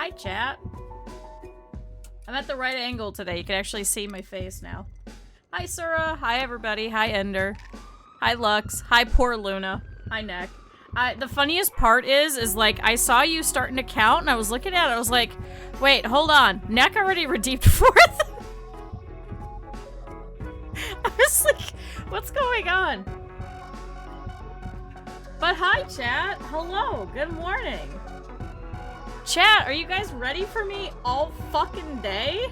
Hi, chat. I'm at the right angle today. You can actually see my face now. Hi, Sura. Hi, everybody. Hi, Ender. Hi, Lux. Hi, poor Luna. Hi, Neck. The funniest part is like, I saw you starting to count, and I was looking at it, I was like, wait, hold on. Neck already redeemed 4th? I was like, what's going on? But hi, chat. Hello. Good morning. Chat, are you guys ready for me all fucking day?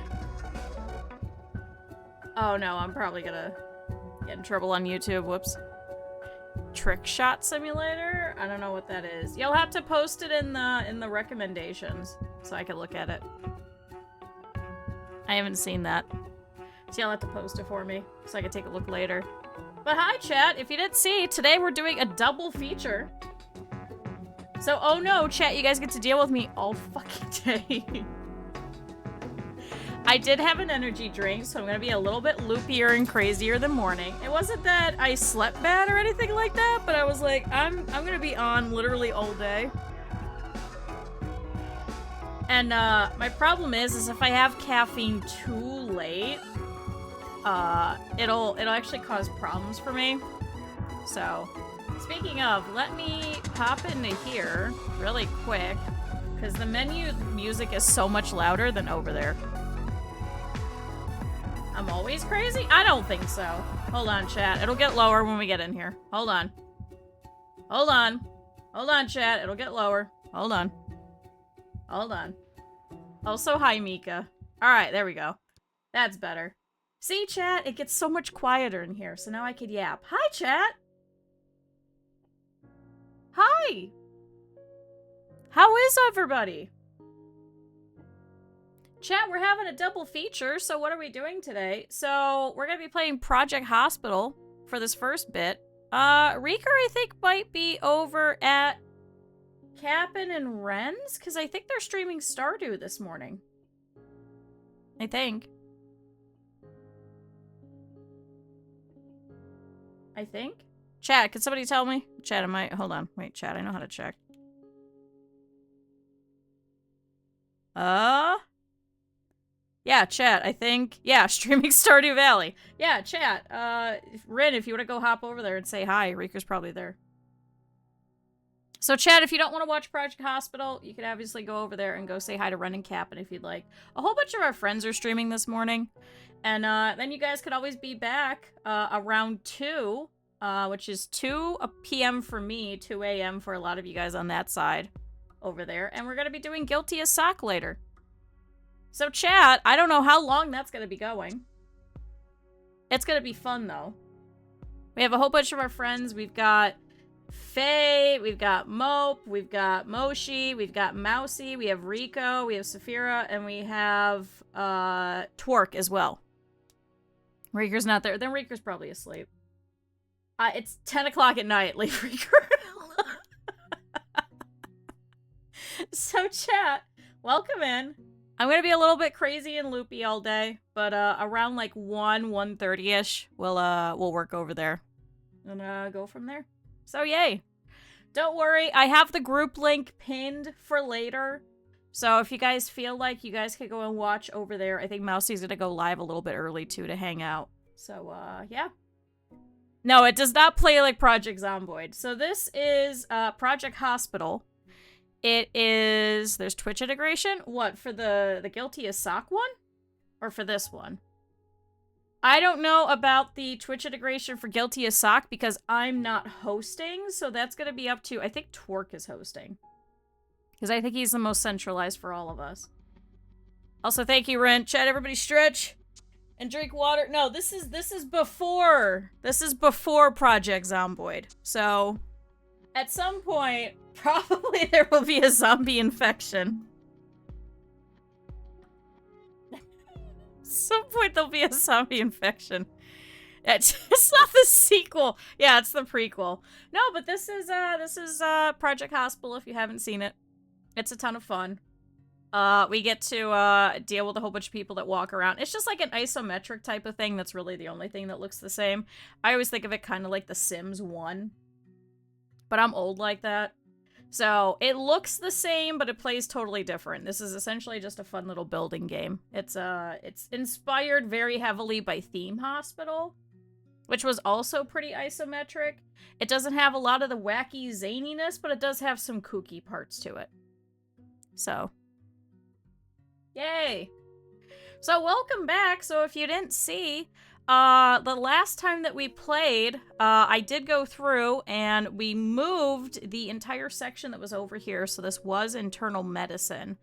Oh no, I'm probably gonna get in trouble on YouTube. Whoops. Trick shot simulator? I don't know what that is. You'll have to post it in the recommendations so I can look at it. I haven't seen that. So you'll have to post it for me so I can take a look later. But hi, chat. If you didn't see, today we're doing a double feature. So, oh no, chat, you guys get to deal with me all fucking day. I did have an energy drink, so I'm gonna be a little bit loopier and crazier than morning. It wasn't that I slept bad or anything like that, but I was like, I'm gonna be on literally all day. And my problem is if I have caffeine too late, it'll actually cause problems for me. So, speaking of, let me pop into here really quick, because the menu music is so much louder than over there. I'm always crazy? I don't think so. Hold on, chat. It'll get lower when we get in here. Hold on. Hold on. Hold on, chat. It'll get lower. Hold on. Hold on. Also, hi, Mika. Alright, there we go. That's better. See, chat? It gets so much quieter in here, so now I could yap. Hi, chat! Hi! How is everybody? Chat, we're having a double feature, so what are we doing today? So, we're gonna be playing Project Hospital for this first bit. Reeker, I think, might be over at Cap'n and Ren's, because I think they're streaming Stardew this morning. I think. Chat, can somebody tell me? Chat, am I... Hold on. Wait, chat, I know how to check. Yeah, chat, I think... Yeah, streaming Stardew Valley. Yeah, chat. Rin, if you want to go hop over there and say hi, Reeker's probably there. So, chat, if you don't want to watch Project Hospital, you could obviously go over there and go say hi to Ren and Cap'n if you'd like. A whole bunch of our friends are streaming this morning. And, then you guys could always be back, around 2, which is 2 p.m. for me, 2 a.m. for a lot of you guys on that side over there. And we're going to be doing Guilty as Sock later. So, chat, I don't know how long that's going to be going. It's going to be fun, though. We have a whole bunch of our friends. We've got Faye, we've got Mope, we've got Moshi, we've got Mousy, we have Rico, we have Saphira, and we have Twerk as well. Reeker's not there. Then Reeker's probably asleep. It's 10 o'clock at night. Leave Reeker alone. So, chat, welcome in. I'm going to be a little bit crazy and loopy all day, but around like 1:30ish, we'll work over there and go from there. So, yay. Don't worry, I have the group link pinned for later. So if you guys feel like you guys could go and watch over there, I think Mousy's gonna go live a little bit early too to hang out. So, yeah. No, it does not play like Project Zomboid. So this is Project Hospital. It is... There's Twitch integration? What, for the Guilty as Sock one? Or for this one? I don't know about the Twitch integration for Guilty as Sock because I'm not hosting, so that's gonna be up to... I think Twerk is hosting. Because I think he's the most centralized for all of us. Also, thank you, Ren. Chat, everybody stretch and drink water. No, this is before. This is before Project Zomboid. So, at some point, probably there will be a zombie infection. At some point, there'll be a zombie infection. It's not the sequel. Yeah, it's the prequel. No, but this is Project Hospital if you haven't seen it. It's a ton of fun. We get to deal with a whole bunch of people that walk around. It's just like an isometric type of thing. That's really the only thing that looks the same. I always think of it kind of like The Sims 1. But I'm old like that. So it looks the same, but it plays totally different. This is essentially just a fun little building game. It's inspired very heavily by Theme Hospital, which was also pretty isometric. It doesn't have a lot of the wacky zaniness, but it does have some kooky parts to it. So, yay! So welcome back. So if you didn't see, the last time that we played, I did go through and we moved the entire section that was over here. So this was internal medicine.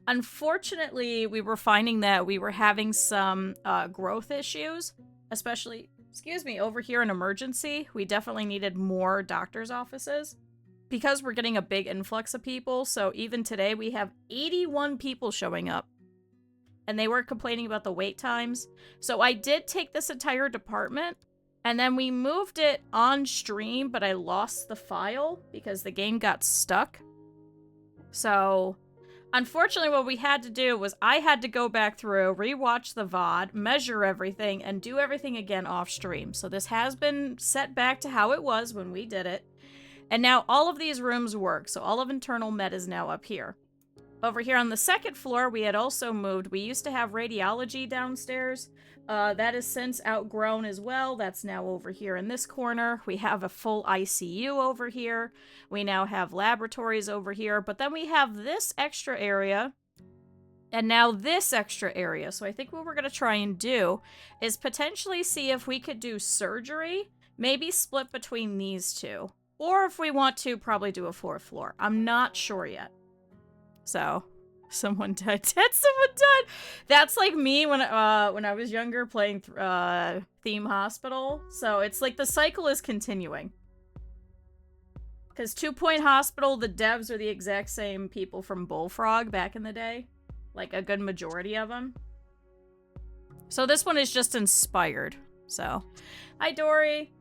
Unfortunately, we were finding that we were having some growth issues, especially, excuse me, over here in emergency. We definitely needed more doctor's offices because we're getting a big influx of people. So even today we have 81 people showing up. And they were complaining about the wait times. So I did take this entire department, and then we moved it on stream, but I lost the file because the game got stuck. So, unfortunately, what we had to do was I had to go back through, rewatch the VOD, measure everything, and do everything again off stream. So this has been set back to how it was when we did it. And now all of these rooms work, so all of internal med is now up here. Over here on the second floor, we had also moved. We used to have radiology downstairs. That is since outgrown as well. That's now over here in this corner. We have a full ICU over here. We now have laboratories over here. But then we have this extra area. And now this extra area. So I think what we're going to try and do is potentially see if we could do surgery. Maybe split between these two. Or if we want to, probably do a fourth floor. I'm not sure yet. So, someone died. Someone died! That's like me when I was younger playing Theme Hospital. So, it's like the cycle is continuing. Because 2 Point Hospital, the devs are the exact same people from Bullfrog back in the day. Like, a good majority of them. So, this one is just inspired. So, hi, Dory.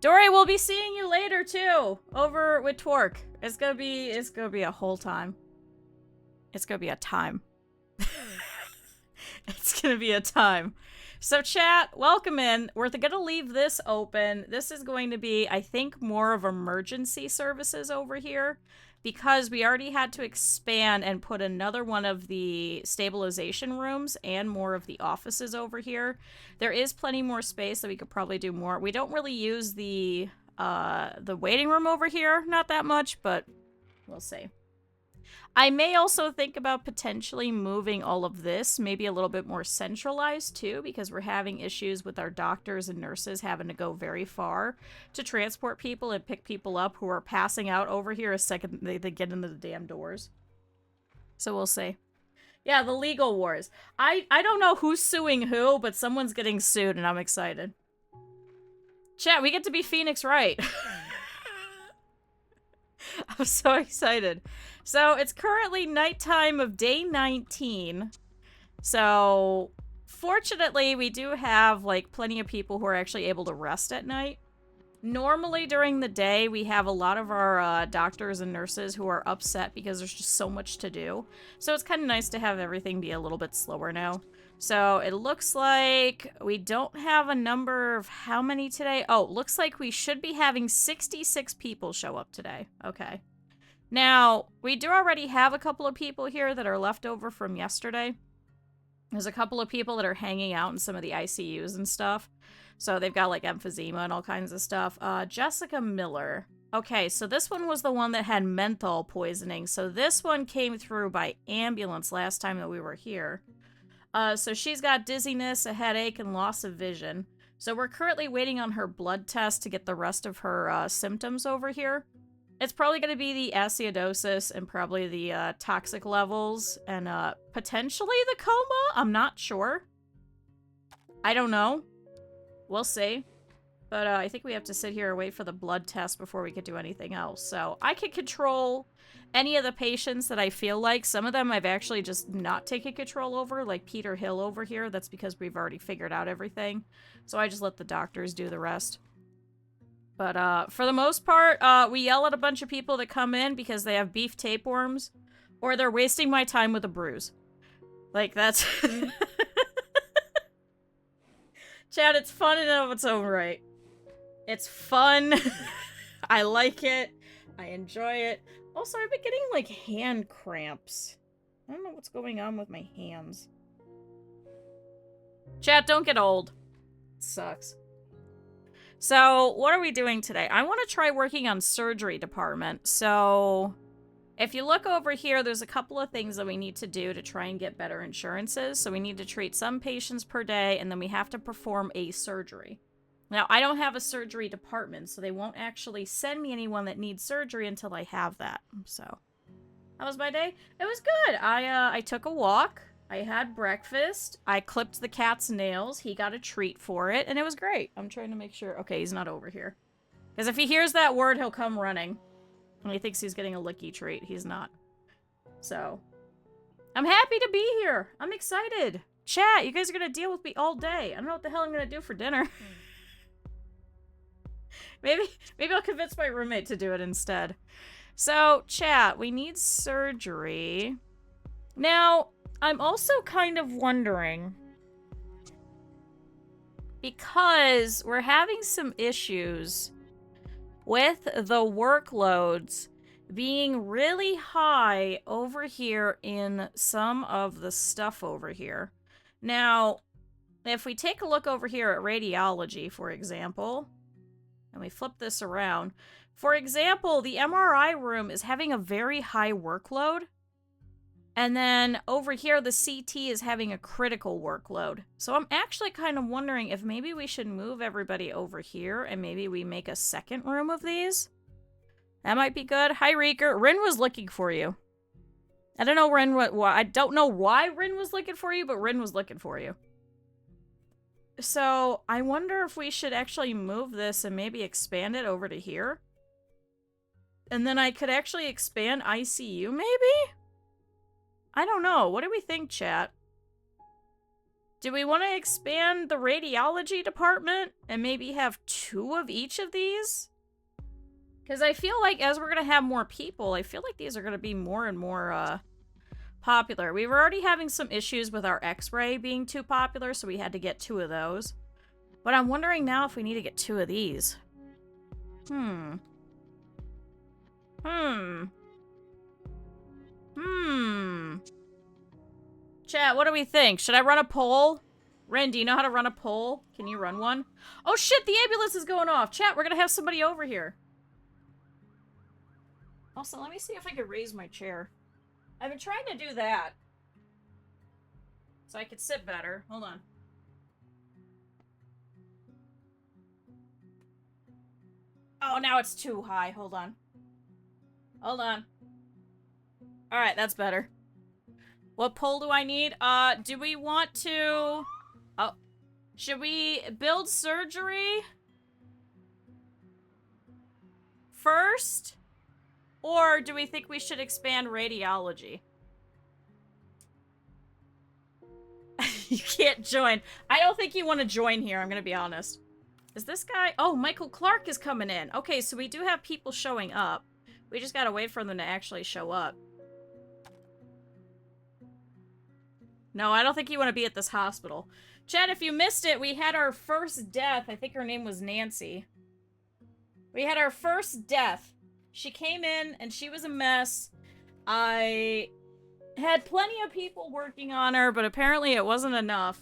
Dory, we'll be seeing you later, too. Over with Twerk. It's gonna be a whole time. It's gonna be a time. It's gonna be a time. So chat, welcome in. We're gonna leave this open. This is going to be, I think, more of emergency services over here because we already had to expand and put another one of the stabilization rooms and more of the offices over here. There is plenty more space that we could probably do more. We don't really use the waiting room over here, not that much, but we'll see. I may also think about potentially moving all of this, maybe a little bit more centralized too, because we're having issues with our doctors and nurses having to go very far to transport people and pick people up who are passing out over here a second they get into the damn doors. So we'll see. Yeah, the legal wars. I don't know who's suing who, but someone's getting sued and I'm excited. Chat, we get to be Phoenix Wright. I'm so excited. So, it's currently nighttime of day 19. So, fortunately, we do have, like, plenty of people who are actually able to rest at night. Normally, during the day, we have a lot of our doctors and nurses who are upset because there's just so much to do. So, it's kind of nice to have everything be a little bit slower now. So, it looks like we don't have a number of how many today. Oh, looks like we should be having 66 people show up today. Okay. Now, we do already have a couple of people here that are left over from yesterday. There's a couple of people that are hanging out in some of the ICUs and stuff. So they've got like emphysema and all kinds of stuff. Jessica Miller. Okay, so this one was the one that had menthol poisoning. So this one came through by ambulance last time that we were here. So she's got dizziness, a headache, and loss of vision. So we're currently waiting on her blood test to get the rest of her symptoms over here. It's probably going to be the acidosis and probably the toxic levels and potentially the coma. I'm not sure. I don't know. We'll see. But I think we have to sit here and wait for the blood test before we could do anything else. So I can control any of the patients that I feel like. Some of them I've actually just not taken control over, like Peter Hill over here. That's because we've already figured out everything. So I just let the doctors do the rest. But for the most part, we yell at a bunch of people that come in because they have beef tapeworms, or they're wasting my time with a bruise. Like, that's... Chad, it's fun in and of its own right. It's fun. I like it. I enjoy it. Also, I've been getting, like, hand cramps. I don't know what's going on with my hands. Chat, don't get old. It sucks. So, what are we doing today? I want to try working on surgery department. So, if you look over here, there's a couple of things that we need to do to try and get better insurances. So, we need to treat some patients per day, and then we have to perform a surgery. Now, I don't have a surgery department, so they won't actually send me anyone that needs surgery until I have that. So, how was my day? It was good. I took a walk. I had breakfast. I clipped the cat's nails. He got a treat for it, and it was great. I'm trying to make sure. Okay, he's not over here. Because if he hears that word, he'll come running. And he thinks he's getting a licky treat. He's not. So, I'm happy to be here. I'm excited. Chat, you guys are going to deal with me all day. I don't know what the hell I'm going to do for dinner. Maybe I'll convince my roommate to do it instead. So, chat, we need surgery. Now, I'm also kind of wondering, because we're having some issues with the workloads being really high over here in some of the stuff over here. Now, if we take a look over here at radiology, for example, and we flip this around, for example, the MRI room is having a very high workload. And then over here, the CT is having a critical workload. So I'm actually kind of wondering if maybe we should move everybody over here and maybe we make a second room of these. That might be good. Hi, Reeker. Rin was looking for you. I don't know, Rin, I don't know why Rin was looking for you, but Rin was looking for you. So I wonder if we should actually move this and maybe expand it over to here. And then I could actually expand ICU, maybe? I don't know. What do we think, chat? Do we want to expand the radiology department and maybe have 2 of each of these? Because I feel like as we're going to have more people, I feel like these are going to be more and more popular. We were already having some issues with our X-ray being too popular, so we had to get 2 of those. But I'm wondering now if we need to get 2 of these. Chat, what do we think? Should I run a poll? Ren, do you know how to run a poll? Can you run one? Oh shit, the ambulance is going off. Chat, we're gonna have somebody over here. Also, let me see if I can raise my chair. I've been trying to do that. So I could sit better. Hold on. Oh, now it's too high. Hold on. Hold on. Alright, that's better. What poll do I need? Do we want to... Oh. Should we build surgery first? Or do we think we should expand radiology? You can't join. I don't think you want to join here, I'm gonna be honest. Is this guy... Oh, Michael Clark is coming in. Okay, so we do have people showing up. We just gotta wait for them to actually show up. No, I don't think you want to be at this hospital. Chad, if you missed it, we had our first death. I think her name was Nancy. We had our first death. She came in, and she was a mess. I had plenty of people working on her, but apparently it wasn't enough.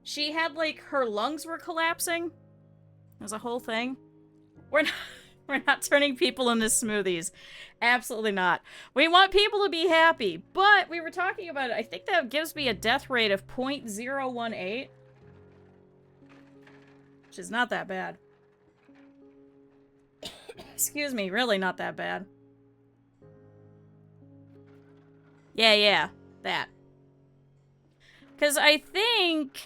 She had, like, her lungs were collapsing. It was a whole thing. We're not turning people into smoothies. Absolutely not. We want people to be happy, but we were talking about it. I think that gives me a death rate of 0.018. Which is not that bad. Excuse me, really not that bad. Yeah, that. Because I think...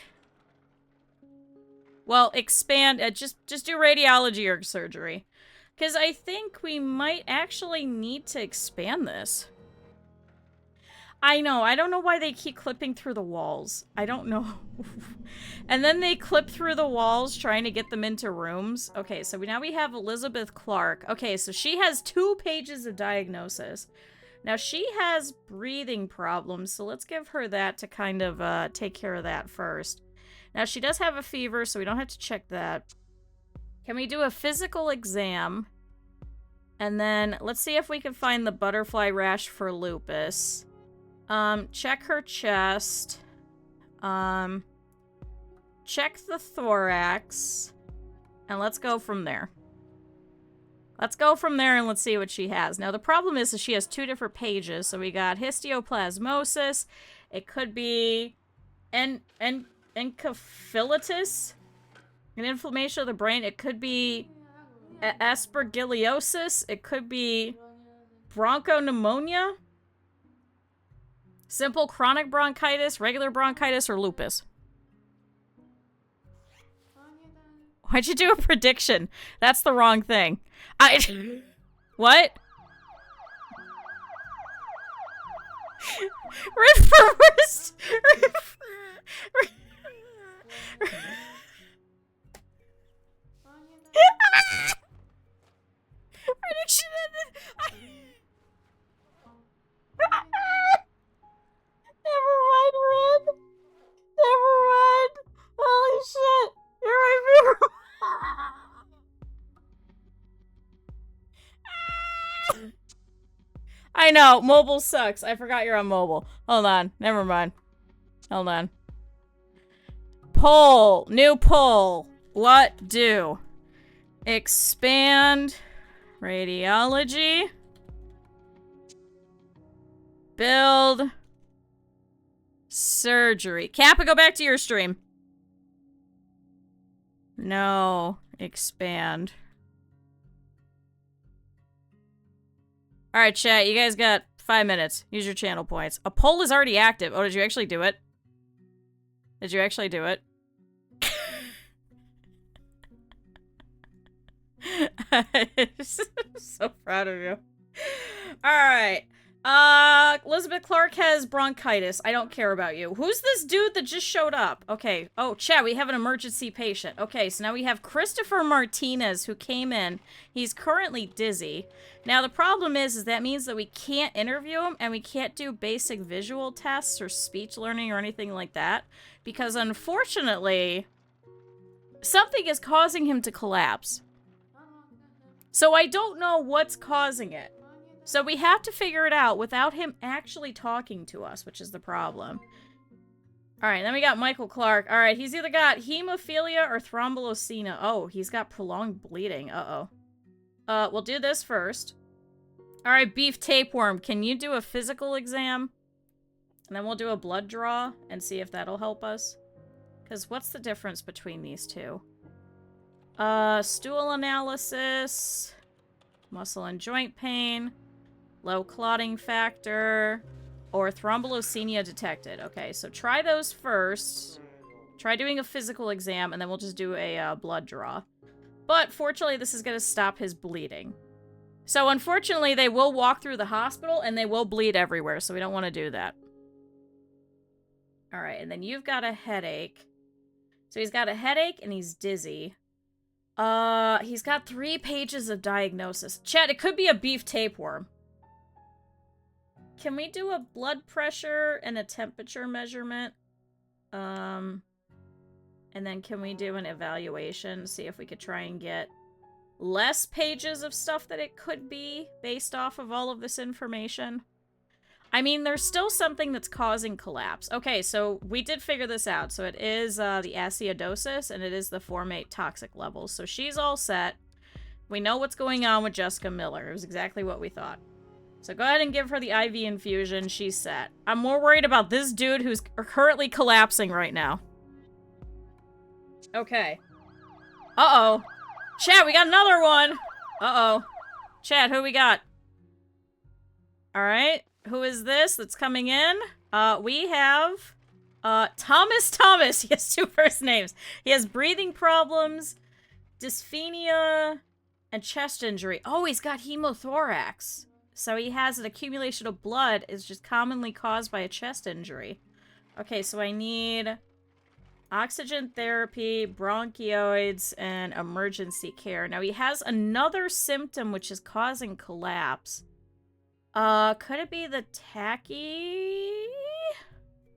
Well, expand... just do radiology or surgery. Because I think we might actually need to expand this. I know. I don't know why they keep clipping through the walls. I don't know. And then they clip through the walls trying to get them into rooms. Okay, so now we have Elizabeth Clark. Okay, so she has 2 pages of diagnosis. Now, she has breathing problems, so let's give her that to kind of take care of that first. Now, she does have a fever, so we don't have to check that. Can we do a physical exam? And then let's see if we can find the butterfly rash for lupus. Check her chest. Check the thorax. And let's go from there. Let's go from there and let's see what she has. Now, the problem is that she has 2 different pages. So we got histoplasmosis. It could be encephalitis, an inflammation of the brain. It could be aspergillosis. It could be bronchopneumonia, simple chronic bronchitis, regular bronchitis, or lupus. Why'd you do a prediction? That's the wrong thing. What? Reversed. Prediction ended. Never mind, Red. Never mind. Holy shit. You're my favorite. I know, mobile sucks. I forgot you're on mobile. Hold on. Never mind. Hold on. Poll. New poll. What do? Expand radiology. Build surgery. Kappa, go back to your stream. No. Expand. Alright, chat. You guys got 5 minutes. Use your channel points. A poll is already active. Oh, did you actually do it? Did you actually do it? I'm so proud of you. Alright. Elizabeth Clark has bronchitis. I don't care about you. Who's this dude that just showed up? Okay. Oh, chat, we have an emergency patient. Okay, so now we have Christopher Martinez who came in. He's currently dizzy. Now, the problem is that means that we can't interview him and we can't do basic visual tests or speech learning or anything like that because, unfortunately, something is causing him to collapse. So I don't know what's causing it. So we have to figure it out without him actually talking to us, which is the problem. Alright, then we got Michael Clark. Alright, he's either got hemophilia or thrombocytopenia. Oh, he's got prolonged bleeding. Uh-oh. We'll do this first. Alright, beef tapeworm. Can you do a physical exam? And then we'll do a blood draw and see if that'll help us. Because what's the difference between these two? Stool analysis. Muscle and joint pain. Low clotting factor, or thrombocytopenia detected. Okay, so try those first. Try doing a physical exam, and then we'll just do a blood draw. But fortunately, this is going to stop his bleeding. So unfortunately, they will walk through the hospital, and they will bleed everywhere, so we don't want to do that. Alright, and then you've got a headache. So he's got a headache, and he's dizzy. He's got 3 pages of diagnosis. Chat, it could be a beef tapeworm. Can we do a blood pressure and a temperature measurement? And then can we do an evaluation? See if we could try and get less pages of stuff that it could be based off of all of this information. I mean, there's still something that's causing collapse. Okay, so we did figure this out. So it is the acidosis and it is the formate toxic levels. So she's all set. We know what's going on with Jessica Miller. It was exactly what we thought. So go ahead and give her the IV infusion. She's set. I'm more worried about this dude who's currently collapsing right now. Okay. Uh-oh. Chat, we got another one. Uh-oh. Chat, who we got? Alright. Who is this that's coming in? We have Thomas. He has 2 first names. He has breathing problems, dyspnea, and chest injury. Oh, he's got hemothorax. So he has an accumulation of blood is just commonly caused by a chest injury. Okay, so I need oxygen therapy, bronchioids, and emergency care. Now he has another symptom which is causing collapse. Could it be the tachy?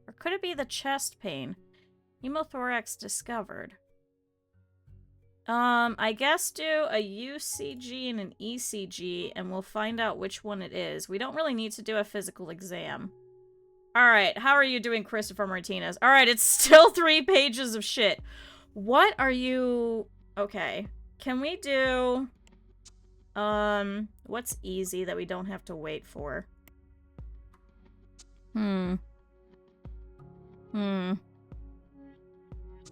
Or could it be the chest pain? Hemothorax discovered. I guess do a UCG and an ECG, and we'll find out which one it is. We don't really need to do a physical exam. Alright, how are you doing, Christopher Martinez? Alright, it's still 3 pages of shit. What are you... Okay. Can we do... what's easy that we don't have to wait for?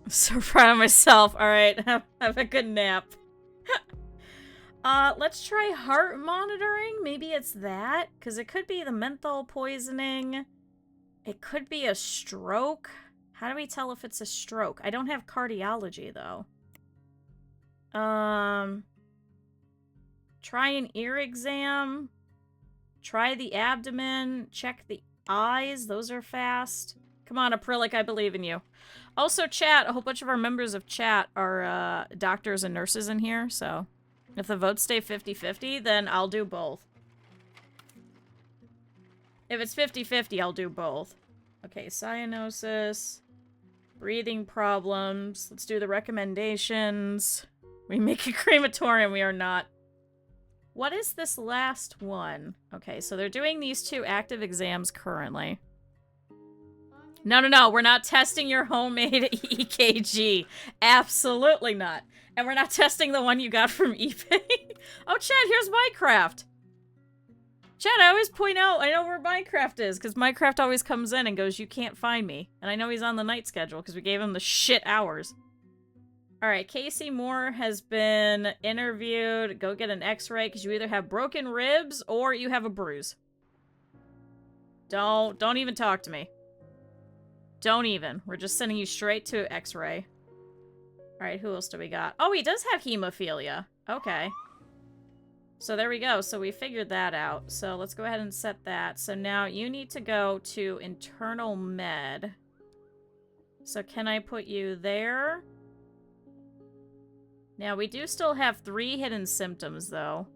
So proud of myself. Alright, have a good nap. Let's try heart monitoring. Maybe it's that? Because it could be the menthol poisoning. It could be a stroke. How do we tell if it's a stroke? I don't have cardiology, though. Try an ear exam. Try the abdomen. Check the eyes. Those are fast. Come on, Aprillic, I believe in you. Also, chat, a whole bunch of our members of chat are doctors and nurses in here, so if the votes stay 50-50, then I'll do both. If it's 50-50, I'll do both. Okay, cyanosis, breathing problems. Let's do the recommendations. We make a crematorium, we are not. What is this last one? Okay, so they're doing these 2 active exams currently. No, we're not testing your homemade EKG. Absolutely not. And we're not testing the one you got from eBay. Oh, Chad, here's Minecraft. Chad, I always point out, I know where Minecraft is, because Minecraft always comes in and goes, you can't find me. And I know he's on the night schedule, because we gave him the shit hours. Alright, Casey Moore has been interviewed. Go get an x-ray, because you either have broken ribs, or you have a bruise. Don't even talk to me. Don't even. We're just sending you straight to x-ray. Alright, who else do we got? Oh, he does have hemophilia. Okay. So there we go. So we figured that out. So let's go ahead and set that. So now you need to go to internal med. So can I put you there? Now we do still have 3 hidden symptoms though.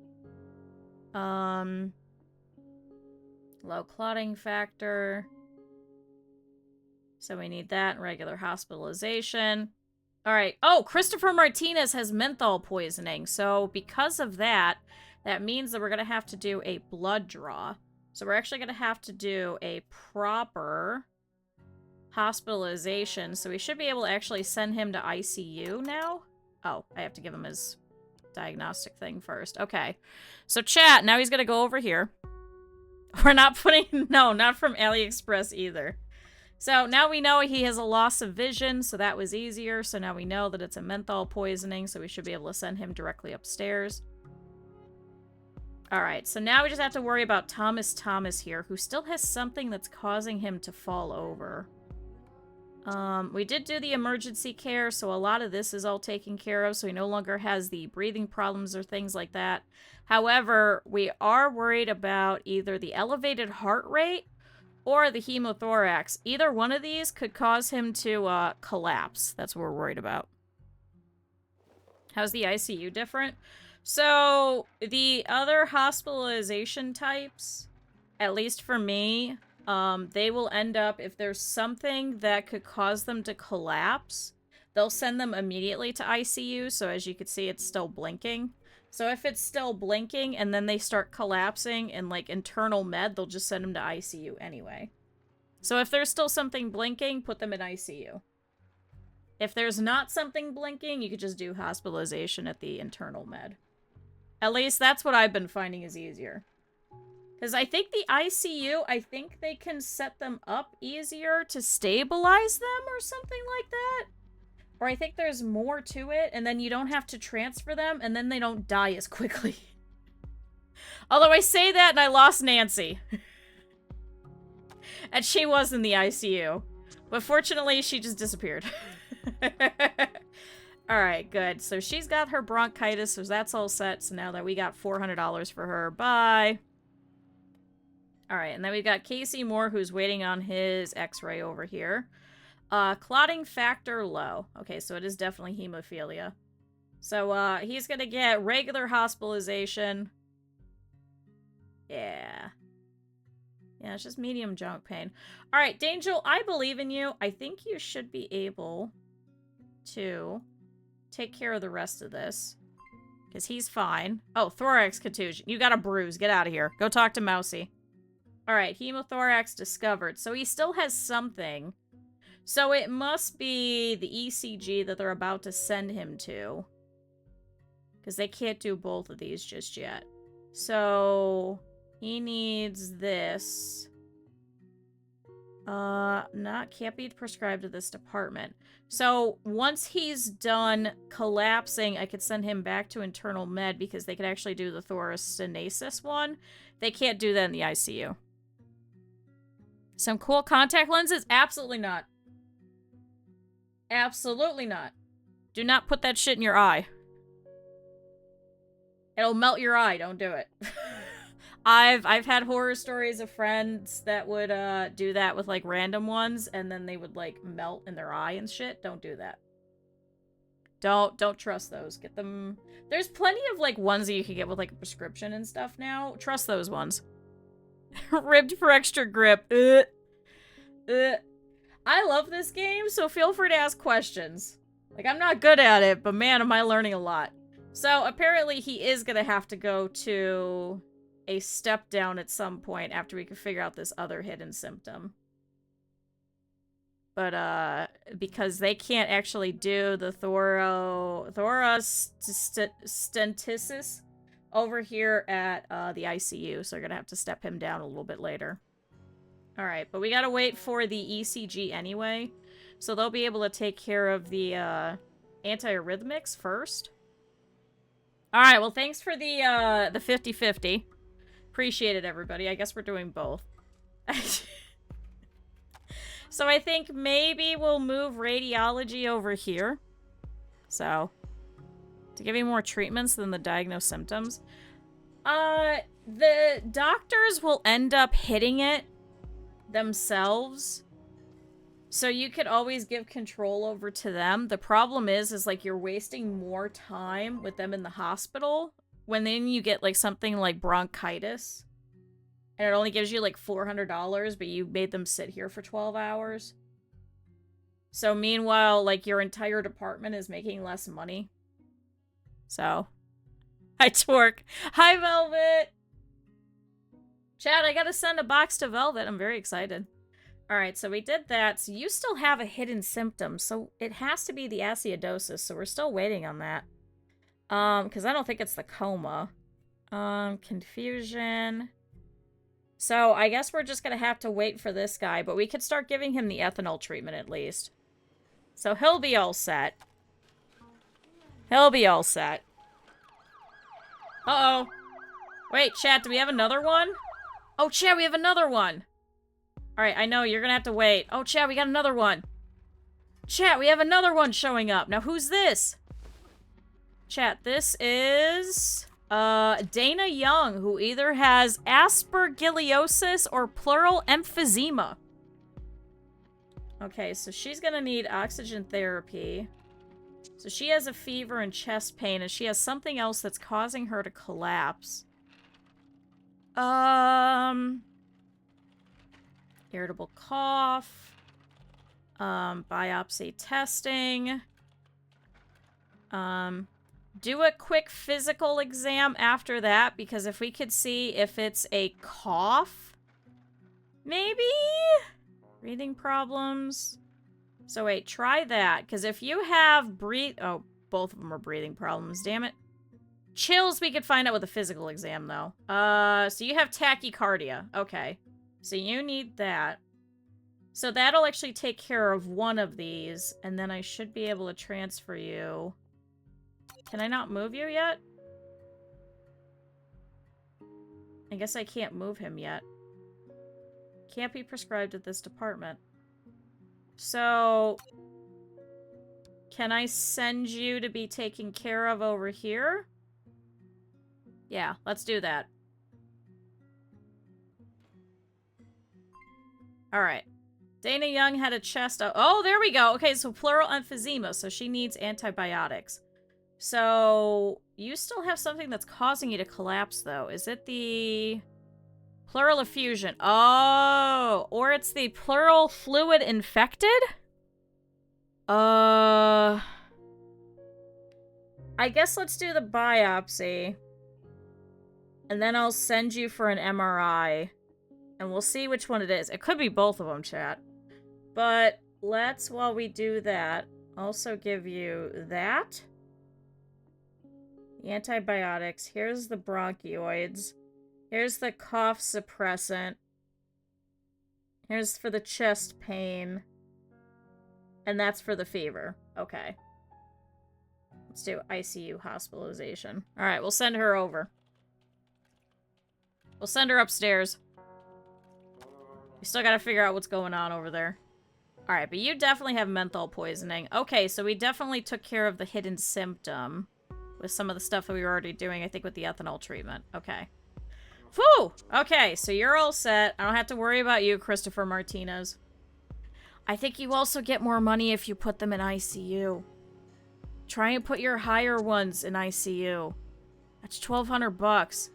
Low clotting factor. So we need that. Regular hospitalization. Alright. Oh, Christopher Martinez has menthol poisoning. So because of that, that means that we're going to have to do a blood draw. So we're actually going to have to do a proper hospitalization. So we should be able to actually send him to ICU now. Oh, I have to give him his diagnostic thing first. Okay. So chat, now he's going to go over here. We're not putting... No, not from AliExpress either. So now we know he has a loss of vision, so that was easier. So now we know that it's a menthol poisoning, so we should be able to send him directly upstairs. Alright, so now we just have to worry about Thomas here, who still has something that's causing him to fall over. We did do the emergency care, so a lot of this is all taken care of, so he no longer has the breathing problems or things like that. However, we are worried about either the elevated heart rate or the hemothorax. Either one of these could cause him to collapse. That's what we're worried about. How's the ICU different? So, the other hospitalization types, at least for me, they will end up, if there's something that could cause them to collapse, they'll send them immediately to ICU. So as you can see, it's still blinking. So if it's still blinking and then they start collapsing in like internal med, they'll just send them to ICU anyway. So if there's still something blinking, put them in ICU. If there's not something blinking, you could just do hospitalization at the internal med. At least that's what I've been finding is easier. Because I think the ICU, I think they can set them up easier to stabilize them or something like that. Or I think there's more to it, and then you don't have to transfer them, and then they don't die as quickly. Although I say that, and I lost Nancy. And she was in the ICU. But fortunately, she just disappeared. Alright, good. So she's got her bronchitis, so that's all set. So now that we got $400 for her. Bye. Alright, and then we've got Casey Moore, who's waiting on his x-ray over here. Clotting factor low. Okay, so it is definitely hemophilia. So, he's gonna get regular hospitalization. Yeah. Yeah, it's just medium junk pain. Alright, Dangel, I believe in you. I think you should be able to take care of the rest of this. Because he's fine. Oh, thorax contusion. You got a bruise. Get out of here. Go talk to Mousy. Alright, hemothorax discovered. So he still has something. So it must be the ECG that they're about to send him to. Because they can't do both of these just yet. So he needs this. Can't be prescribed to this department. So once he's done collapsing, I could send him back to internal med because they could actually do the thoracensis one. They can't do that in the ICU. Some cool contact lenses? Absolutely not. Absolutely not. Do not put that shit in your eye. It'll melt your eye. Don't do it. I've had horror stories of friends that would do that with like random ones, and then they would like melt in their eye and shit. Don't do that. Don't trust those. Get them. There's plenty of like ones that you can get with like a prescription and stuff now. Trust those ones. Ribbed for extra grip. I love this game, so feel free to ask questions. Like, I'm not good at it, but man, am I learning a lot. So apparently he is gonna have to go to a step down at some point after we can figure out this other hidden symptom. But, because they can't actually do the thoracensis over here at, the ICU, so they're gonna have to step him down a little bit later. Alright, but we gotta wait for the ECG anyway, so they'll be able to take care of the, antiarrhythmics first. Alright, well thanks for the 50-50. Appreciate it, everybody. I guess we're doing both. So I think maybe we'll move radiology over here. So, to give you more treatments than the diagnosed symptoms. The doctors will end up hitting it themselves. So you could always give control over to them. The problem is like you're wasting more time with them in the hospital when then you get like something like bronchitis and it only gives you like $400, but you made them sit here for 12 hours. So meanwhile, like your entire department is making less money. So, hi Twerk. Hi Velvet. Chad, I gotta send a box to Velvet. I'm very excited. Alright, so we did that. So you still have a hidden symptom. So it has to be the acidosis. So we're still waiting on that. Because I don't think it's the coma. Confusion. So I guess we're just going to have to wait for this guy. But we could start giving him the ethanol treatment at least. So he'll be all set. He'll be all set. Uh-oh. Wait, chat, do we have another one? Oh, chat, we have another one. Alright, I know, you're gonna have to wait. Oh, chat, we got another one. Chat, we have another one showing up. Now, who's this? Chat, this is... Dana Young, who either has aspergillosis or pleural emphysema. Okay, so she's gonna need oxygen therapy. So she has a fever and chest pain, and she has something else that's causing her to collapse. Irritable cough. Biopsy testing. Do a quick physical exam after that, because if we could see if it's a cough, maybe? Breathing problems. So wait, try that, because if you have oh, both of them are breathing problems, damn it. Chills we could find out with a physical exam, though. So you have tachycardia. Okay. So you need that. So that'll actually take care of one of these, and then I should be able to transfer you. Can I not move you yet? I guess I can't move him yet. Can't be prescribed at this department. So, can I send you to be taken care of over here? Yeah, let's do that. Alright. Dana Young had a chest... Oh, there we go! Okay, so pleural emphysema, so she needs antibiotics. So, you still have something that's causing you to collapse, though. Is it the pleural effusion? Oh, or it's the pleural fluid infected? I guess let's do the biopsy. And then I'll send you for an MRI. And we'll see which one it is. It could be both of them, chat. But let's, while we do that, also give you that. The antibiotics. Here's the bronchioids. Here's the cough suppressant. Here's for the chest pain. And that's for the fever. Okay. Let's do ICU hospitalization. Alright, we'll send her over. We'll send her upstairs. We still gotta figure out what's going on over there. Alright, but you definitely have menthol poisoning. Okay, so we definitely took care of the hidden symptom with some of the stuff that we were already doing, I think, with the ethanol treatment. Okay. Whew! Okay, so you're all set. I don't have to worry about you, Christopher Martinez. I think you also get more money if you put them in ICU. Try and put your higher ones in ICU. That's $1,200 bucks.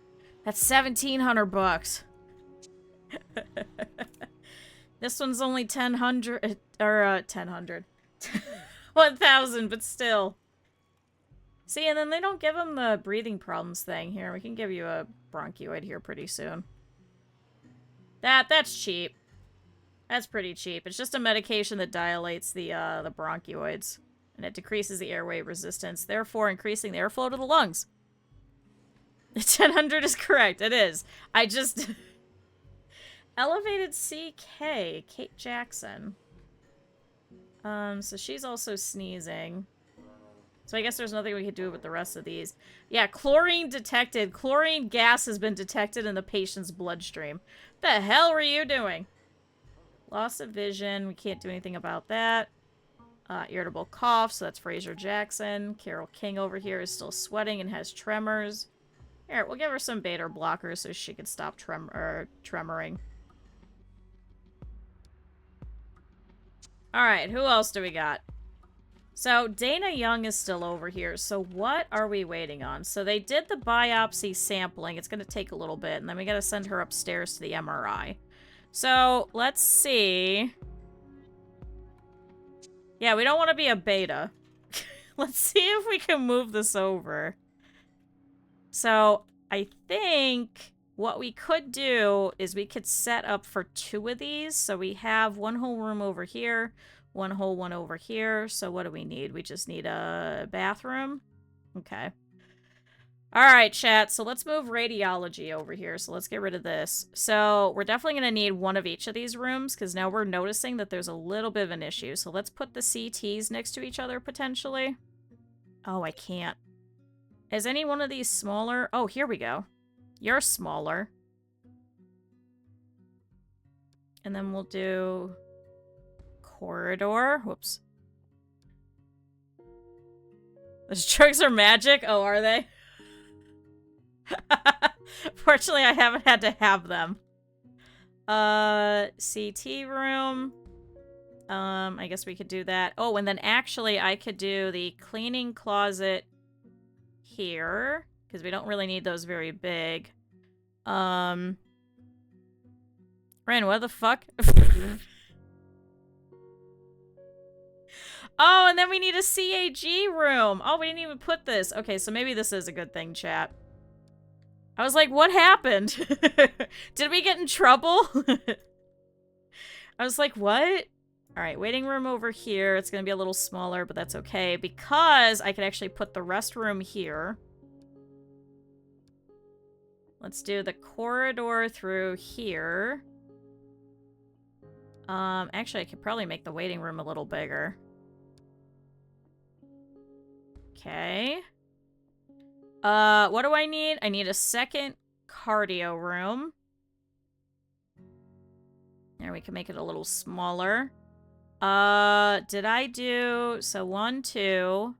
That's $1,700 bucks. This one's only 1,000, or 1,000, but still. See, and then they don't give them the breathing problems thing. Here, we can give you a bronchioid here pretty soon. That's cheap. That's pretty cheap. It's just a medication that dilates the bronchioids. And it decreases the airway resistance, therefore increasing the airflow to the lungs. 1,000 is correct. It is. I just... Elevated CK. Kate Jackson. So she's also sneezing. So I guess there's nothing we could do with the rest of these. Yeah, chlorine detected. Chlorine gas has been detected in the patient's bloodstream. The hell were you doing? Loss of vision. We can't do anything about that. Irritable cough. So that's Fraser Jackson. Carol King over here is still sweating and has tremors. Here, we'll give her some beta blockers so she can stop tremoring. Alright, who else do we got? So, Dana Young is still over here. So, what are we waiting on? So, they did the biopsy sampling. It's going to take a little bit. And then we got to send her upstairs to the MRI. So, let's see. Yeah, we don't want to be a beta. Let's see if we can move this over. So, I think what we could do is we could set up for 2 of these. So, we have one whole room over here. One whole one over here. So what do we need? We just need a bathroom. Okay. Alright, chat. So let's move radiology over here. So let's get rid of this. So we're definitely going to need one of each of these rooms because now we're noticing that there's a little bit of an issue. So let's put the CTs next to each other potentially. Oh, I can't. Is any one of these smaller? Oh, here we go. You're smaller. And then we'll do... corridor. Whoops. Those drugs are magic? Oh, are they? Fortunately, I haven't had to have them. CT room. I guess we could do that. Oh, and then actually I could do the cleaning closet here. Because we don't really need those very big. Ren, what the fuck? Oh, and then we need a CAG room. Oh, we didn't even put this. Okay, so maybe this is a good thing, chat. I was like, what happened? Did we get in trouble? I was like, what? Alright, waiting room over here. It's going to be a little smaller, but that's okay. Because I can actually put the restroom here. Let's do the corridor through here. Actually, I could probably make the waiting room a little bigger. Okay. What do I need? I need a second cardio room. There, we can make it a little smaller. Did I do... So, 1, 2.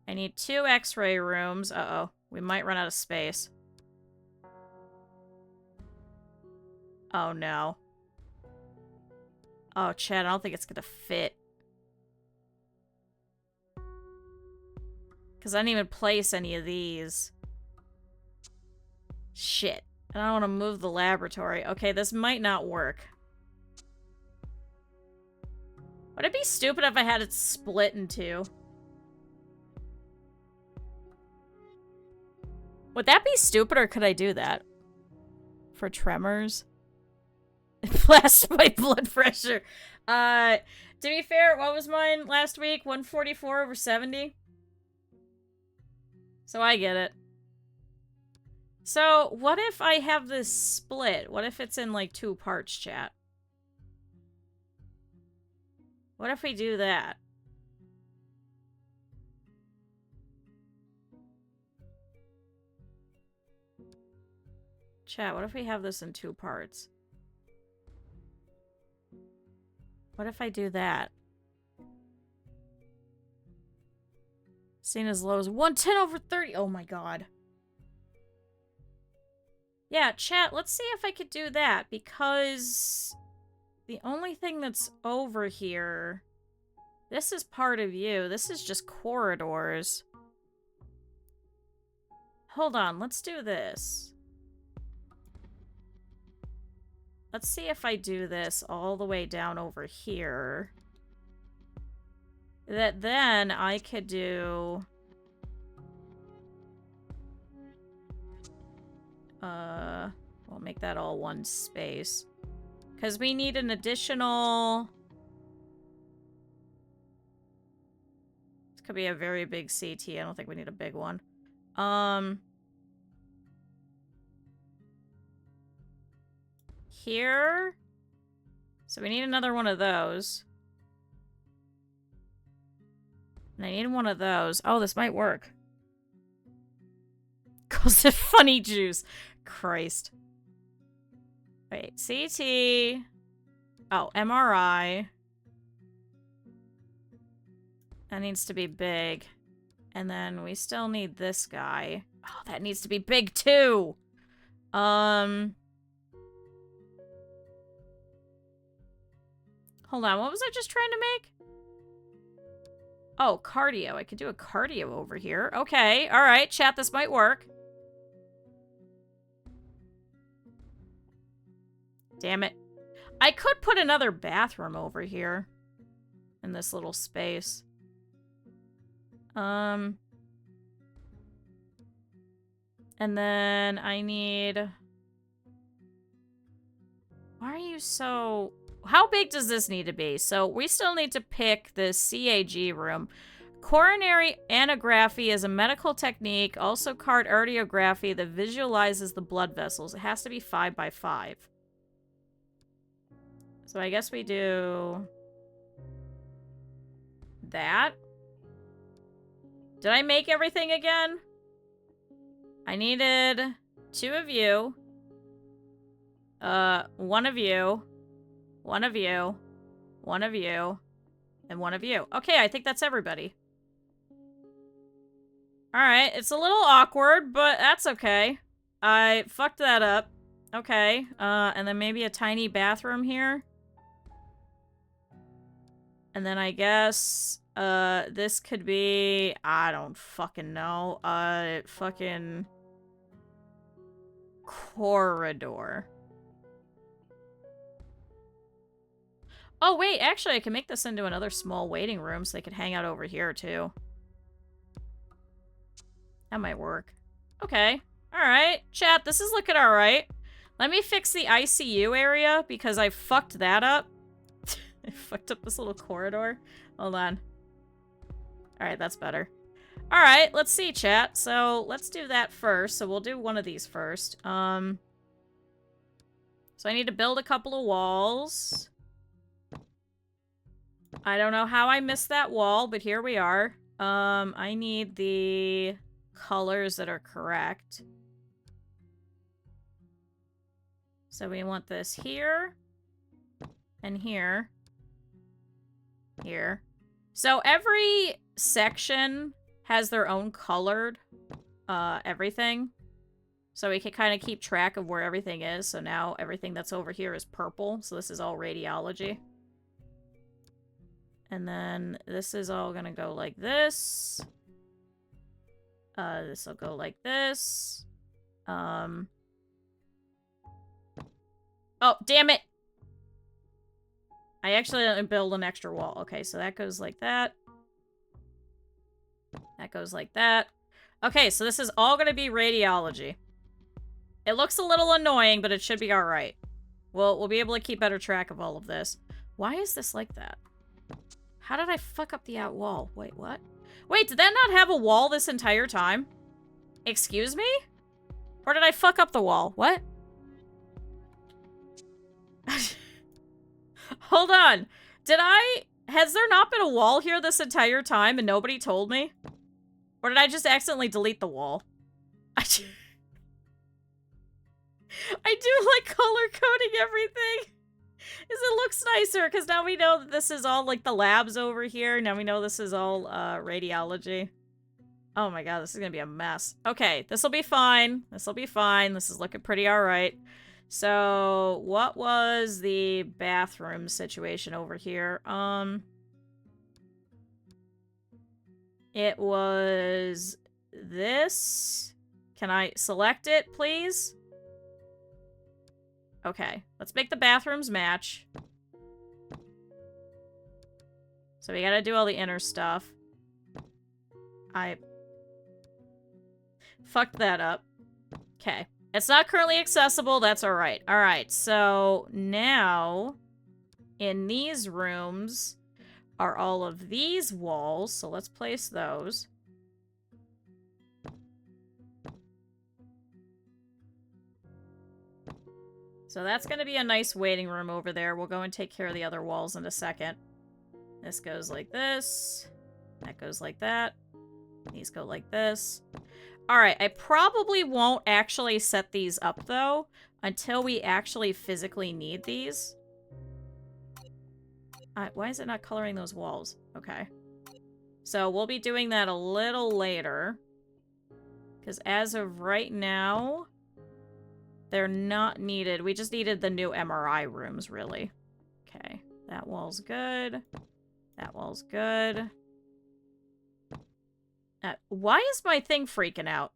I need 2 x-ray rooms. Uh-oh. We might run out of space. Oh, no. Oh, Chad, I don't think it's gonna fit. Because I didn't even place any of these. Shit. And I don't want to move the laboratory. Okay, this might not work. Would it be stupid if I had it split in 2? Would that be stupid, or could I do that? For tremors? Blast my blood pressure. To be fair, what was mine last week? 144/70? So I get it. So, what if I have this split? What if it's in, like, 2 parts, chat? What if we do that? Chat, what if we have this in 2 parts? What if I do that? Seen as low as 110/30. Oh my god. Yeah, chat, let's see if I could do that, because the only thing that's over here... This is part of you. This is just corridors. Hold on, let's do this. Let's see if I do this all the way down over here. That then I could do... we'll make that all one space. Because we need an additional... This could be a very big CT. I don't think we need a big one. Here. So we need another one of those. And I need one of those. Oh, this might work. Calls it funny juice. Christ. Wait, CT. Oh, MRI. That needs to be big. And then we still need this guy. Oh, that needs to be big too. Hold on, what was I just trying to make? Oh, cardio. I could do a cardio over here. Okay, alright, chat, this might work. Damn it. I could put another bathroom over here. In this little space. And then I need... Why are you so... How big does this need to be? So we still need to pick the CAG room. Coronary angiography is a medical technique, also cardiography that visualizes the blood vessels. It has to be 5 by 5. So I guess we do... that. Did I make everything again? I needed 2 of you. 1 of you. 1 of you. 1 of you. And 1 of you. Okay, I think that's everybody. Alright, it's a little awkward, but that's okay. I fucked that up. Okay, and then maybe a tiny bathroom here. And then I guess, this could be... I don't fucking know. Fucking... corridor. Oh, wait, actually, I can make this into another small waiting room so they can hang out over here, too. That might work. Okay. Alright. Chat, this is looking alright. Let me fix the ICU area, because I fucked that up. I fucked up this little corridor. Hold on. Alright, that's better. Alright, let's see, chat. So, let's do that first. So, we'll do one of these first. So, I need to build a couple of walls. I don't know how I missed that wall, but here we are. I need the colors that are correct. So we want this here. And here. Here. So every section has their own colored, everything. So we can kind of keep track of where everything is. So now everything that's over here is purple. So this is all radiology. And then this is all gonna go like this. This will go like this. Oh, damn it! I actually didn't build an extra wall. Okay, so that goes like that. That goes like that. Okay, so this is all gonna be radiology. It looks a little annoying, but it should be alright. We'll be able to keep better track of all of this. Why is this like that? How did I fuck up the out wall? Wait, what? Wait, did that not have a wall this entire time? Excuse me? Or did I fuck up the wall? What? Hold on. Has there not been a wall here this entire time and nobody told me? Or did I just accidentally delete the wall? I do like color coding everything. Because it looks nicer, because now we know that this is all, like, the labs over here. Now we know this is all, radiology. Oh my god, this is gonna be a mess. Okay, this'll be fine. This'll be fine. This is looking pretty alright. So, what was the bathroom situation over here? It was this. Can I select it, please? Okay, let's make the bathrooms match. So we gotta do all the inner stuff. I fucked that up. Okay. It's not currently accessible, that's alright. Alright, so now in these rooms are all of these walls, so let's place those. So that's going to be a nice waiting room over there. We'll go and take care of the other walls in a second. This goes like this. That goes like that. These go like this. Alright, I probably won't actually set these up, though, until we actually physically need these. Why is it not coloring those walls? Okay. So we'll be doing that a little later. Because as of right now, they're not needed. We just needed the new MRI rooms, really. Okay, that wall's good. That wall's good. Why is my thing freaking out?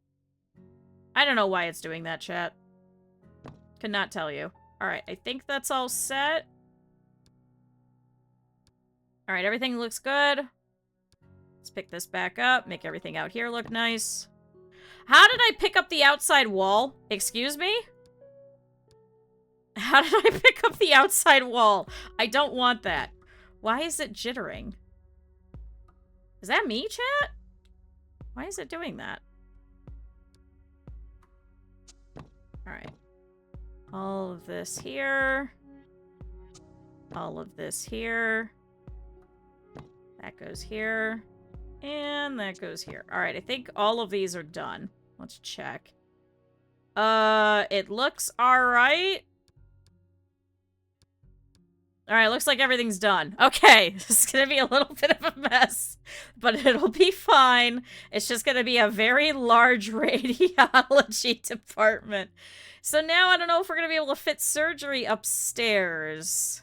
I don't know why it's doing that, chat. Could not tell you. Alright, I think that's all set. Alright, everything looks good. Let's pick this back up. Make everything out here look nice. How did I pick up the outside wall? Excuse me? How did I pick up the outside wall? I don't want that. Why is it jittering? Is that me, chat? Why is it doing that? Alright. All of this here. All of this here. That goes here. And that goes here. Alright, I think all of these are done. Let's check. It looks alright. Alright, looks like everything's done. Okay, this is gonna be a little bit of a mess, but it'll be fine. It's just gonna be a very large radiology department. So now I don't know if we're gonna be able to fit surgery upstairs.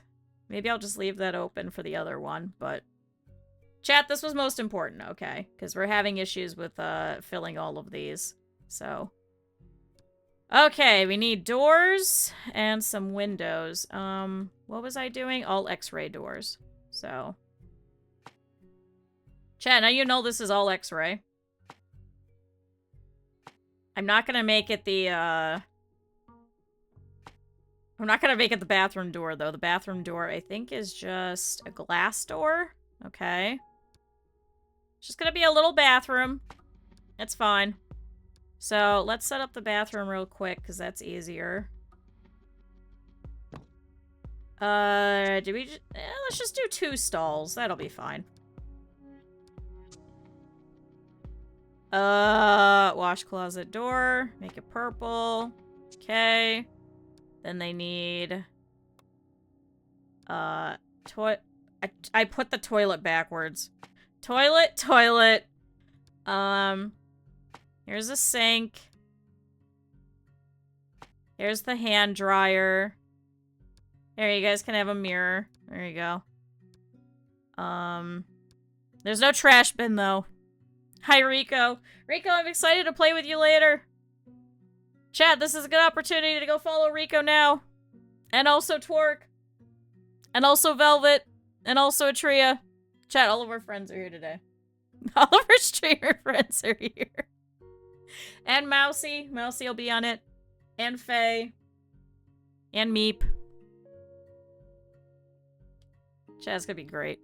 Maybe I'll just leave that open for the other one, but... Chat, this was most important, okay? Because we're having issues with, filling all of these, so... Okay, we need doors and some windows. What was I doing? All X-ray doors. So. Chat, now you know this is all X-ray. I'm not gonna make it the, I'm not gonna make it the bathroom door, though. The bathroom door, I think, is just a glass door. Okay. It's just gonna be a little bathroom. It's fine. So, let's set up the bathroom real quick, because that's easier. Let's just do 2 stalls. That'll be fine. Wash closet door. Make it purple. Okay. Then they need... I put the toilet backwards. Toilet. Here's a sink. Here's the hand dryer. There, you guys can have a mirror. There you go. There's no trash bin, though. Hi, Rico. Rico, I'm excited to play with you later. Chat, this is a good opportunity to go follow Rico now. And also Twerk. And also Velvet. And also Atria. Chat, all of our friends are here today. All of our streamer friends are here. And Mousy. Mousy will be on it. And Faye. And Meep. Chat's gonna be great.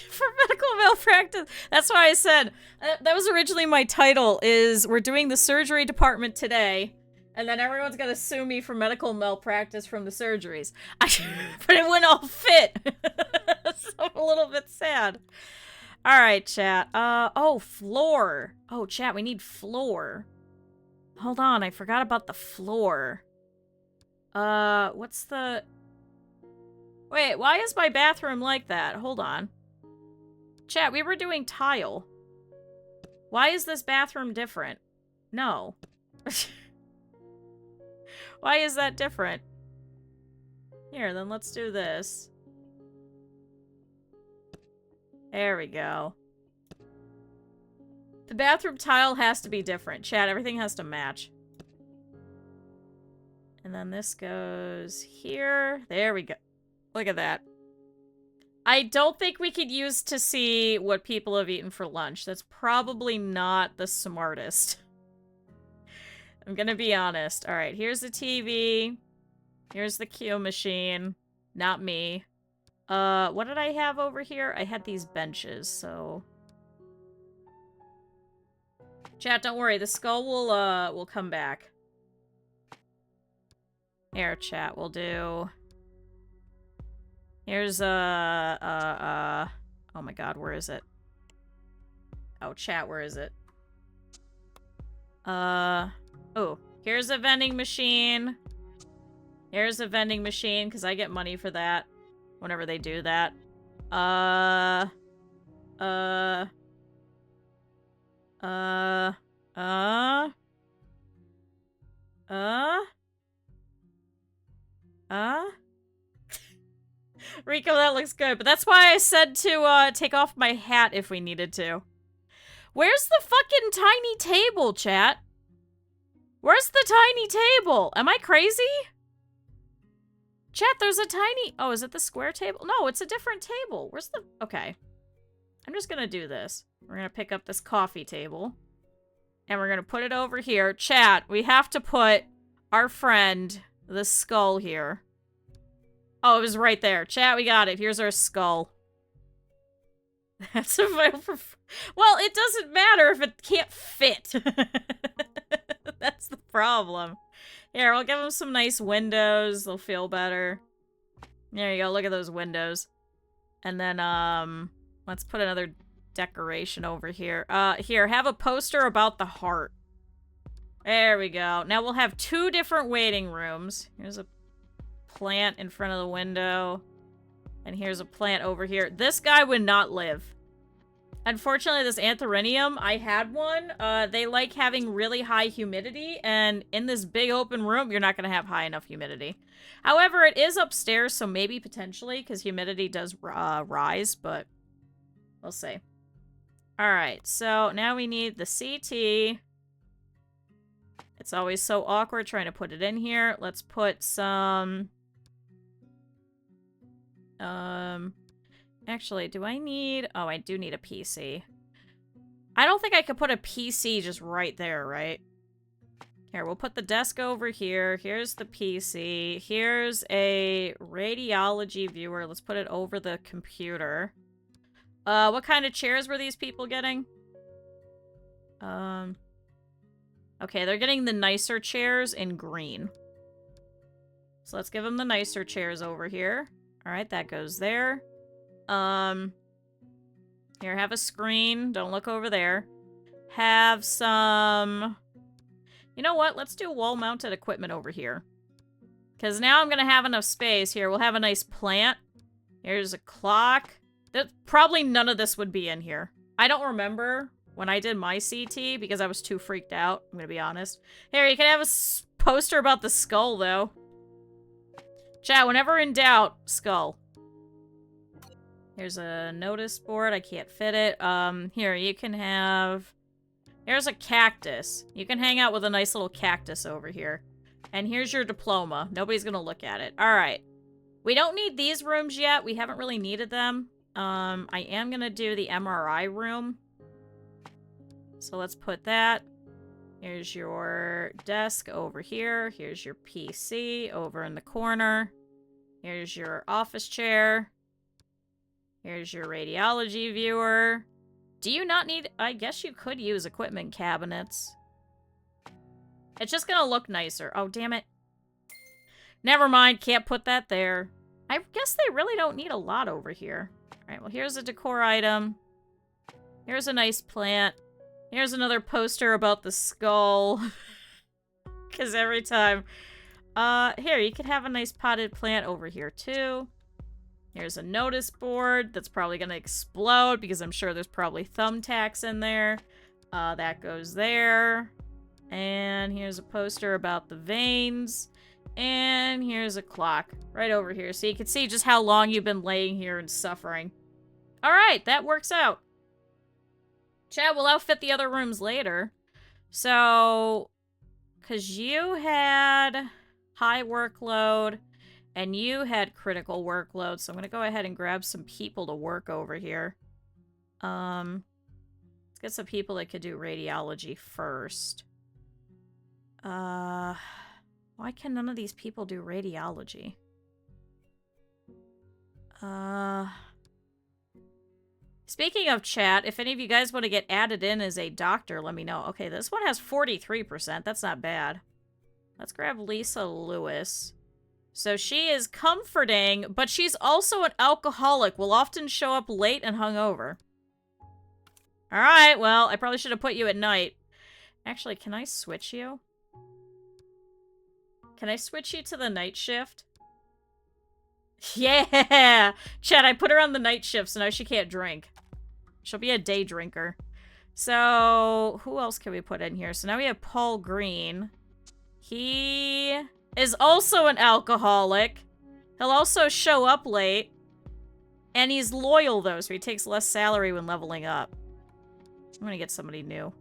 For medical malpractice. That's why I said, that was originally my title, is we're doing the surgery department today, and then everyone's gonna sue me for medical malpractice from the surgeries. But it wouldn't all fit. So I'm a little bit sad. Alright, chat. Oh, floor. Oh, chat, we need floor. Hold on, I forgot about the floor. What's the... Wait, why is my bathroom like that? Hold on. Chat, we were doing tile. Why is this bathroom different? No. Why is that different? Here, then let's do this. There we go. The bathroom tile has to be different. Chat, everything has to match. And then this goes here. There we go. Look at that. I don't think we could use to see what people have eaten for lunch. That's probably not the smartest. I'm gonna be honest. Alright, here's the TV. Here's the Q machine. Not me. What did I have over here? I had these benches, so... Chat, don't worry. The skull will come back. Here, chat, we'll do... Here's, oh my god, where is it? Oh, chat, where is it? Oh, here's a vending machine. Here's a vending machine, because I get money for that. Whenever they do that. Rico, that looks good. But that's why I said to, take off my hat if we needed to. Where's the fucking tiny table, chat? Where's the tiny table? Am I crazy? Chat, there's a tiny... Oh, is it the square table? No, it's a different table. Where's the... Okay. I'm just gonna do this. We're gonna pick up this coffee table. And we're gonna put it over here. Chat, we have to put our friend, the skull here. Oh, it was right there. Chat, we got it. Here's our skull. That's a vital... Well, it doesn't matter if it can't fit. That's the problem. Here, I'll give them some nice windows. They'll feel better. There you go. Look at those windows. And then, let's put another decoration over here. Here, have a poster about the heart. There we go. Now we'll have 2 different waiting rooms. Here's a plant in front of the window. And here's a plant over here. This guy would not live. Unfortunately, this anthurium, I had one. They like having really high humidity, and in this big open room, you're not going to have high enough humidity. However, it is upstairs, so maybe potentially, because humidity does rise, but we'll see. Alright, so now we need the CT. It's always so awkward trying to put it in here. Let's put some... Actually, do I need... Oh, I do need a PC. I don't think I could put a PC just right there, right? Here, we'll put the desk over here. Here's the PC. Here's a radiology viewer. Let's put it over the computer. What kind of chairs were these people getting? Okay, they're getting the nicer chairs in green. So let's give them the nicer chairs over here. Alright, that goes there. Here, have a screen. Don't look over there. Have some... You know what? Let's do wall-mounted equipment over here. Because now I'm going to have enough space. Here, we'll have a nice plant. Here's a clock. Probably none of this would be in here. I don't remember when I did my CT because I was too freaked out. I'm going to be honest. Here, you can have a poster about the skull, though. Chat, whenever in doubt, skull. Here's a notice board. I can't fit it. Here, you can have... Here's a cactus. You can hang out with a nice little cactus over here. And here's your diploma. Nobody's gonna look at it. Alright. We don't need these rooms yet. We haven't really needed them. I am gonna do the MRI room. So let's put that. Here's your desk over here. Here's your PC over in the corner. Here's your office chair. Here's your radiology viewer. Do you not need... I guess you could use equipment cabinets. It's just gonna look nicer. Oh, damn it. Never mind, can't put that there. I guess they really don't need a lot over here. Alright, well, here's a decor item. Here's a nice plant. Here's another poster about the skull. Because every time... here, you could have a nice potted plant over here, too. Here's a notice board that's probably going to explode because I'm sure there's probably thumbtacks in there. That goes there. And here's a poster about the veins. And here's a clock right over here. So you can see just how long you've been laying here and suffering. Alright, that works out. Chat, we'll outfit the other rooms later. So, because you had high workload and you had critical workload, so I'm going to go ahead and grab some people to work over here. Let's get some people that could do radiology first. Why can none of these people do radiology? Speaking of chat, if any of you guys want to get added in as a doctor, let me know. Okay, this one has 43%. That's not bad. Let's grab Lisa Lewis. So she is comforting, but she's also an alcoholic. Will often show up late and hungover. Alright, well, I probably should have put you at night. Actually, can I switch you? Can I switch you to the night shift? Yeah! Chat, I put her on the night shift, so now she can't drink. She'll be a day drinker. So, who else can we put in here? So now we have Paul Green. He is also an alcoholic. He'll also show up late. And he's loyal, though, so he takes less salary when leveling up. I'm gonna get somebody new.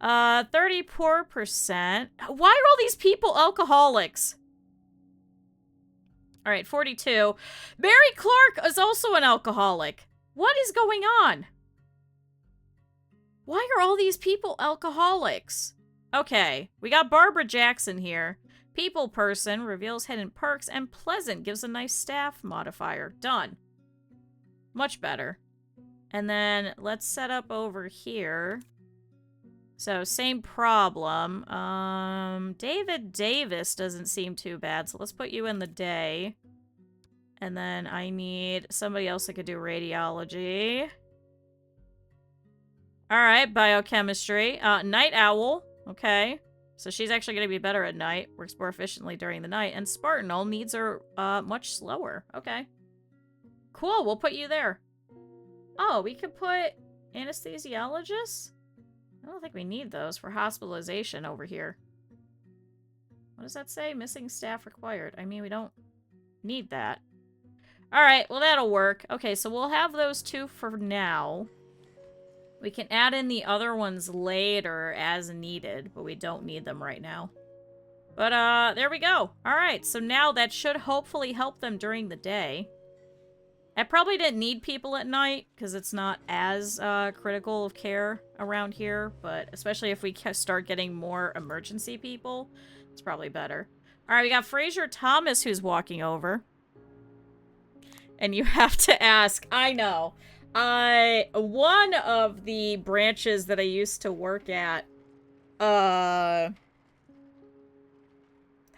34%. Why are all these people alcoholics? Alright, 42. Mary Clark is also an alcoholic. What is going on? Why are all these people alcoholics? Okay, we got Barbara Jackson here. People person, reveals hidden perks, and pleasant, gives a nice staff modifier. Done. Much better. And then let's set up over here. So, same problem. David Davis doesn't seem too bad, so let's put you in the day. And then I need somebody else that could do radiology. Alright, biochemistry. Night owl. Okay. So she's actually going to be better at night. Works more efficiently during the night. And Spartan, all needs are much slower. Okay. Cool, we'll put you there. Oh, we could put anesthesiologists? I don't think we need those for hospitalization over here. What does that say? Missing staff required. I mean, we don't need that. Alright, well that'll work. Okay, so we'll have those two for now. We can add in the other ones later as needed, but we don't need them right now. But, there we go. Alright, so now that should hopefully help them during the day. I probably didn't need people at night, because it's not as critical of care around here, but especially if we start getting more emergency people, it's probably better. Alright, we got Fraser Thomas who's walking over. And you have to ask, I know. One of the branches that I used to work at, how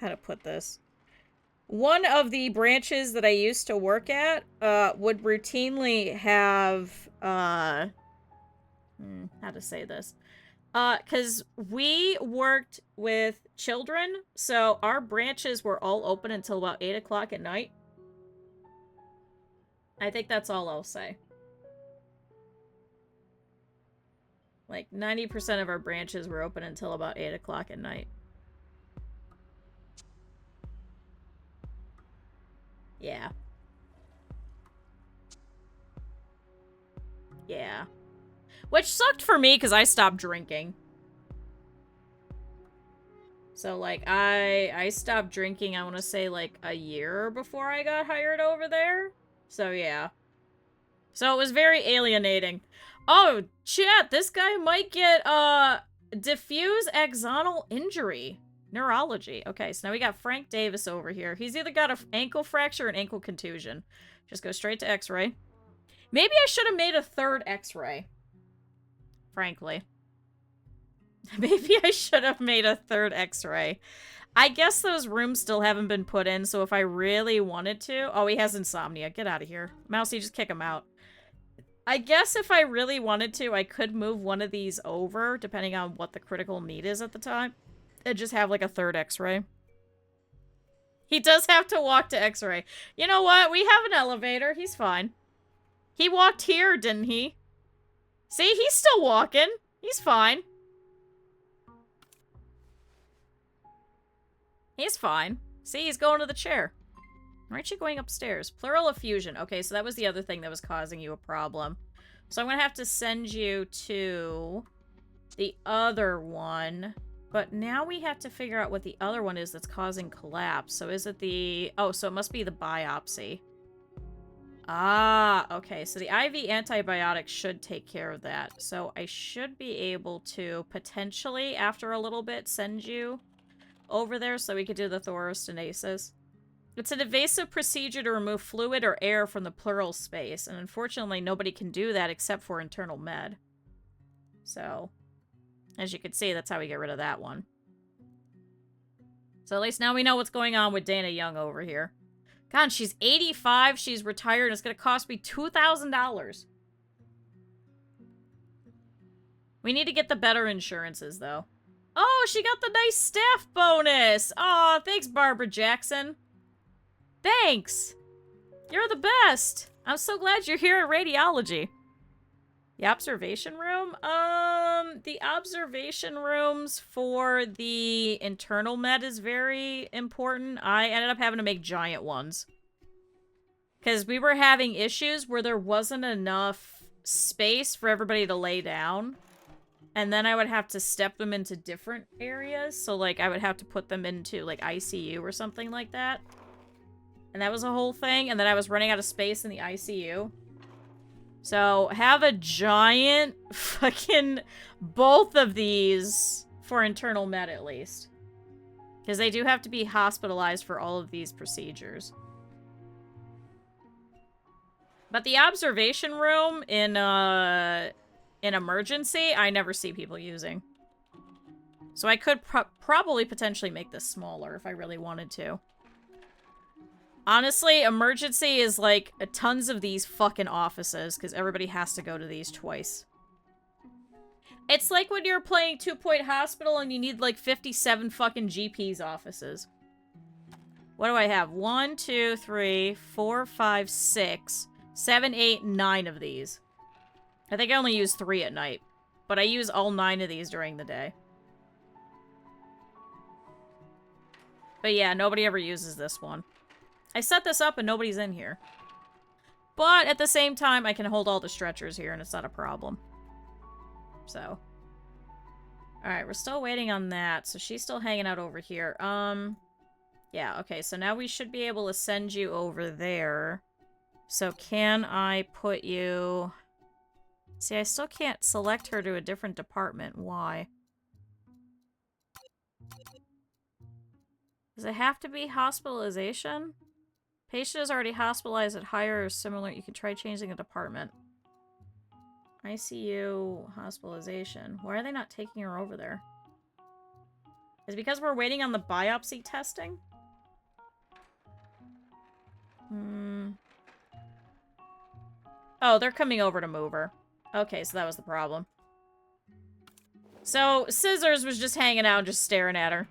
to put this? One of the branches that I used to work at, would routinely have, how to say this? 'Cause we worked with children, so our branches were all open until about 8 o'clock at night. I think that's all I'll say. Like, 90% of our branches were open until about 8 o'clock at night. Yeah. Yeah. Which sucked for me, because I stopped drinking. So, like, I stopped drinking, I want to say, like, a year before I got hired over there. So, yeah. So, it was very alienating. Oh, chat, this guy might get, Diffuse axonal injury. Neurology. Okay, so now we got Frank Davis over here. He's either got an ankle fracture or an ankle contusion. Just go straight to x-ray. Maybe I should have made a third x-ray. Frankly. Maybe I should have made a third x-ray. I guess those rooms still haven't been put in, so if I really wanted to... Oh, he has insomnia. Get out of here. Mousy, just kick him out. I guess if I really wanted to, I could move one of these over, depending on what the critical need is at the time. And just have, like, a third x-ray. He does have to walk to x-ray. You know what? We have an elevator. He's fine. He walked here, didn't he? See? He's still walking. He's fine. He's fine. See? He's going to the chair. Aren't you going upstairs? Pleural effusion. Okay, so that was the other thing that was causing you a problem. So I'm going to have to send you to the other one. But now we have to figure out what the other one is that's causing collapse. So is it the... Oh, so it must be the biopsy. Ah, okay. So the IV antibiotics should take care of that. So I should be able to potentially, after a little bit, send you over there so we could do the thoracinosis. It's an invasive procedure to remove fluid or air from the pleural space, and unfortunately nobody can do that except for internal med. So, as you can see, that's how we get rid of that one. So at least now we know what's going on with Dana Young over here. God, she's 85, she's retired, and it's going to cost me $2,000. We need to get the better insurances, though. Oh, she got the nice staff bonus! Aw, thanks, Barbara Jackson. Thanks! You're the best! I'm so glad you're here at radiology. The observation room? The observation rooms for the internal med is very important. I ended up having to make giant ones. Because we were having issues where there wasn't enough space for everybody to lay down. And then I would have to step them into different areas. So, like, I would have to put them into, like, ICU or something like that. And that was a whole thing. And then I was running out of space in the ICU. So, have a giant fucking both of these for internal med at least. Because they do have to be hospitalized for all of these procedures. But the observation room in emergency, I never see people using. So I could probably potentially make this smaller if I really wanted to. Honestly, emergency is like tons of these fucking offices because everybody has to go to these twice. It's like when you're playing 2 Point Hospital and you need like 57 fucking GP's offices. What do I have? 1, 2, 3, 4, 5, 6, 7, 8, 9 of these. I think I only use 3 at night, but I use all 9 of these during the day. But yeah, nobody ever uses this one. I set this up and nobody's in here. But at the same time, I can hold all the stretchers here and it's not a problem. So. Alright, we're still waiting on that. So she's still hanging out over here. Yeah, okay. So now we should be able to send you over there. So can I put you... See, I still can't select her to a different department. Why? Does it have to be hospitalization? Patient is already hospitalized at higher or similar. You can try changing the department. ICU hospitalization. Why are they not taking her over there? Is it because we're waiting on the biopsy testing? Oh, they're coming over to move her. Okay, so that was the problem. So, Scissors was just hanging out and just staring at her.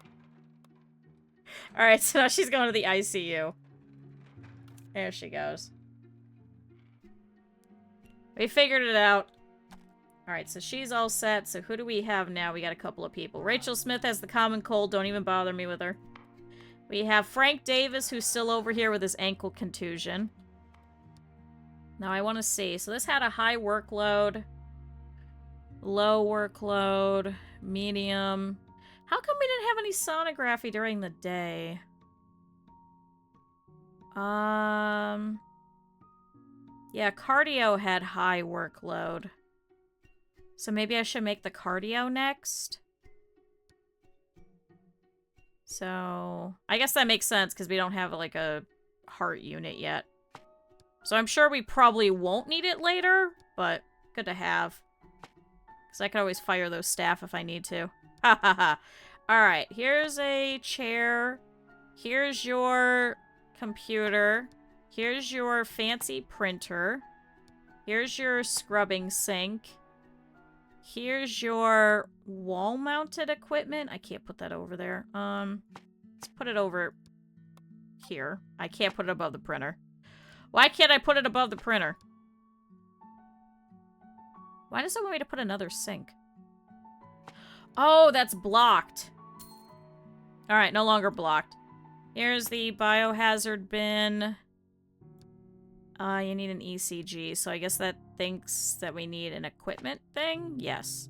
Alright, so now she's going to the ICU. There she goes. We figured it out. Alright, so she's all set. So who do we have now? We got a couple of people. Rachel Smith has the common cold. Don't even bother me with her. We have Frank Davis, who's still over here with his ankle contusion. Now I want to see. So this had a high workload. Low workload. Medium. How come we didn't have any sonography during the day? Yeah, cardio had high workload. So maybe I should make the cardio next? So, I guess that makes sense because we don't have, like, a heart unit yet. So I'm sure we probably won't need it later, but good to have. Because I could always fire those staff if I need to. Ha ha ha. Alright, here's a chair. Here's your computer. Here's your fancy printer. Here's your scrubbing sink. Here's your wall-mounted equipment. I can't put that over there. Let's put it over here. I can't put it above the printer. Why can't I put it above the printer? Why does it want me to put another sink? Oh, that's blocked. Alright, no longer blocked. Here's the biohazard bin. You need an ECG, so I guess that thinks that we need an equipment thing? Yes.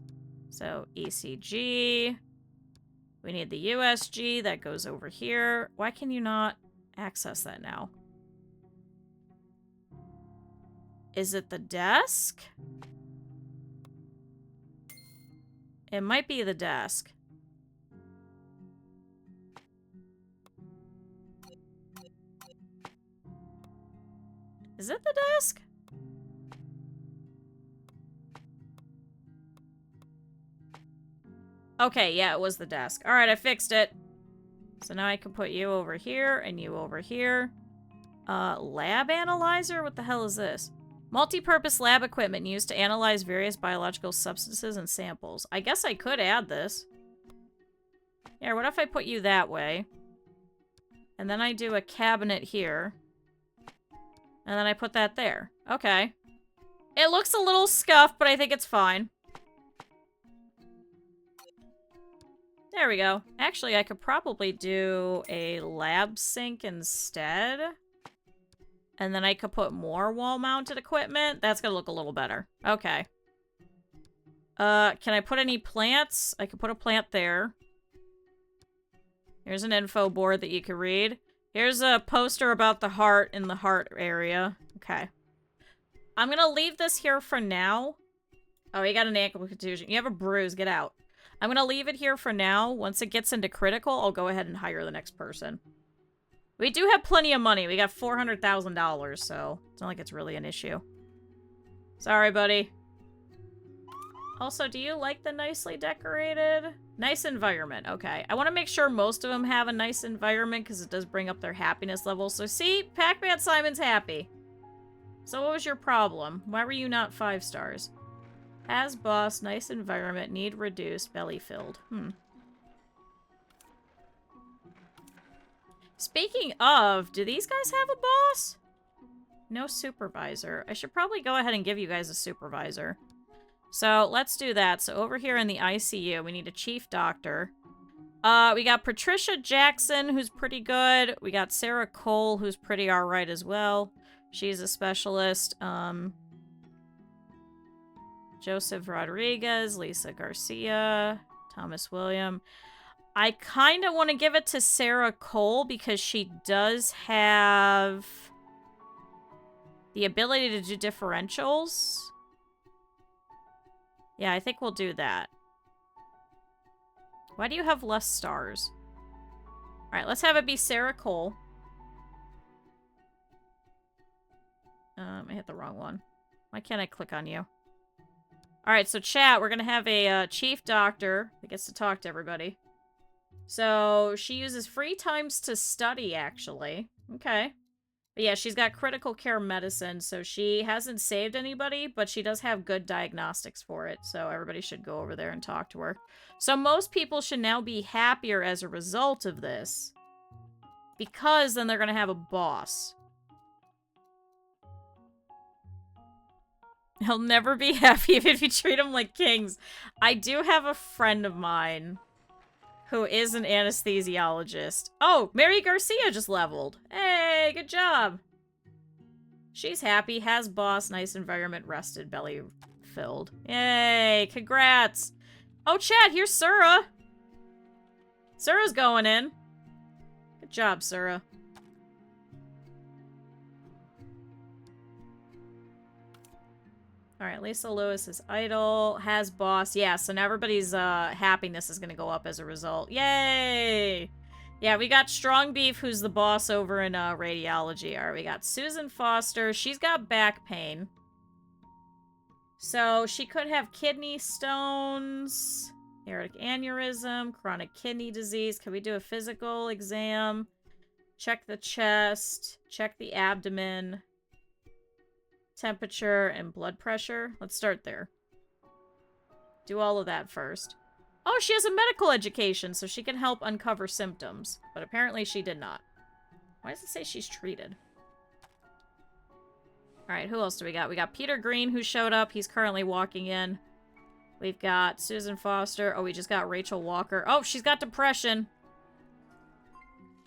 So, ECG. We need the USG, that goes over here. Why can you not access that now? Is it the desk? It might be the desk. Is it the desk? Okay, yeah, it was the desk. Alright, I fixed it. So now I can put you over here and you over here. Lab analyzer? What the hell is this? Multi-purpose lab equipment used to analyze various biological substances and samples. I guess I could add this. Yeah, what if I put you that way? And then I do a cabinet here. And then I put that there. Okay. It looks a little scuffed, but I think it's fine. There we go. Actually, I could probably do a lab sink instead. And then I could put more wall-mounted equipment. That's gonna look a little better. Okay. Can I put any plants? I could put a plant there. Here's an info board that you can read. Here's a poster about the heart in the heart area. Okay. I'm gonna leave this here for now. Oh, you got an ankle contusion. You have a bruise. Get out. I'm gonna leave it here for now. Once it gets into critical, I'll go ahead and hire the next person. We do have plenty of money. We got $400,000, so it's not like it's really an issue. Sorry, buddy. Also, do you like the nicely decorated? Nice environment. Okay. I want to make sure most of them have a nice environment because it does bring up their happiness level. So see, Pac-Man Simon's happy. So what was your problem? Why were you not 5 stars? As boss, nice environment, need reduced, belly filled. Speaking of, do these guys have a boss? No supervisor. I should probably go ahead and give you guys a supervisor. So, let's do that. So, over here in the ICU, we need a chief doctor. We got Patricia Jackson, who's pretty good. We got Sarah Cole, who's pretty alright as well. She's a specialist. Joseph Rodriguez, Lisa Garcia, Thomas William. I kind of want to give it to Sarah Cole because she does have the ability to do differentials. Yeah, I think we'll do that. Why do you have less stars? Alright, let's have it be Sarah Cole. I hit the wrong one. Why can't I click on you? Alright, so chat, we're gonna have a chief doctor that gets to talk to everybody. So, she uses free times to study, actually. Okay. But yeah, she's got critical care medicine, so she hasn't saved anybody, but she does have good diagnostics for it, so everybody should go over there and talk to her. So most people should now be happier as a result of this, because then they're going to have a boss. He'll never be happy if you treat him like kings. I do have a friend of mine who is an anesthesiologist. Oh, Mary Garcia just leveled. Hey, good job. She's happy, has boss, nice environment, rested, belly filled. Yay, congrats. Oh, chat, here's Sura. Sura's going in. Good job, Sura. Alright, Lisa Lewis is idle, has boss. Yeah, so now everybody's happiness is going to go up as a result. Yay! Yeah, we got Strong Beef, who's the boss over in radiology. All right, we got Susan Foster. She's got back pain. So she could have kidney stones, aortic aneurysm, chronic kidney disease. Can we do a physical exam? Check the chest, check the abdomen, temperature, and blood pressure. Let's start there. Do all of that first. Oh, she has a medical education, so she can help uncover symptoms. But apparently she did not. Why does it say she's treated? Alright, who else do we got? We got Peter Green, who showed up. He's currently walking in. We've got Susan Foster. Oh, we just got Rachel Walker. Oh, she's got depression.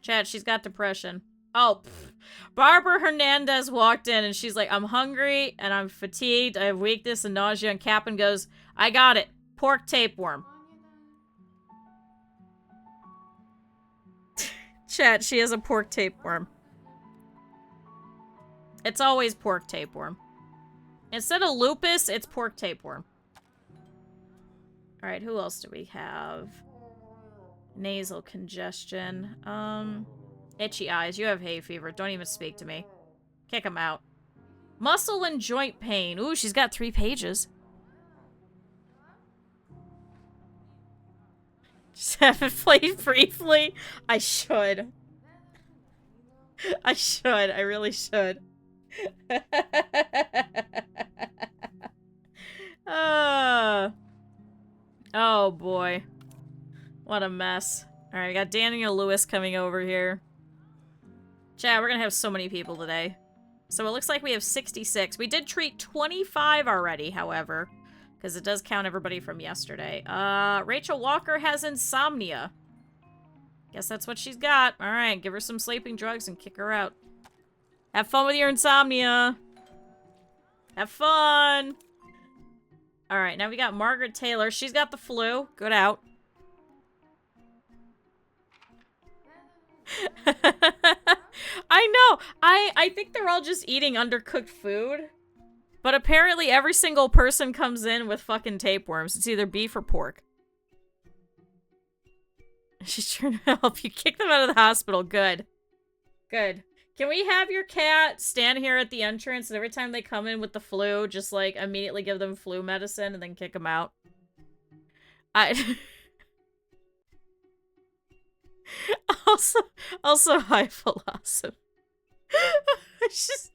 Chat, she's got depression. Oh, pfft. Barbara Hernandez walked in, and she's like, I'm hungry, and I'm fatigued. I have weakness and nausea. And Captain goes, I got it. Pork tapeworm. Chat, she has a pork tapeworm. It's always pork tapeworm. Instead of lupus, it's pork tapeworm. Alright, who else do we have? Nasal congestion. Itchy eyes. You have hay fever. Don't even speak to me. Kick him out. Muscle and joint pain. Ooh, she's got 3 pages. Just haven't played briefly. I should. I should. I really should. Oh boy. What a mess. Alright, we got Daniel Lewis coming over here. Chat, we're gonna have so many people today. So it looks like we have 66. We did treat 25 already, however. Because it does count everybody from yesterday. Rachel Walker has insomnia. Guess that's what she's got. Alright, give her some sleeping drugs and kick her out. Have fun with your insomnia. Have fun. Alright, now we got Margaret Taylor. She's got the flu. Good out. I know. I think they're all just eating undercooked food. But apparently every single person comes in with fucking tapeworms. It's either beef or pork. She's trying to help you. Kick them out of the hospital. Good. Good. Can we have your cat stand here at the entrance and every time they come in with the flu, just, like, immediately give them flu medicine and then kick them out? Also high philosophy. It's just,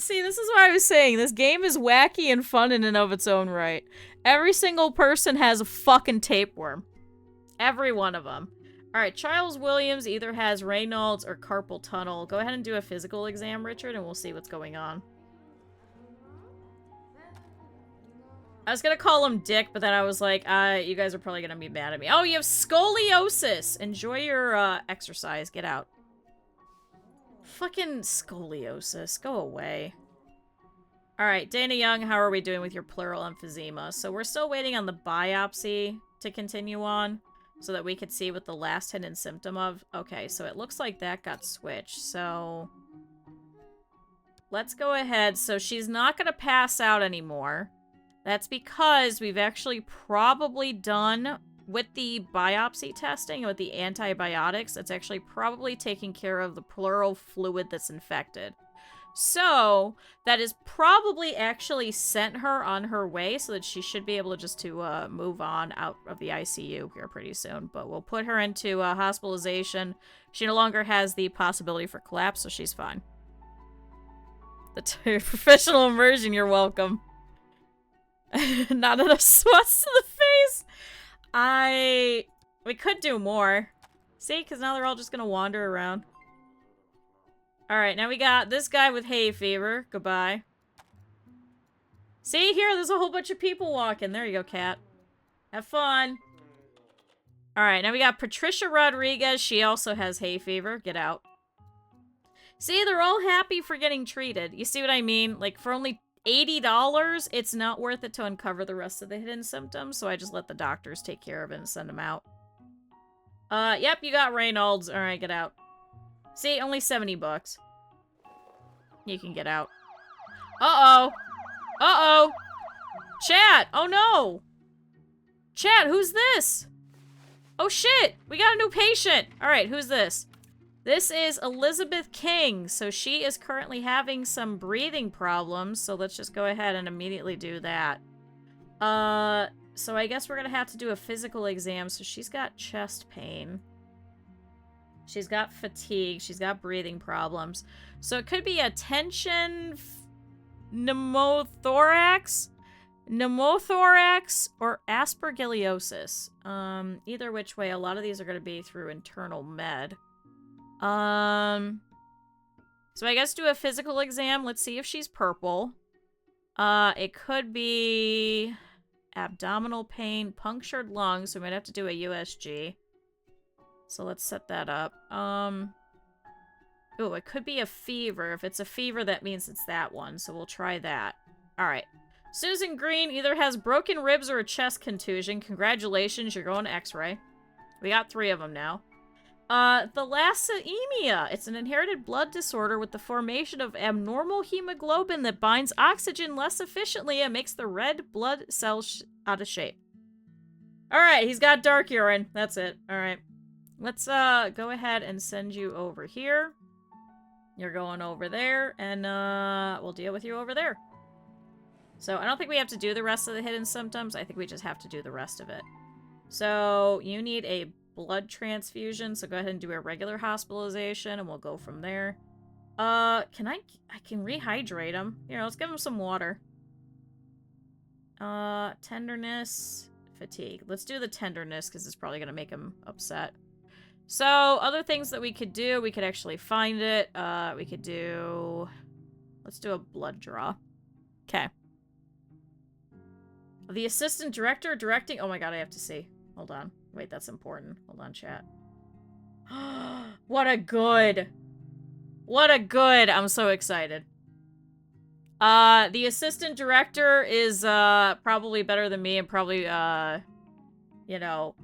see, this is what I was saying. This game is wacky and fun in and of its own right. Every single person has a fucking tapeworm. Every one of them. Alright, Charles Williams either has Raynaud's or carpal tunnel. Go ahead and do a physical exam, Richard, and we'll see what's going on. I was gonna call him Dick, but then I was like, you guys are probably gonna be mad at me. Oh, you have scoliosis! Enjoy your, exercise. Get out. Fucking scoliosis. Go away. Alright, Dana Young, how are we doing with your pleural emphysema? So we're still waiting on the biopsy to continue on, so that we could see what the last hidden symptom of... Okay, so it looks like that got switched, so... Let's go ahead. So she's not gonna pass out anymore. That's because we've actually probably done, with the biopsy testing and with the antibiotics, it's actually probably taking care of the pleural fluid that's infected. So, that is probably actually sent her on her way so that she should be able to just to move on out of the ICU here pretty soon. But we'll put her into hospitalization. She no longer has the possibility for collapse, so she's fine. The professional immersion, you're welcome. Not enough swats to the face. We could do more. See, because now they're all just gonna wander around. Alright, now we got this guy with hay fever. Goodbye. See, here, there's a whole bunch of people walking. There you go, cat. Have fun. Alright, now we got Patricia Rodriguez. She also has hay fever. Get out. See, they're all happy for getting treated. You see what I mean? Like, for only $80, it's not worth it to uncover the rest of the hidden symptoms, so I just let the doctors take care of it and send them out. Yep, you got Raynaud's. Alright, get out. See, only 70 bucks. You can get out. Uh-oh. Uh-oh. Chat! Oh no! Chat, who's this? Oh shit! We got a new patient! Alright, who's this? This is Elizabeth King. So she is currently having some breathing problems. So let's just go ahead and immediately do that. So I guess we're gonna have to do a physical exam. So she's got chest pain. She's got fatigue. She's got breathing problems. So it could be a tension pneumothorax, or aspergillosis. Either which way, a lot of these are going to be through internal med. So I guess do a physical exam. Let's see if she's purple. It could be abdominal pain, punctured lungs, so we might have to do a USG. So let's set that up. Oh, it could be a fever. If it's a fever, that means it's that one, so we'll try that. Alright. Susan Green either has broken ribs or a chest contusion. Congratulations, you're going to X-ray. We got 3 of them now. Thalassemia. It's an inherited blood disorder with the formation of abnormal hemoglobin that binds oxygen less efficiently and makes the red blood cells out of shape. Alright, he's got dark urine. That's it. Alright. Let's, go ahead and send you over here. You're going over there, and, we'll deal with you over there. So, I don't think we have to do the rest of the hidden symptoms. I think we just have to do the rest of it. So, you need a blood transfusion, so go ahead and do a regular hospitalization, and we'll go from there. I can rehydrate him. Here, let's give him some water. Tenderness, fatigue. Let's do the tenderness, because it's probably going to make him upset. So, other things that we could do, we could actually find it. We could do... Let's do a blood draw. Okay. The assistant director directing... Oh my god, I have to see. Hold on. Wait, that's important. Hold on, chat. What a good... What a good... I'm so excited. The assistant director is, probably better than me and probably, you know,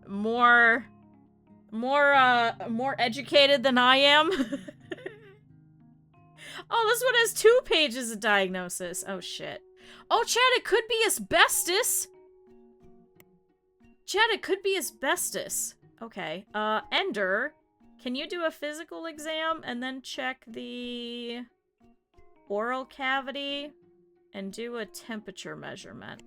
more educated than I am. Oh, this one has 2 pages of diagnosis. Oh, shit. Oh, Chad, it could be asbestos. Chad, it could be asbestos. Okay. Ender, can you do a physical exam and then check the oral cavity and do a temperature measurement?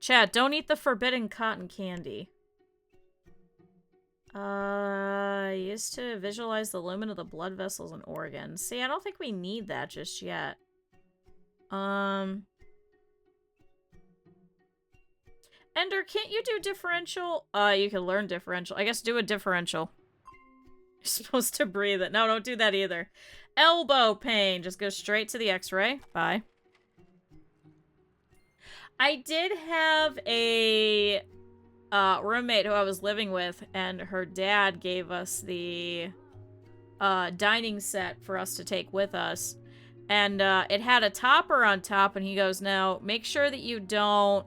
Chad, don't eat the forbidden cotton candy. Used to visualize the lumen of the blood vessels and organs. See, I don't think we need that just yet. Ender, can't you do differential? You can learn differential. I guess do a differential. You're supposed to breathe it. No, don't do that either. Elbow pain. Just go straight to the x-ray. Bye. I did have a roommate who I was living with, and her dad gave us the dining set for us to take with us. And it had a topper on top, and he goes, now, make sure that you don't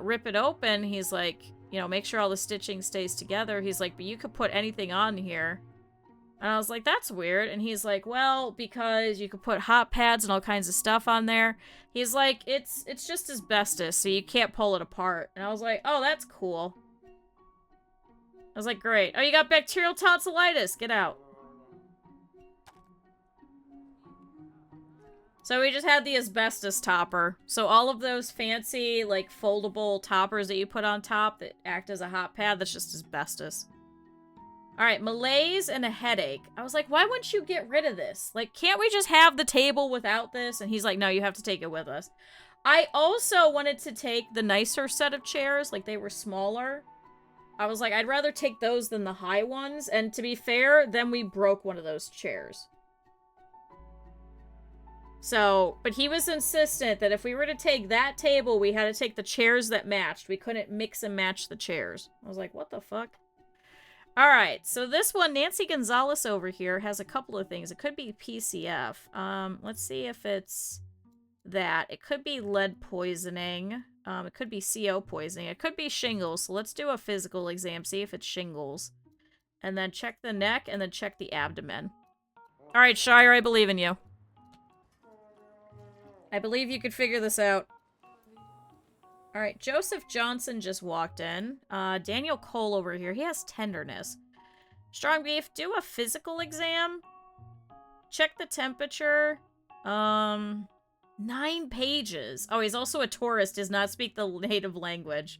rip it open. He's like, you know, make sure all the stitching stays together. He's like, but you could put anything on here. And I was like, that's weird. And he's like, well, because you could put hot pads and all kinds of stuff on there. He's like, it's just asbestos, so you can't pull it apart. And I was like, oh, that's cool. I was like, great. Oh, you got bacterial tonsillitis. Get out. So we just had the asbestos topper. So all of those fancy, like, foldable toppers that you put on top that act as a hot pad, that's just asbestos. Alright, malaise and a headache. I was like, why wouldn't you get rid of this? Like, can't we just have the table without this? And he's like, no, you have to take it with us. I also wanted to take the nicer set of chairs, like they were smaller. I was like, I'd rather take those than the high ones. And to be fair, then we broke one of those chairs. So, but he was insistent that if we were to take that table, we had to take the chairs that matched. We couldn't mix and match the chairs. I was like, what the fuck? Alright, so this one, Nancy Gonzalez over here, has a couple of things. It could be PCF. Let's see if it's that. It could be lead poisoning. It could be CO poisoning. It could be shingles. So let's do a physical exam, see if it's shingles. And then check the neck, and then check the abdomen. Alright, Shire, I believe in you. I believe you could figure this out. All right, Joseph Johnson just walked in. Daniel Cole over here. He has tenderness. Strong beef, do a physical exam. Check the temperature. 9 pages. Oh, he's also a tourist, does not speak the native language.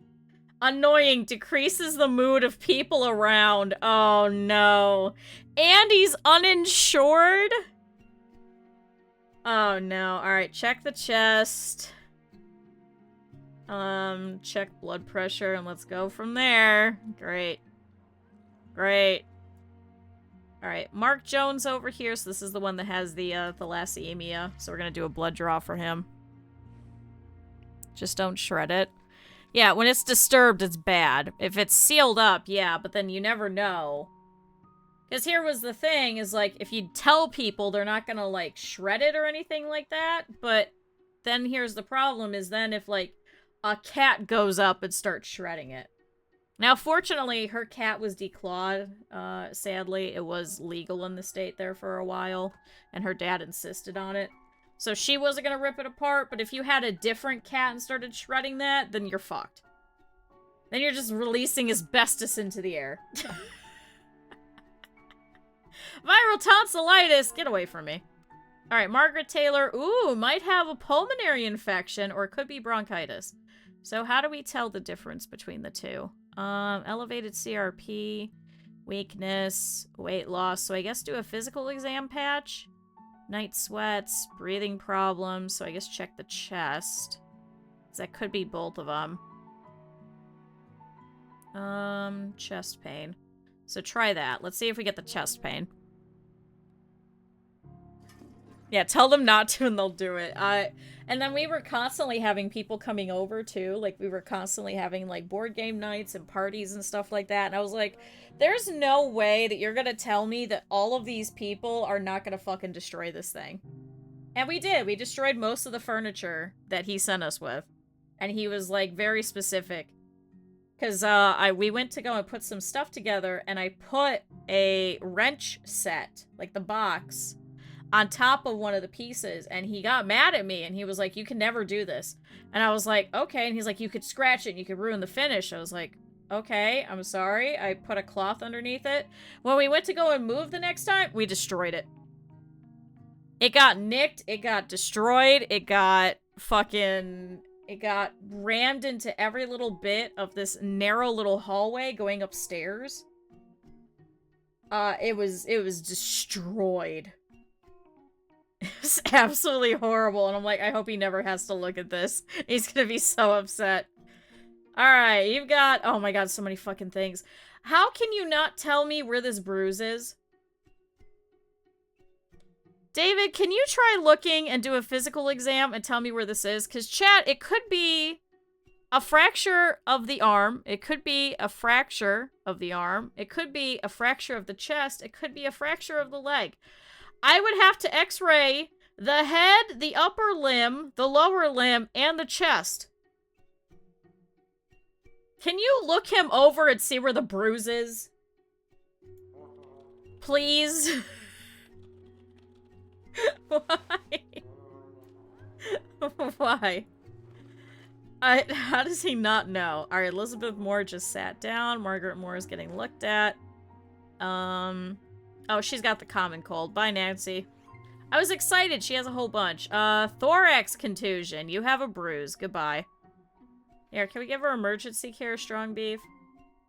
Annoying, decreases the mood of people around. Oh, no. And he's uninsured? Oh, no. Alright, check the chest. Check blood pressure, and let's go from there. Great. Great. Alright, Mark Jones over here, so this is the one that has the thalassemia, so we're gonna do a blood draw for him. Just don't shred it. Yeah, when it's disturbed, it's bad. If it's sealed up, yeah, but then you never know. Because here was the thing, is like, if you tell people, they're not gonna, like, shred it or anything like that, but then here's the problem, is then if, like, a cat goes up and starts shredding it. Now, fortunately, her cat was declawed, sadly. It was legal in the state there for a while, and her dad insisted on it. So she wasn't gonna rip it apart, but if you had a different cat and started shredding that, then you're fucked. Then you're just releasing asbestos into the air. Viral tonsillitis! Get away from me. Alright, Margaret Taylor. Ooh, might have a pulmonary infection, or it could be bronchitis. So how do we tell the difference between the two? Elevated CRP, weakness, weight loss. So I guess do a physical exam patch. Night sweats, breathing problems. So I guess check the chest. 'Cause that could be both of them. Chest pain. So try that. Let's see if we get the chest pain. Yeah, tell them not to and they'll do it. And then we were constantly having people coming over, too. Like, we were constantly having, like, board game nights and parties and stuff like that. And I was like, there's no way that you're gonna tell me that all of these people are not gonna fucking destroy this thing. And we did. We destroyed most of the furniture that he sent us with. And he was, like, very specific. Because, we went to go and put some stuff together, and I put a wrench set, like the box, on top of one of the pieces, and he got mad at me, and he was like, you can never do this. And I was like, okay, and he's like, you could scratch it, and you could ruin the finish. I was like, okay, I'm sorry. I put a cloth underneath it. When we went to go and move the next time, we destroyed it. It got nicked, it got destroyed, it got fucking... It got rammed into every little bit of this narrow little hallway going upstairs. It was destroyed. It was absolutely horrible, and I'm like, I hope he never has to look at this. He's gonna be so upset. Alright, you've got... Oh my god, so many fucking things. How can you not tell me where this bruise is? David, can you try looking and do a physical exam and tell me where this is? Because, chat, it could be a fracture of the arm. It could be a fracture of the arm. It could be a fracture of the chest. It could be a fracture of the leg. I would have to x-ray the head, the upper limb, the lower limb, and the chest. Can you look him over and see where the bruise is? Please? Why? Why? How does he not know? Alright, Elizabeth Moore just sat down. Margaret Moore is getting looked at. Oh, she's got the common cold. Bye, Nancy. I was excited. She has a whole bunch. Thorax contusion. You have a bruise. Goodbye. Here, can we give her emergency care, strong beef?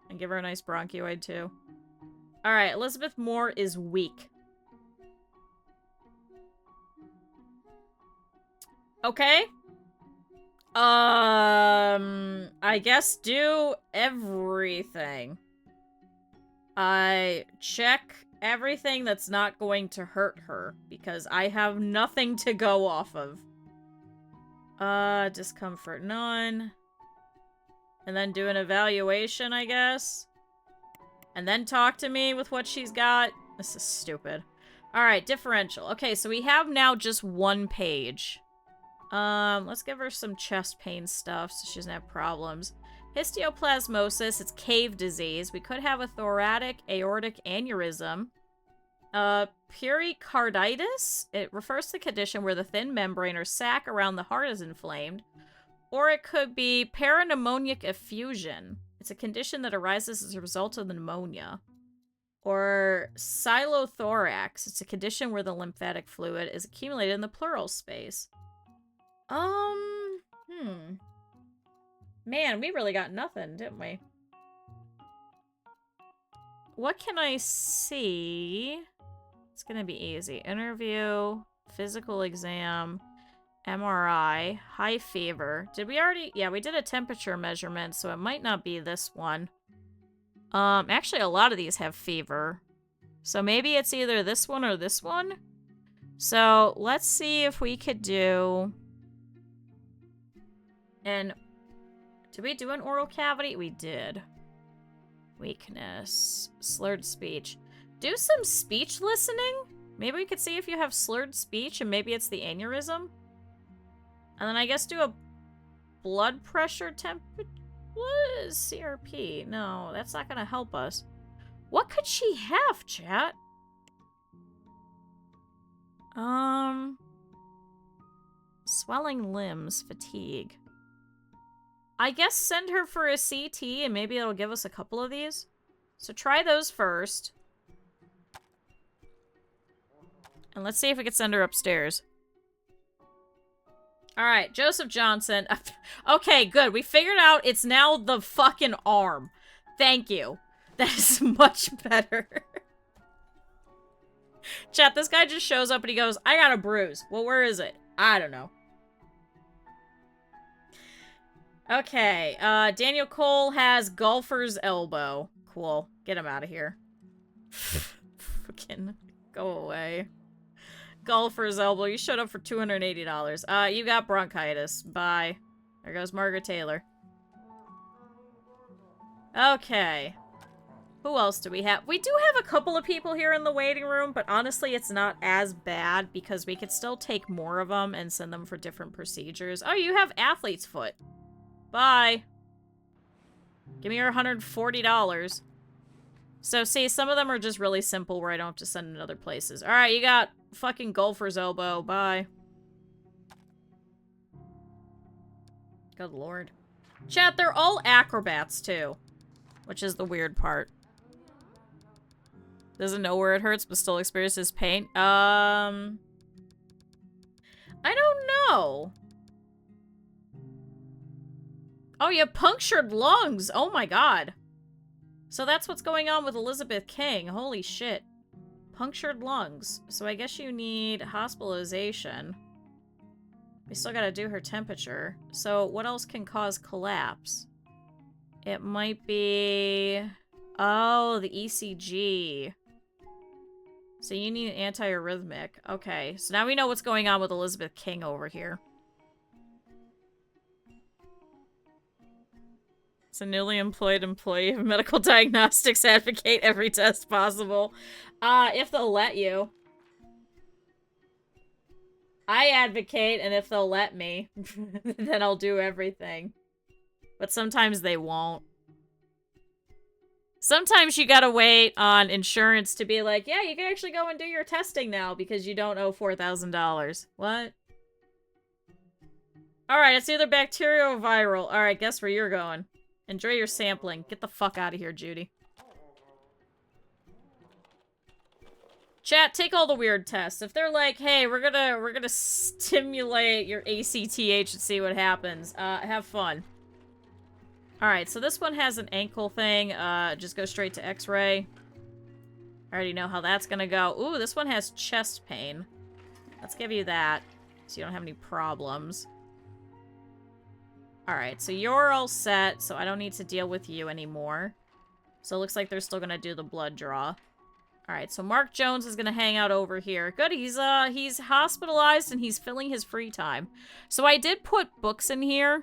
And give her a nice bronchioid, too. Alright, Elizabeth Moore is weak. Okay. I guess do everything. I check everything that's not going to hurt her, because I have nothing to go off of. Discomfort, none. And then do an evaluation, I guess. And then talk to me with what she's got. This is stupid. Alright, differential. Okay, so we have now just one page. Let's give her some chest pain stuff so she doesn't have problems. Histoplasmosis, it's cave disease. We could have a thoracic aortic aneurysm. Pericarditis, it refers to the condition where the thin membrane or sac around the heart is inflamed. Or it could be parapneumonic effusion. It's a condition that arises as a result of the pneumonia. Or psilothorax. It's a condition where the lymphatic fluid is accumulated in the pleural space. Man, we really got nothing, didn't we? What can I see? It's gonna be easy. Interview, physical exam, MRI, high fever. Did we already? Yeah, we did a temperature measurement, so it might not be this one. Actually, a lot of these have fever. So maybe it's either this one or this one? So, let's see if we could do... And... Did we do an oral cavity? We did. Weakness. Slurred speech. Do some speech listening? Maybe we could see if you have slurred speech and maybe it's the aneurysm? And then I guess do a blood pressure temperature... What is CRP? No, that's not gonna help us. What could she have, chat? Swelling limbs, fatigue. I guess send her for a CT and maybe it'll give us a couple of these. So try those first. And let's see if we can send her upstairs. Alright, Joseph Johnson. Okay, good. We figured out it's now the fucking arm. Thank you. That is much better. Chat, this guy just shows up and he goes, I got a bruise. Well, where is it? I don't know. Okay, Daniel Cole has golfer's elbow. Cool. Get him out of here. Fucking go away. Golfer's elbow. You showed up for $280. You got bronchitis. Bye. There goes Margaret Taylor. Okay. Who else do we have? We do have a couple of people here in the waiting room, but honestly, it's not as bad because we could still take more of them and send them for different procedures. Oh, you have athlete's foot. Bye. Give me your $140. So, see, some of them are just really simple where I don't have to send in other places. Alright, you got fucking golfer's elbow. Bye. Good lord. Chat, they're all acrobats, too. Which is the weird part. Doesn't know where it hurts, but still experiences pain. I don't know. Oh, you have punctured lungs. Oh my god. So that's what's going on with Elizabeth King. Holy shit. Punctured lungs. So I guess you need hospitalization. We still gotta do her temperature. So what else can cause collapse? It might be... Oh, the ECG. So you need an antiarrhythmic. Okay, so now we know what's going on with Elizabeth King over here. It's a newly employed employee of medical diagnostics advocate every test possible. If they'll let you. I advocate, and if they'll let me, then I'll do everything. But sometimes they won't. Sometimes you gotta wait on insurance to be like, yeah, you can actually go and do your testing now because you don't owe $4,000. What? Alright, it's either bacterial or viral. Alright, guess where you're going. Enjoy your sampling. Get the fuck out of here, Judy. Chat, take all the weird tests. If they're like, hey, we're gonna stimulate your ACTH and see what happens, have fun. Alright, so this one has an ankle thing. Just go straight to X-ray. I already know how that's gonna go. Ooh, this one has chest pain. Let's give you that, so you don't have any problems. Alright, so you're all set, so I don't need to deal with you anymore. So it looks like they're still gonna do the blood draw. Alright, so Mark Jones is gonna hang out over here. Good, he's hospitalized and he's filling his free time. So I did put books in here.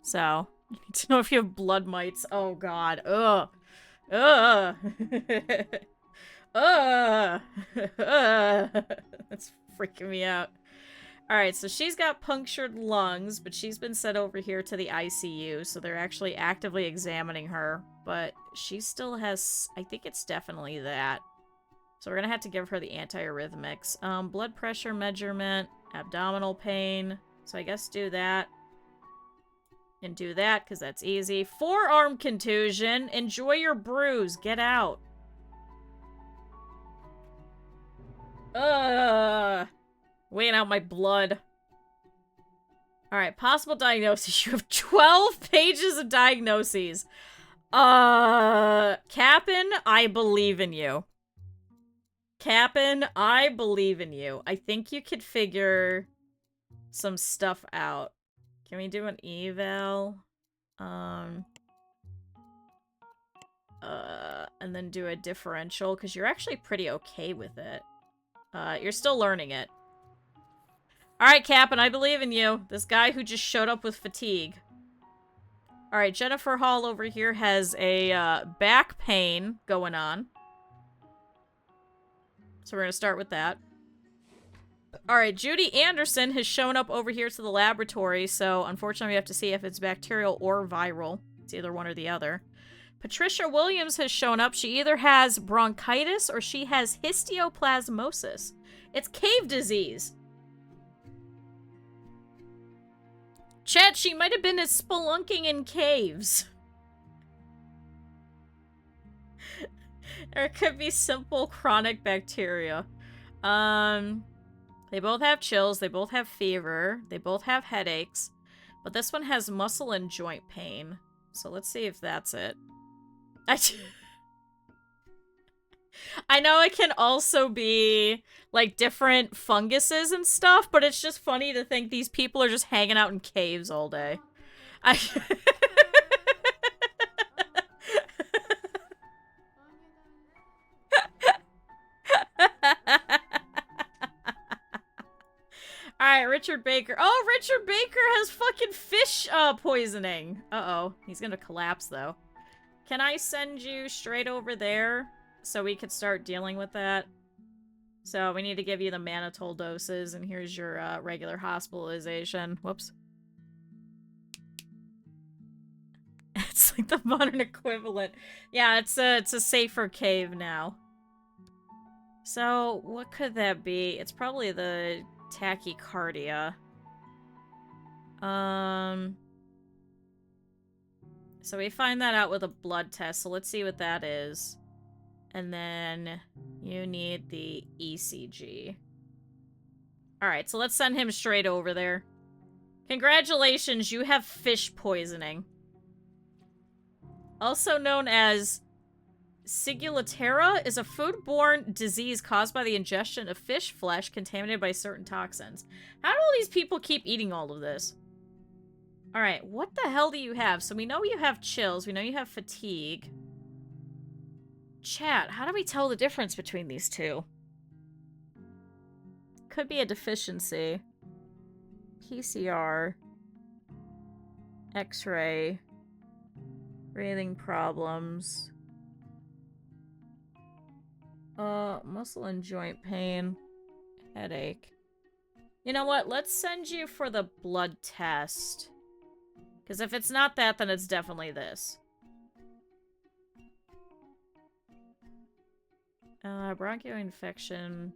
So, you need to know if you have blood mites. Oh god. Ugh. Ugh. Ugh. Ugh. That's freaking me out. Alright, so she's got punctured lungs, but she's been sent over here to the ICU, so they're actually actively examining her. But she still has... I think it's definitely that. So we're gonna have to give her the antiarrhythmics. Blood pressure measurement, abdominal pain. So I guess do that. And do that, because that's easy. Forearm contusion. Enjoy your bruise. Get out. Weighing out my blood. Alright, possible diagnosis. You have 12 pages of diagnoses. Cap'n, I believe in you. Cap'n, I believe in you. I think you could figure some stuff out. Can we do an eval? And then do a differential, because you're actually pretty okay with it. You're still learning it. Alright, Cap'n, I believe in you. This guy who just showed up with fatigue. Alright, Jennifer Hall over here has a, back pain going on. So we're gonna start with that. Alright, Judy Anderson has shown up over here to the laboratory, so unfortunately we have to see if it's bacterial or viral. It's either one or the other. Patricia Williams has shown up. She either has bronchitis or she has histoplasmosis. It's cave disease. Chat, she might have been spelunking in caves. Or it could be simple chronic bacteria. They both have chills, they both have fever, they both have headaches. But this one has muscle and joint pain. So let's see if that's it. I know it can also be, like, different funguses and stuff, but it's just funny to think these people are just hanging out in caves all day. Alright, Richard Baker. Oh, Richard Baker has fucking fish poisoning. Uh-oh. He's gonna collapse, though. Can I send you straight over there so we could start dealing with that? So we need to give you the mannitol doses, and here's your regular hospitalization. Whoops. It's like the modern equivalent. Yeah, it's a safer cave now. So what could that be? It's probably the tachycardia. So we find that out with a blood test, so let's see what that is. And then you need the ECG. Alright, so let's send him straight over there. Congratulations, you have fish poisoning. Also known as Ciguatera, is a foodborne disease caused by the ingestion of fish flesh contaminated by certain toxins. How do all these people keep eating all of this? Alright, what the hell do you have? So we know you have chills, we know you have fatigue. Chat, how do we tell the difference between these two? Could be a deficiency. PCR. X-ray. Breathing problems. Muscle and joint pain. Headache. You know what? Let's send you for the blood test. Because if it's not that, then it's definitely this. Bronchial infection.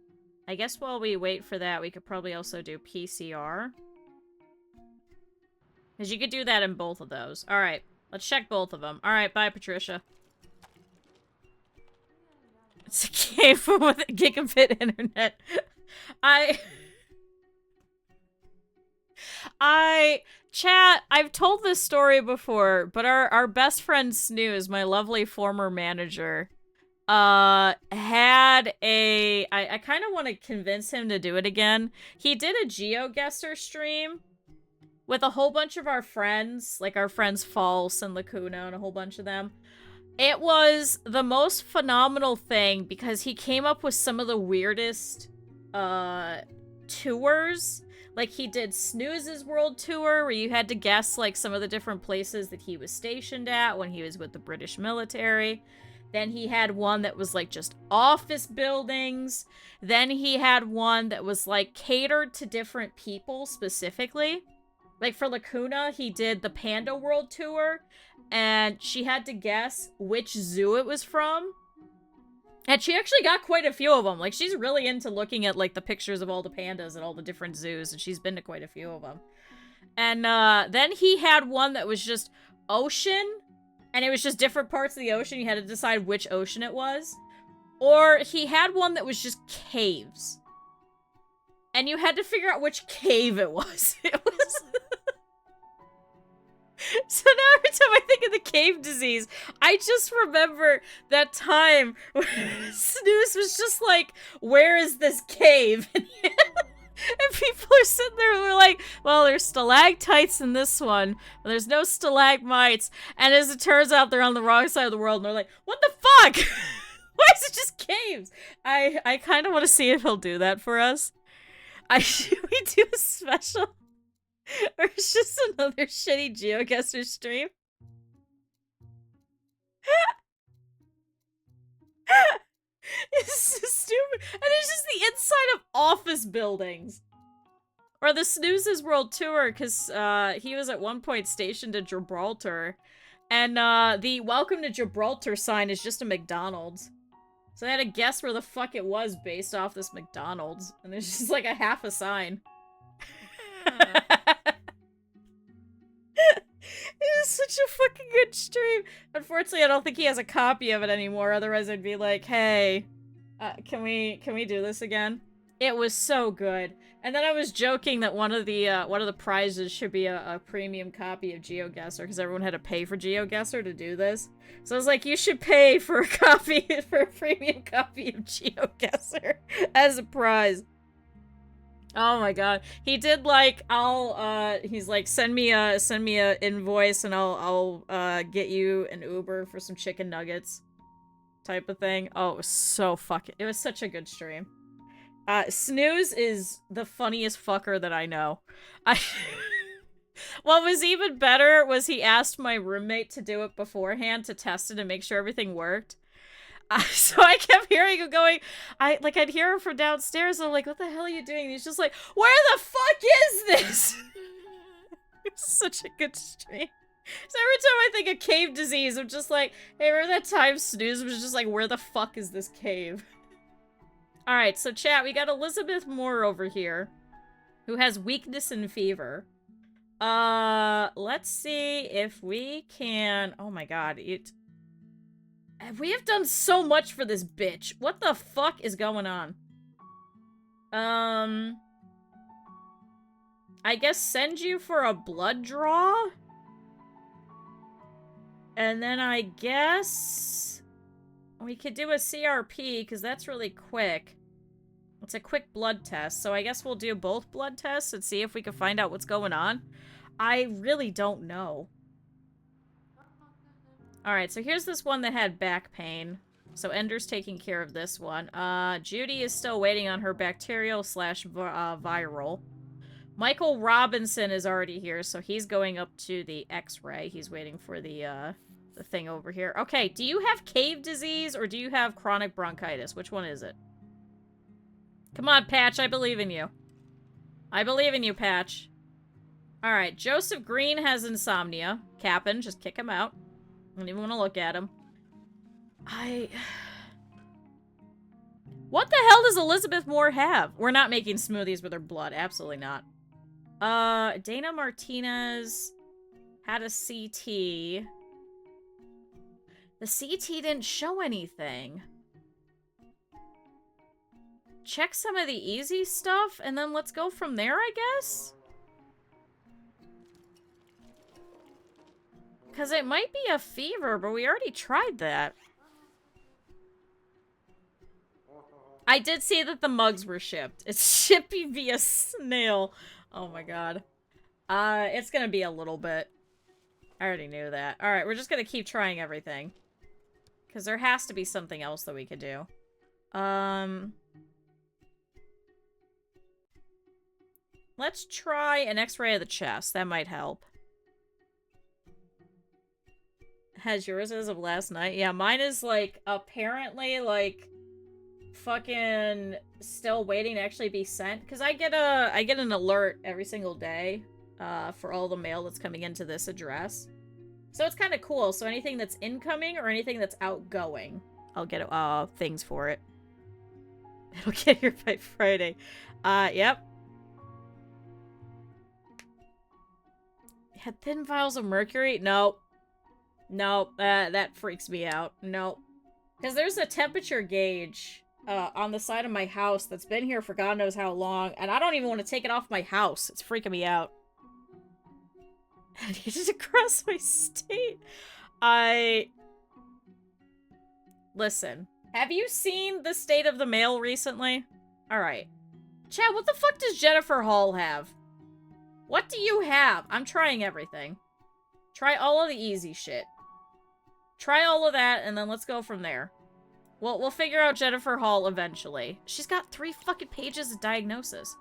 I guess while we wait for that, we could probably also do PCR. Because you could do that in both of those. Alright, let's check both of them. Alright, bye, Patricia. It's a cave with a gigabit internet. Chat, I've told this story before, but our best friend Snooze, my lovely former manager, had a... I kind of want to convince him to do it again. He did a GeoGuessr stream with a whole bunch of our friends, like our friends False and Lacuna and a whole bunch of them. It was the most phenomenal thing because he came up with some of the weirdest tours. Like, he did Snooze's world tour, where you had to guess, like, some of the different places that he was stationed at when he was with the British military. Then he had one that was, like, just office buildings. Then he had one that was, like, catered to different people specifically. Like, for Lacuna, he did the Panda World Tour, and she had to guess which zoo it was from. And she actually got quite a few of them. Like, she's really into looking at, like, the pictures of all the pandas at all the different zoos, and she's been to quite a few of them. And then he had one that was just ocean, and it was just different parts of the ocean. You had to decide which ocean it was. Or he had one that was just caves. And you had to figure out which cave it was. It was... So now every time I think of the cave disease, I just remember that time when Snooze was just like, where is this cave? And people are sitting there and they're like, well, there's stalactites in this one, but there's no stalagmites. And as it turns out, they're on the wrong side of the world and they're like, what the fuck? Why is it just caves? I kind of want to see if he'll do that for us. Should we do a special? Or it's just another shitty GeoGuessr stream? It's so stupid. And it's just the inside of office buildings. Or the Snooze's World Tour, because he was at one point stationed at Gibraltar. And the Welcome to Gibraltar sign is just a McDonald's. So I had to guess where the fuck it was based off this McDonald's. And there's just like a half a sign. It is such a fucking good stream. Unfortunately, I don't think he has a copy of it anymore. Otherwise, I'd be like, "Hey, can we do this again?" It was so good. And then I was joking that one of the prizes should be a premium copy of GeoGuessr because everyone had to pay for GeoGuessr to do this. So I was like, "You should pay for a premium copy of GeoGuessr as a prize." Oh my god. He did like, he's like, send me a invoice and I'll get you an Uber for some chicken nuggets type of thing. Oh, it was such a good stream. Snooze is the funniest fucker that I know. What was even better was he asked my roommate to do it beforehand to test it and make sure everything worked. So I kept hearing him going, I'd hear him from downstairs, and I'm like, what the hell are you doing? And he's just like, where the fuck is this? It's such a good stream. So every time I think of cave disease, I'm just like, hey, remember that time Snooze was just like, where the fuck is this cave? Alright, so chat, we got Elizabeth Moore over here, who has weakness and fever. Let's see if we can, oh my god, we have done so much for this bitch. What the fuck is going on? I guess send you for a blood draw? And then I guess we could do a CRP, because that's really quick. It's a quick blood test, so I guess we'll do both blood tests and see if we can find out what's going on. I really don't know. Alright, so here's this one that had back pain. So Ender's taking care of this one. Judy is still waiting on her bacterial / viral. Michael Robinson is already here, so he's going up to the X-ray. He's waiting for the thing over here. Okay, do you have cave disease or do you have chronic bronchitis? Which one is it? Come on, Patch, I believe in you. I believe in you, Patch. Alright, Joseph Green has insomnia. Cap'n, just kick him out. I don't even want to look at him. What the hell does Elizabeth Moore have? We're not making smoothies with her blood. Absolutely not. Dana Martinez had a CT. The CT didn't show anything. Check some of the easy stuff, and then let's go from there, I guess? Because it might be a fever, but we already tried that. I did see that the mugs were shipped. It's shipping via snail. Oh my god. It's gonna be a little bit. I already knew that. Alright, we're just gonna keep trying everything. Because there has to be something else that we could do. Let's try an X-ray of the chest. That might help. Has yours as of last night? Yeah, mine is, like, apparently, like, fucking still waiting to actually be sent. Because I get an alert every single day, for all the mail that's coming into this address. So it's kind of cool. So anything that's incoming or anything that's outgoing, I'll get, things for it. It'll get here by Friday. Yep. Had thin vials of mercury? Nope. Nope. That freaks me out. Nope. Because there's a temperature gauge on the side of my house that's been here for God knows how long, and I don't even want to take it off my house. It's freaking me out. I needed to cross my state. Listen. Have you seen the state of the mail recently? Alright. Chad, what the fuck does Jennifer Hall have? What do you have? I'm trying everything. Try all of the easy shit. Try all of that, and then let's go from there. We'll figure out Jennifer Hall eventually. She's got 3 fucking pages of diagnosis.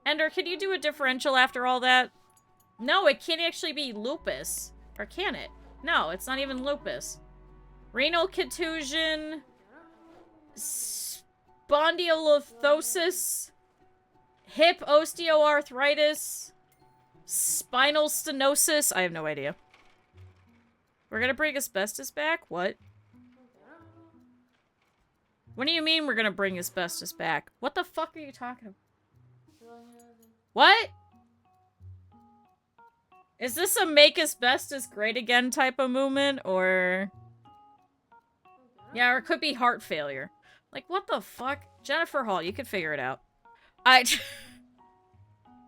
Ender, can you do a differential after all that? No, it can't actually be lupus. Or can it? No, it's not even lupus. Renal contusion. Spondylothosis. Hip osteoarthritis. Spinal stenosis. I have no idea. We're gonna bring asbestos back? What? What do you mean we're gonna bring asbestos back? What the fuck are you talking about? What? Is this a make asbestos great again type of movement, or... Yeah, or it could be heart failure. Like, what the fuck? Jennifer Hall, you can figure it out. I...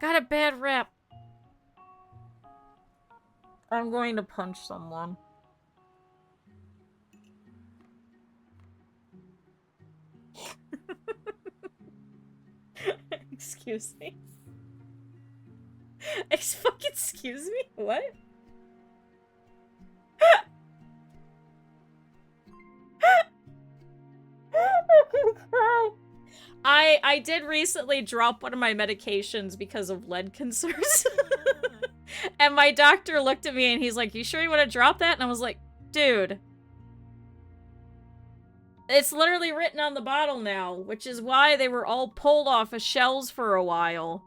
got a bad rap. I'm going to punch someone. Excuse me. Excuse me? What? I did recently drop one of my medications because of lead concerns. And my doctor looked at me and he's like, "You sure you want to drop that?" And I was like, "Dude. It's literally written on the bottle now, which is why they were all pulled off of shelves for a while.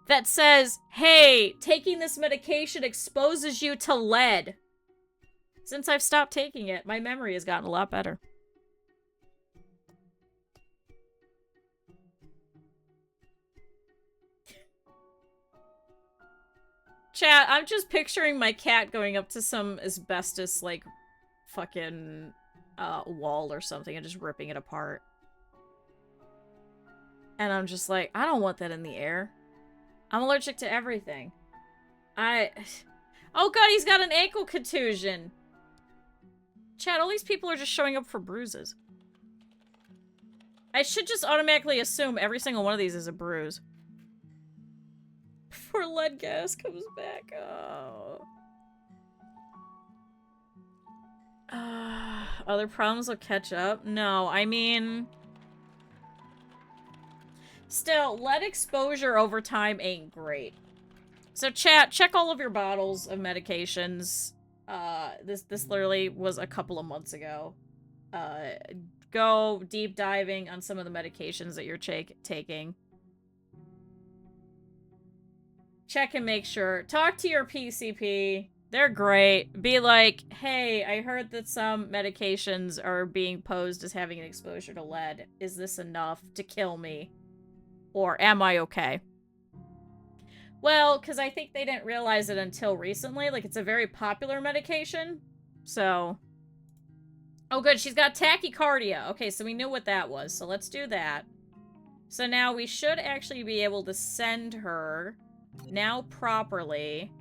That says, hey, taking this medication exposes you to lead." Since I've stopped taking it, my memory has gotten a lot better. Chat, I'm just picturing my cat going up to some asbestos, like, fucking, wall or something and just ripping it apart. And I'm just like, I don't want that in the air. I'm allergic to everything. Oh god, he's got an ankle contusion! Chat, all these people are just showing up for bruises. I should just automatically assume every single one of these is a bruise. Before lead gas comes back. Oh. Other problems will catch up? No, I mean... Still, lead exposure over time ain't great. So chat, check all of your bottles of medications. This literally was a couple of months ago. Go deep diving on some of the medications that you're taking. Check and make sure. Talk to your PCP. They're great. Be like, hey, I heard that some medications are being posed as having an exposure to lead. Is this enough to kill me? Or am I okay? Well, because I think they didn't realize it until recently. Like, it's a very popular medication. So... Oh, good. She's got tachycardia. Okay, so we knew what that was. So let's do that. So now we should actually be able to send her now properly.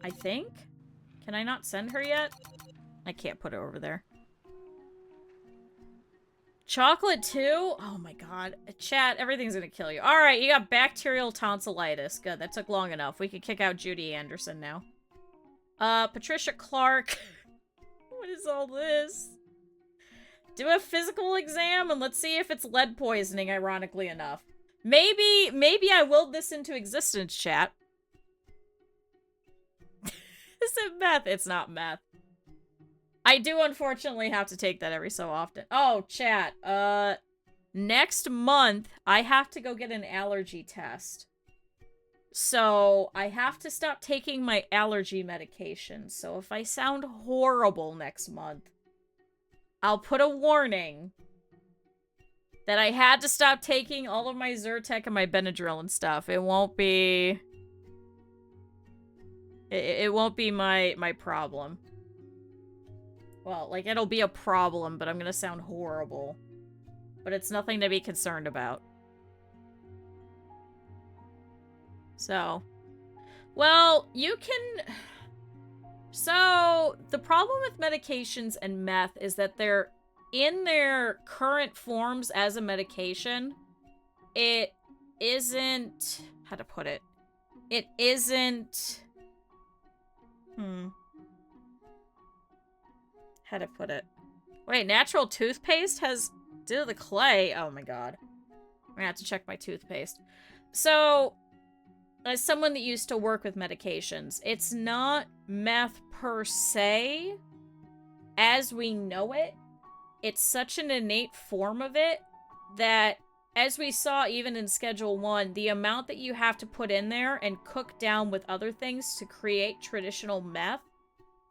I think? Can I not send her yet? I can't put it over there. Chocolate too? Oh my god. Chat, everything's gonna kill you. Alright, you got bacterial tonsillitis. Good, that took long enough. We can kick out Judy Anderson now. Patricia Clark. What is all this? Do a physical exam and let's see if it's lead poisoning, ironically enough. Maybe I willed this into existence, chat. Is it meth? It's not meth. I do unfortunately have to take that every so often. Oh, chat. Next month, I have to go get an allergy test. So, I have to stop taking my allergy medication. So, if I sound horrible next month, I'll put a warning that I had to stop taking all of my Zyrtec and my Benadryl and stuff. It won't be... It won't be my problem. Well, like, it'll be a problem, but I'm gonna sound horrible. But it's nothing to be concerned about. So. Well, you can... So, the problem with medications and meth is that they're in their current forms as a medication. It isn't... How to put it? It isn't... How to put it? Wait, natural toothpaste has... Due to the clay... Oh my god. I'm gonna have to check my toothpaste. So, as someone that used to work with medications, it's not meth per se as we know it. It's such an innate form of it that, as we saw even in Schedule 1, the amount that you have to put in there and cook down with other things to create traditional meth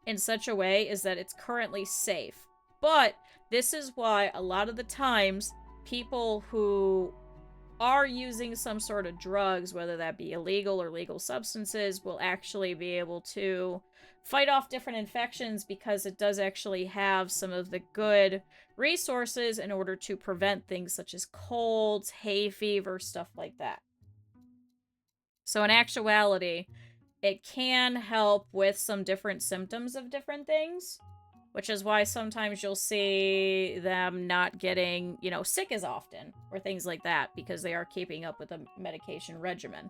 in such a way is that it's currently safe. But this is why a lot of the times people who are using some sort of drugs, whether that be illegal or legal substances, will actually be able to fight off different infections because it does actually have some of the good resources in order to prevent things such as colds, hay fever, stuff like that. So in actuality, it can help with some different symptoms of different things, which is why sometimes you'll see them not getting, you know, sick as often, or things like that, because they are keeping up with a medication regimen.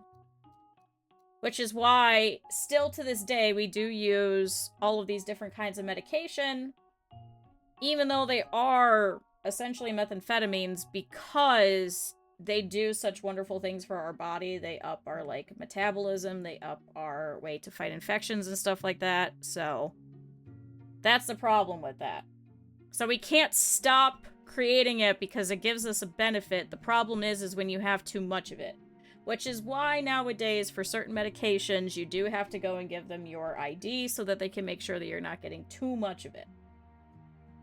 Which is why, still to this day, we do use all of these different kinds of medication, even though they are essentially methamphetamines, because they do such wonderful things for our body. They up our, like, metabolism, they up our way to fight infections and stuff like that, so... That's the problem with that. So we can't stop creating it because it gives us a benefit. The problem is when you have too much of it. Which is why nowadays, for certain medications, you do have to go and give them your ID so that they can make sure that you're not getting too much of it.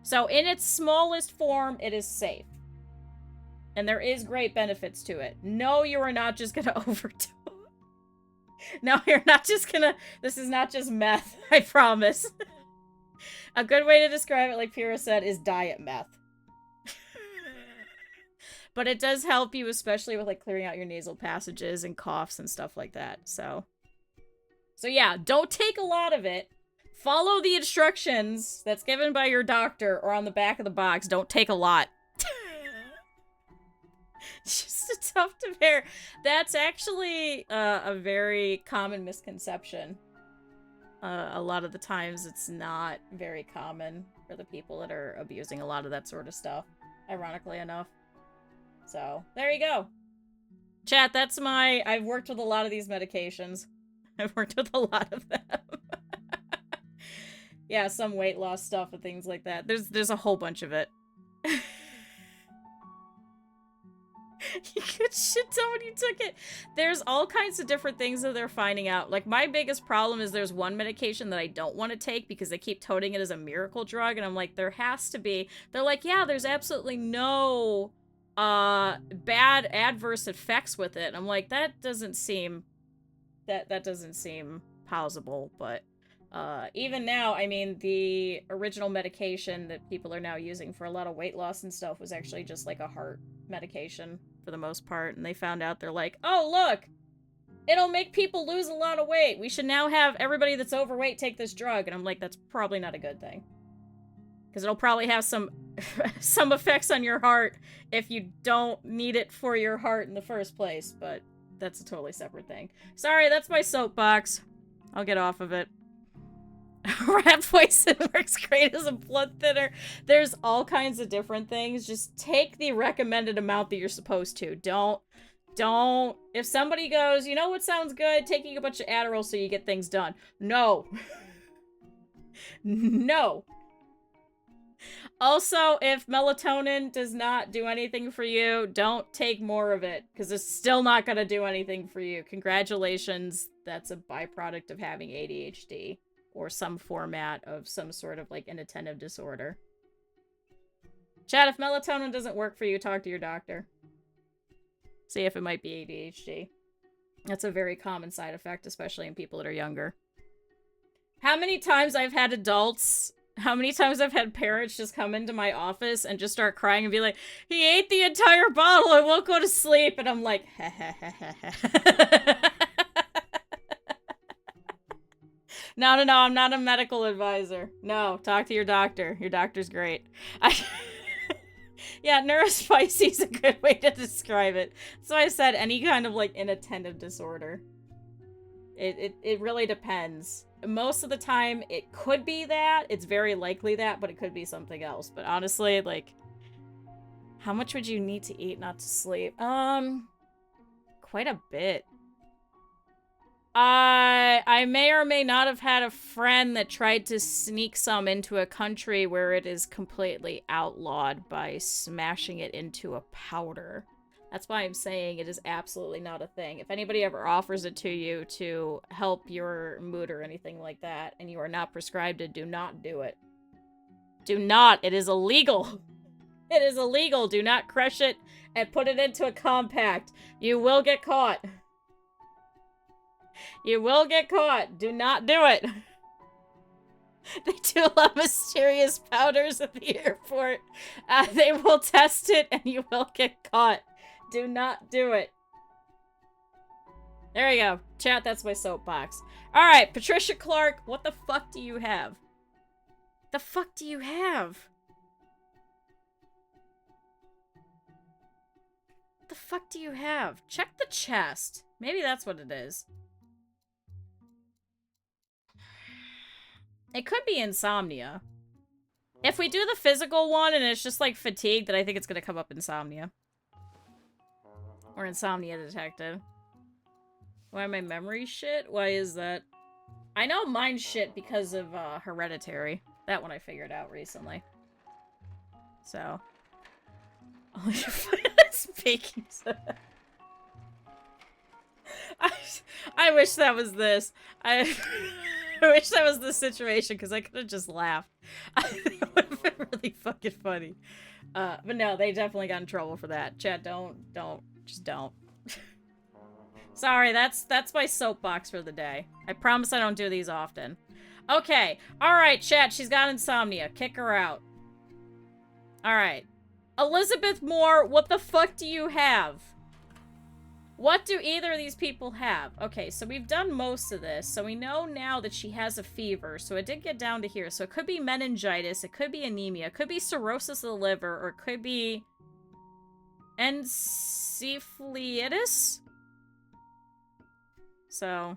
So in its smallest form, it is safe. And there is great benefits to it. No, you are not just gonna overdo it. No, you're not just gonna... This is not just meth, I promise. A good way to describe it, like Pyrrha said, is diet meth. But it does help you, especially with, like, clearing out your nasal passages and coughs and stuff like that, so... So yeah, don't take a lot of it. Follow the instructions that's given by your doctor or on the back of the box. Don't take a lot. Just a tough to bear. That's actually a very common misconception. A lot of the times it's not very common for the people that are abusing a lot of that sort of stuff, ironically enough. So, there you go. Chat, that's my... I've worked with a lot of these medications. I've worked with a lot of them. Yeah, some weight loss stuff and things like that. There's a whole bunch of it. You could shit ton when you took it. There's all kinds of different things that they're finding out. Like, my biggest problem is there's one medication that I don't want to take because they keep touting it as a miracle drug, and I'm like, there has to be. They're like, yeah, there's absolutely no bad adverse effects with it. And I'm like, that doesn't seem plausible, but even now, I mean, the original medication that people are now using for a lot of weight loss and stuff was actually just like a heart medication for the most part, and they found out, they're like, oh, look, it'll make people lose a lot of weight. We should now have everybody that's overweight take this drug. And I'm like, that's probably not a good thing. Because it'll probably have some effects on your heart if you don't need it for your heart in the first place, but that's a totally separate thing. Sorry, that's my soapbox. I'll get off of it. Rat poison works great as a blood thinner. There's all kinds of different things. Just take the recommended amount that you're supposed to. Don't. If somebody goes, you know what sounds good? Taking a bunch of Adderall so you get things done. No. No. Also, if melatonin does not do anything for you, don't take more of it, because it's still not going to do anything for you. Congratulations, that's a byproduct of having ADHD, or some format of some sort of, like, inattentive disorder. Chat, if melatonin doesn't work for you, talk to your doctor. See if it might be ADHD. That's a very common side effect, especially in people that are younger. How many times I've had adults, how many times I've had parents just come into my office and just start crying and be like, he ate the entire bottle, I won't go to sleep. And I'm like, ha ha ha ha ha. No, I'm not a medical advisor. No, talk to your doctor. Your doctor's great. Yeah, neurospicy is a good way to describe it. So I said any kind of, like, inattentive disorder. It really depends. Most of the time, it could be that. It's very likely that, but it could be something else. But honestly, like, how much would you need to eat not to sleep? Quite a bit. I may or may not have had a friend that tried to sneak some into a country where it is completely outlawed by smashing it into a powder. That's why I'm saying it is absolutely not a thing. If anybody ever offers it to you to help your mood or anything like that, and you are not prescribed it, do not do it. Do not. It is illegal. It is illegal. Do not crush it and put it into a compact. You will get caught. You will get caught. Do not do it. They do a lot of mysterious powders at the airport. They will test it and you will get caught. Do not do it. There you go. Chat, that's my soapbox. Alright, Patricia Clark, what the fuck do you have? The fuck do you have? What the fuck do you have? Check the chest. Maybe that's what it is. It could be insomnia. If we do the physical one and it's just like fatigue, then I think it's gonna come up insomnia. Or insomnia detected. Why my memory shit? Why is that? I know mine's shit because of Hereditary. That one I figured out recently. So. Baking soda. I wish that was this. I wish that was the situation because I could have just laughed. It would have been really fucking funny. But no, they definitely got in trouble for that. Chat, just don't. Sorry, that's my soapbox for the day. I promise I don't do these often. Okay, alright, chat, she's got insomnia. Kick her out. Alright. Elizabeth Moore, what the fuck do you have? What do either of these people have? Okay, so we've done most of this. So we know now that she has a fever. So it did get down to here. So it could be meningitis. It could be anemia. It could be cirrhosis of the liver. Or it could be encephalitis. So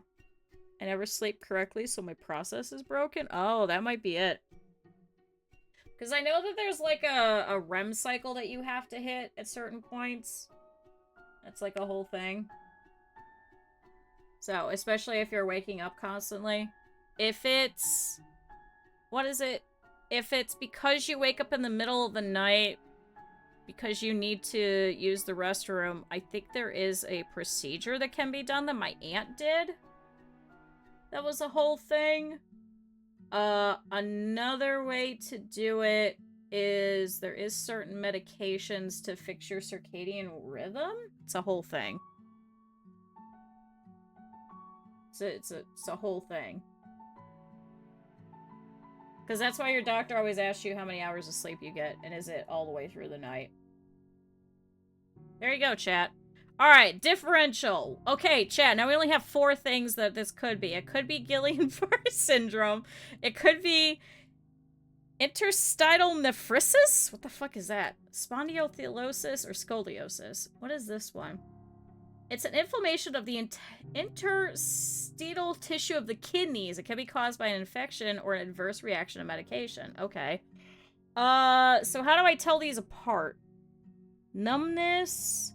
I never sleep correctly, so my process is broken. Oh, that might be it. Because I know that there's like a REM cycle that you have to hit at certain points. That's like a whole thing. So, especially if you're waking up constantly. If it's... What is it? If it's because you wake up in the middle of the night because you need to use the restroom, I think there is a procedure that can be done that my aunt did. That was a whole thing. Another way to do it is there is certain medications to fix your circadian rhythm. It's a whole thing. It's a whole thing. Because that's why your doctor always asks you how many hours of sleep you get, and is it all the way through the night. There you go, chat. Alright, differential. Okay, chat, now we only have 4 things that this could be. It could be Guillain-Barré syndrome. It could be interstitial nephritis? What the fuck is that? Spondylolisthesis or scoliosis? What is this one? It's an inflammation of the interstitial tissue of the kidneys. It can be caused by an infection or an adverse reaction to medication. Okay. So how do I tell these apart? Numbness,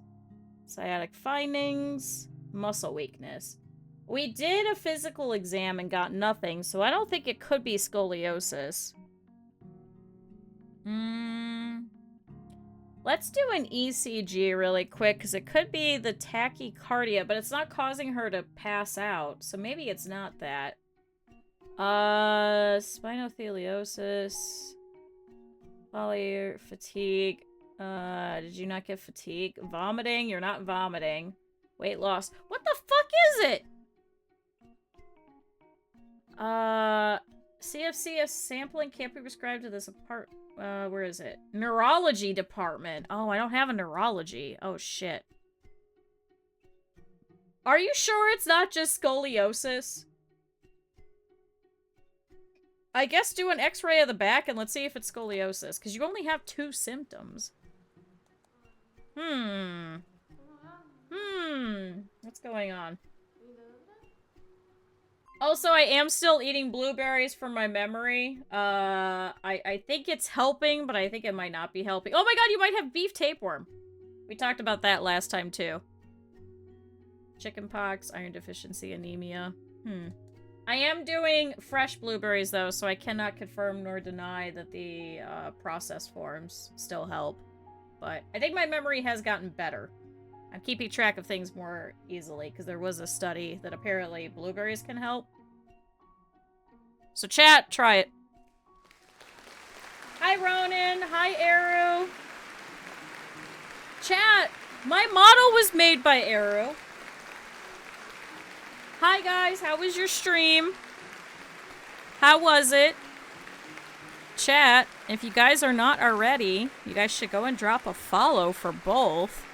sciatic findings, muscle weakness. We did a physical exam and got nothing, so I don't think it could be scoliosis. Let's do an ECG really quick, because it could be the tachycardia, but it's not causing her to pass out, so maybe it's not that. Spinotheliosis, fatigue. Did you not get fatigue? Vomiting? You're not vomiting. Weight loss. What the fuck is it? CFCS sampling can't be prescribed to this where is it? Neurology department. Oh, I don't have a neurology. Oh, shit. Are you sure it's not just scoliosis? I guess do an x-ray of the back and let's see if it's scoliosis, because you only have 2 symptoms. What's going on? Also, I am still eating blueberries for my memory. I think it's helping, but I think it might not be helping. Oh my god, you might have beef tapeworm. We talked about that last time, too. Chickenpox, iron deficiency, anemia. I am doing fresh blueberries, though, so I cannot confirm nor deny that the processed forms still help. But I think my memory has gotten better. I'm keeping track of things more easily, because there was a study that apparently blueberries can help. So chat, try it. Hi, Ronan. Hi, Eru. Chat, my model was made by Eru. Hi, guys. How was your stream? How was it? Chat, if you guys are not already, you guys should go and drop a follow for both.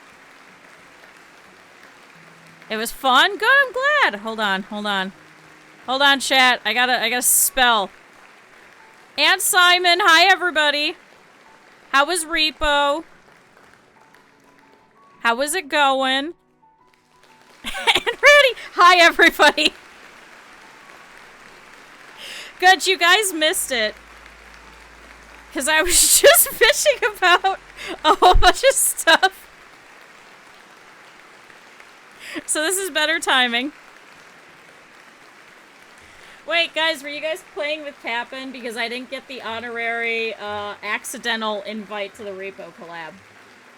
It was fun? Good, I'm glad. Hold on. Hold on, chat. I gotta spell. And Simon, hi everybody. How was Repo? How was it going? And Rudy, hi everybody. Good, you guys missed it. Because I was just bitching about a whole bunch of stuff. So this is better timing. Wait, guys, were you guys playing with Cap'n? Because I didn't get the honorary, accidental invite to the Repo collab.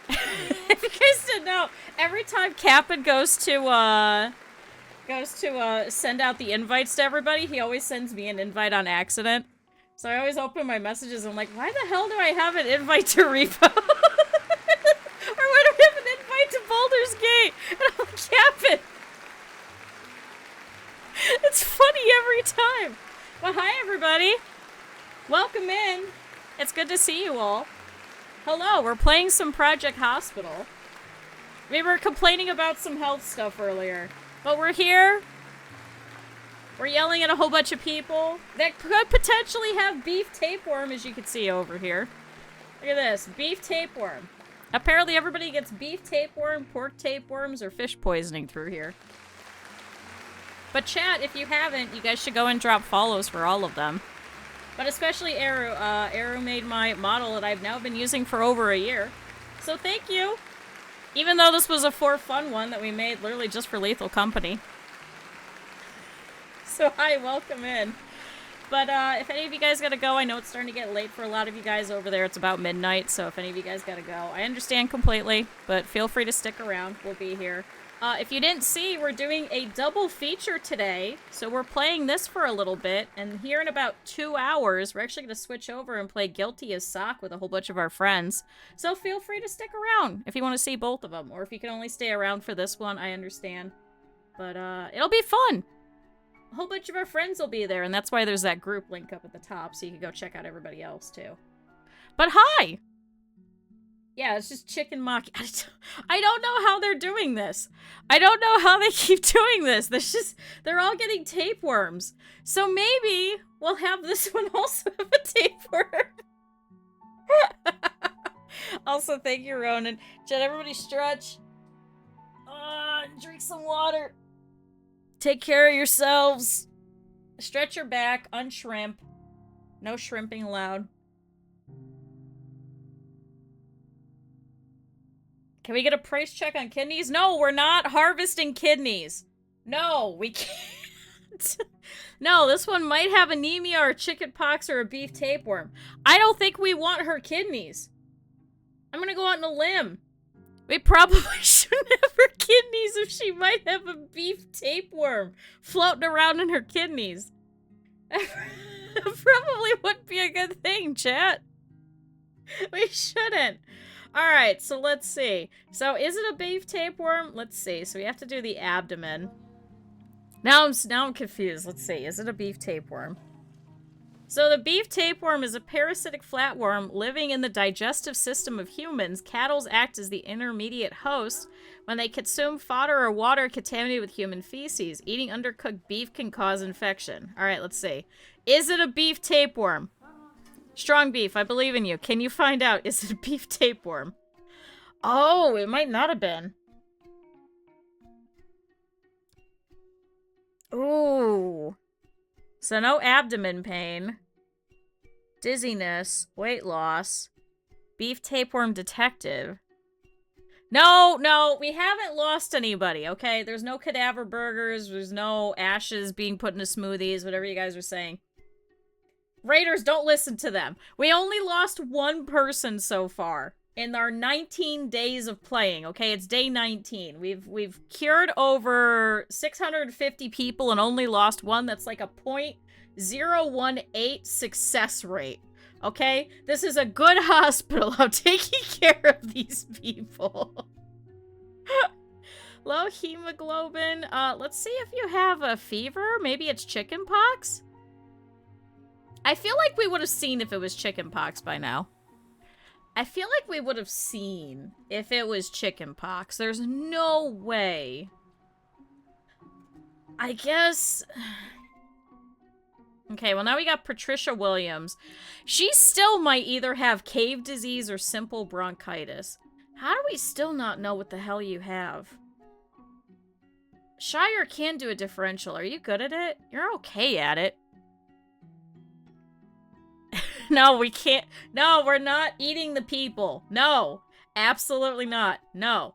If you guys didn't know, every time Cap'n goes to send out the invites to everybody, he always sends me an invite on accident. So I always open my messages and I'm like, why the hell do I have an invite to Repo? Or why do I have an invite to Baldur's Gate? And I'm like, Cap'n! It's funny every time. Well, hi everybody. Welcome in. It's good to see you all. Hello, we're playing some Project Hospital. We were complaining about some health stuff earlier. But we're here. We're yelling at a whole bunch of people that could potentially have beef tapeworm, as you can see over here. Look at this, beef tapeworm. Apparently everybody gets beef tapeworm, pork tapeworms, or fish poisoning through here. But chat, if you haven't, you guys should go and drop follows for all of them. But especially Eru. Eru made my model that I've now been using for over a year. So thank you. Even though this was a for fun one that we made literally just for Lethal Company. So hi, welcome in. But if any of you guys gotta go, I know it's starting to get late for a lot of you guys over there. It's about midnight, so if any of you guys gotta go, I understand completely, but feel free to stick around. We'll be here. If you didn't see, we're doing a double feature today. So we're playing this for a little bit, and here in about 2 hours, we're actually going to switch over and play Guilty as Sock with a whole bunch of our friends. So feel free to stick around if you want to see both of them, or if you can only stay around for this one, I understand. But it'll be fun. A whole bunch of our friends will be there, and that's why there's that group link up at the top, so you can go check out everybody else, too. But hi! Yeah, it's just chicken maki. I don't know how they're doing this. I don't know how they keep doing this. They're all getting tapeworms. So maybe we'll have this one also have a tapeworm. Also, thank you, Ronan. Jen, everybody stretch. Drink some water. Take care of yourselves. Stretch your back. Unshrimp. No shrimping allowed. Can we get a price check on kidneys? No, we're not harvesting kidneys. No, we can't. No, this one might have anemia or chickenpox or a beef tapeworm. I don't think we want her kidneys. I'm gonna go out on a limb. We probably shouldn't have her kidneys if she might have a beef tapeworm floating around in her kidneys. Probably wouldn't be a good thing, chat. We shouldn't. Alright, so let's see. So, is it a beef tapeworm? Let's see. So, we have to do the abdomen. Now I'm confused. Let's see. Is it a beef tapeworm? So the beef tapeworm is a parasitic flatworm living in the digestive system of humans. Cattle act as the intermediate host when they consume fodder or water contaminated with human feces. Eating undercooked beef can cause infection. All right, let's see. Is it a beef tapeworm? Strong beef, I believe in you. Can you find out? Is it a beef tapeworm? Oh, it might not have been. Ooh. So no abdomen pain, dizziness, weight loss, beef tapeworm detective. No, we haven't lost anybody, okay? There's no cadaver burgers, there's no ashes being put into smoothies, whatever you guys are saying. Raiders, don't listen to them. We only lost one person so far in our 19 days of playing, okay? It's day 19. We've cured over 650 people and only lost one. That's like a 0.018 success rate, okay? This is a good hospital. I'm taking care of these people. Low hemoglobin. Let's see if you have a fever. Maybe it's chickenpox? I feel like we would have seen if it was chickenpox by now. I feel like we would have seen if it was chickenpox. There's no way. I guess... Okay, well now we got Patricia Williams. She still might either have cave disease or simple bronchitis. How do we still not know what the hell you have? Shire can do a differential. Are you good at it? You're okay at it. No, we can't. No, we're not eating the people. No, absolutely not. No.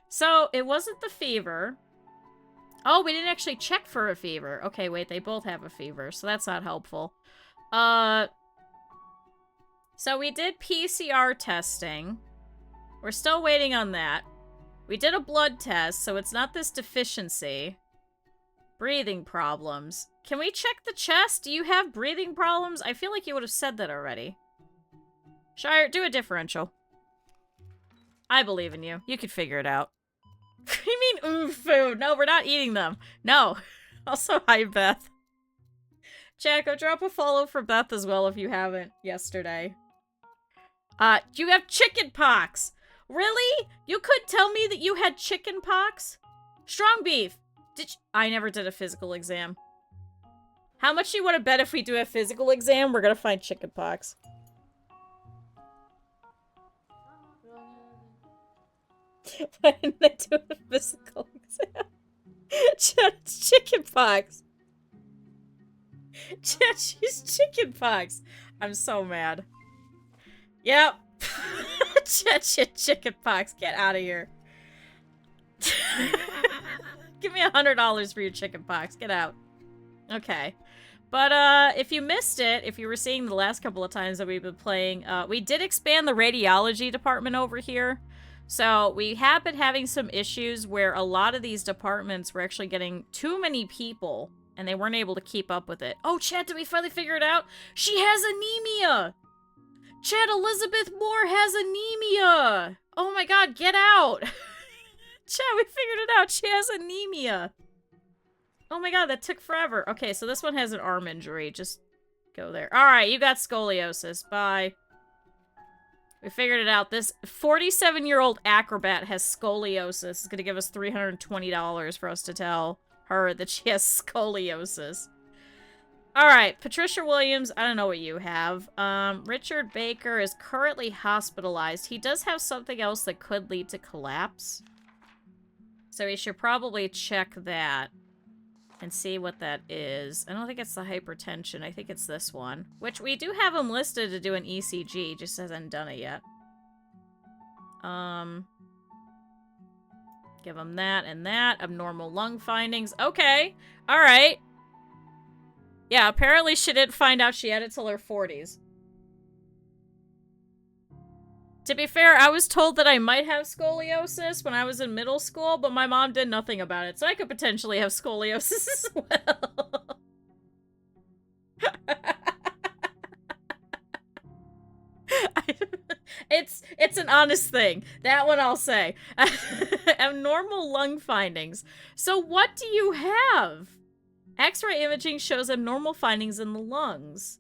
So it wasn't the fever. Oh, we didn't actually check for a fever. Okay, wait, they both have a fever, so that's not helpful. So we did PCR testing. We're still waiting on that. We did a blood test, so it's not this deficiency. Breathing problems. Can we check the chest? Do you have breathing problems? I feel like you would have said that already. Shire, do a differential. I believe in you. You could figure it out. You mean ooh food? No, we're not eating them. No. Also, hi, Beth. Jacko, drop a follow for Beth as well if you haven't yesterday. You have chicken pox. Really? You could tell me that you had chicken pox? Strong beef. I never did a physical exam. How much do you want to bet if we do a physical exam, we're gonna find chicken pox? Why didn't I do a physical exam? Chat, it's chicken pox. Chat, she's chicken pox. I'm so mad. Yep. Chat, shit, chicken pox. Get out of here. Give me $100 for your chicken pox. Get out. Okay. But, if you missed it, if you were seeing the last couple of times that we've been playing, we did expand the radiology department over here. So, we have been having some issues where a lot of these departments were actually getting too many people, and they weren't able to keep up with it. Oh, Chad, did we finally figure it out? She has anemia! Chad, Elizabeth Moore has anemia! Oh my god, get out! Chad, we figured it out. She has anemia. Oh my god, that took forever. Okay, so this one has an arm injury. Just go there. Alright, you got scoliosis. Bye. We figured it out. This 47-year-old acrobat has scoliosis. It's gonna give us $320 for us to tell her that she has scoliosis. Alright, Patricia Williams, I don't know what you have. Richard Baker is currently hospitalized. He does have something else that could lead to collapse. So we should probably check that and see what that is. I don't think it's the hypertension. I think it's this one. Which we do have him listed to do an ECG, just hasn't done it yet. Give him that and that. Abnormal lung findings. Okay. Alright. Yeah, apparently she didn't find out she had it till her 40s. To be fair, I was told that I might have scoliosis when I was in middle school, but my mom did nothing about it, so I could potentially have scoliosis as well. It's an honest thing. That one I'll say. Abnormal lung findings. So what do you have? X-ray imaging shows abnormal findings in the lungs.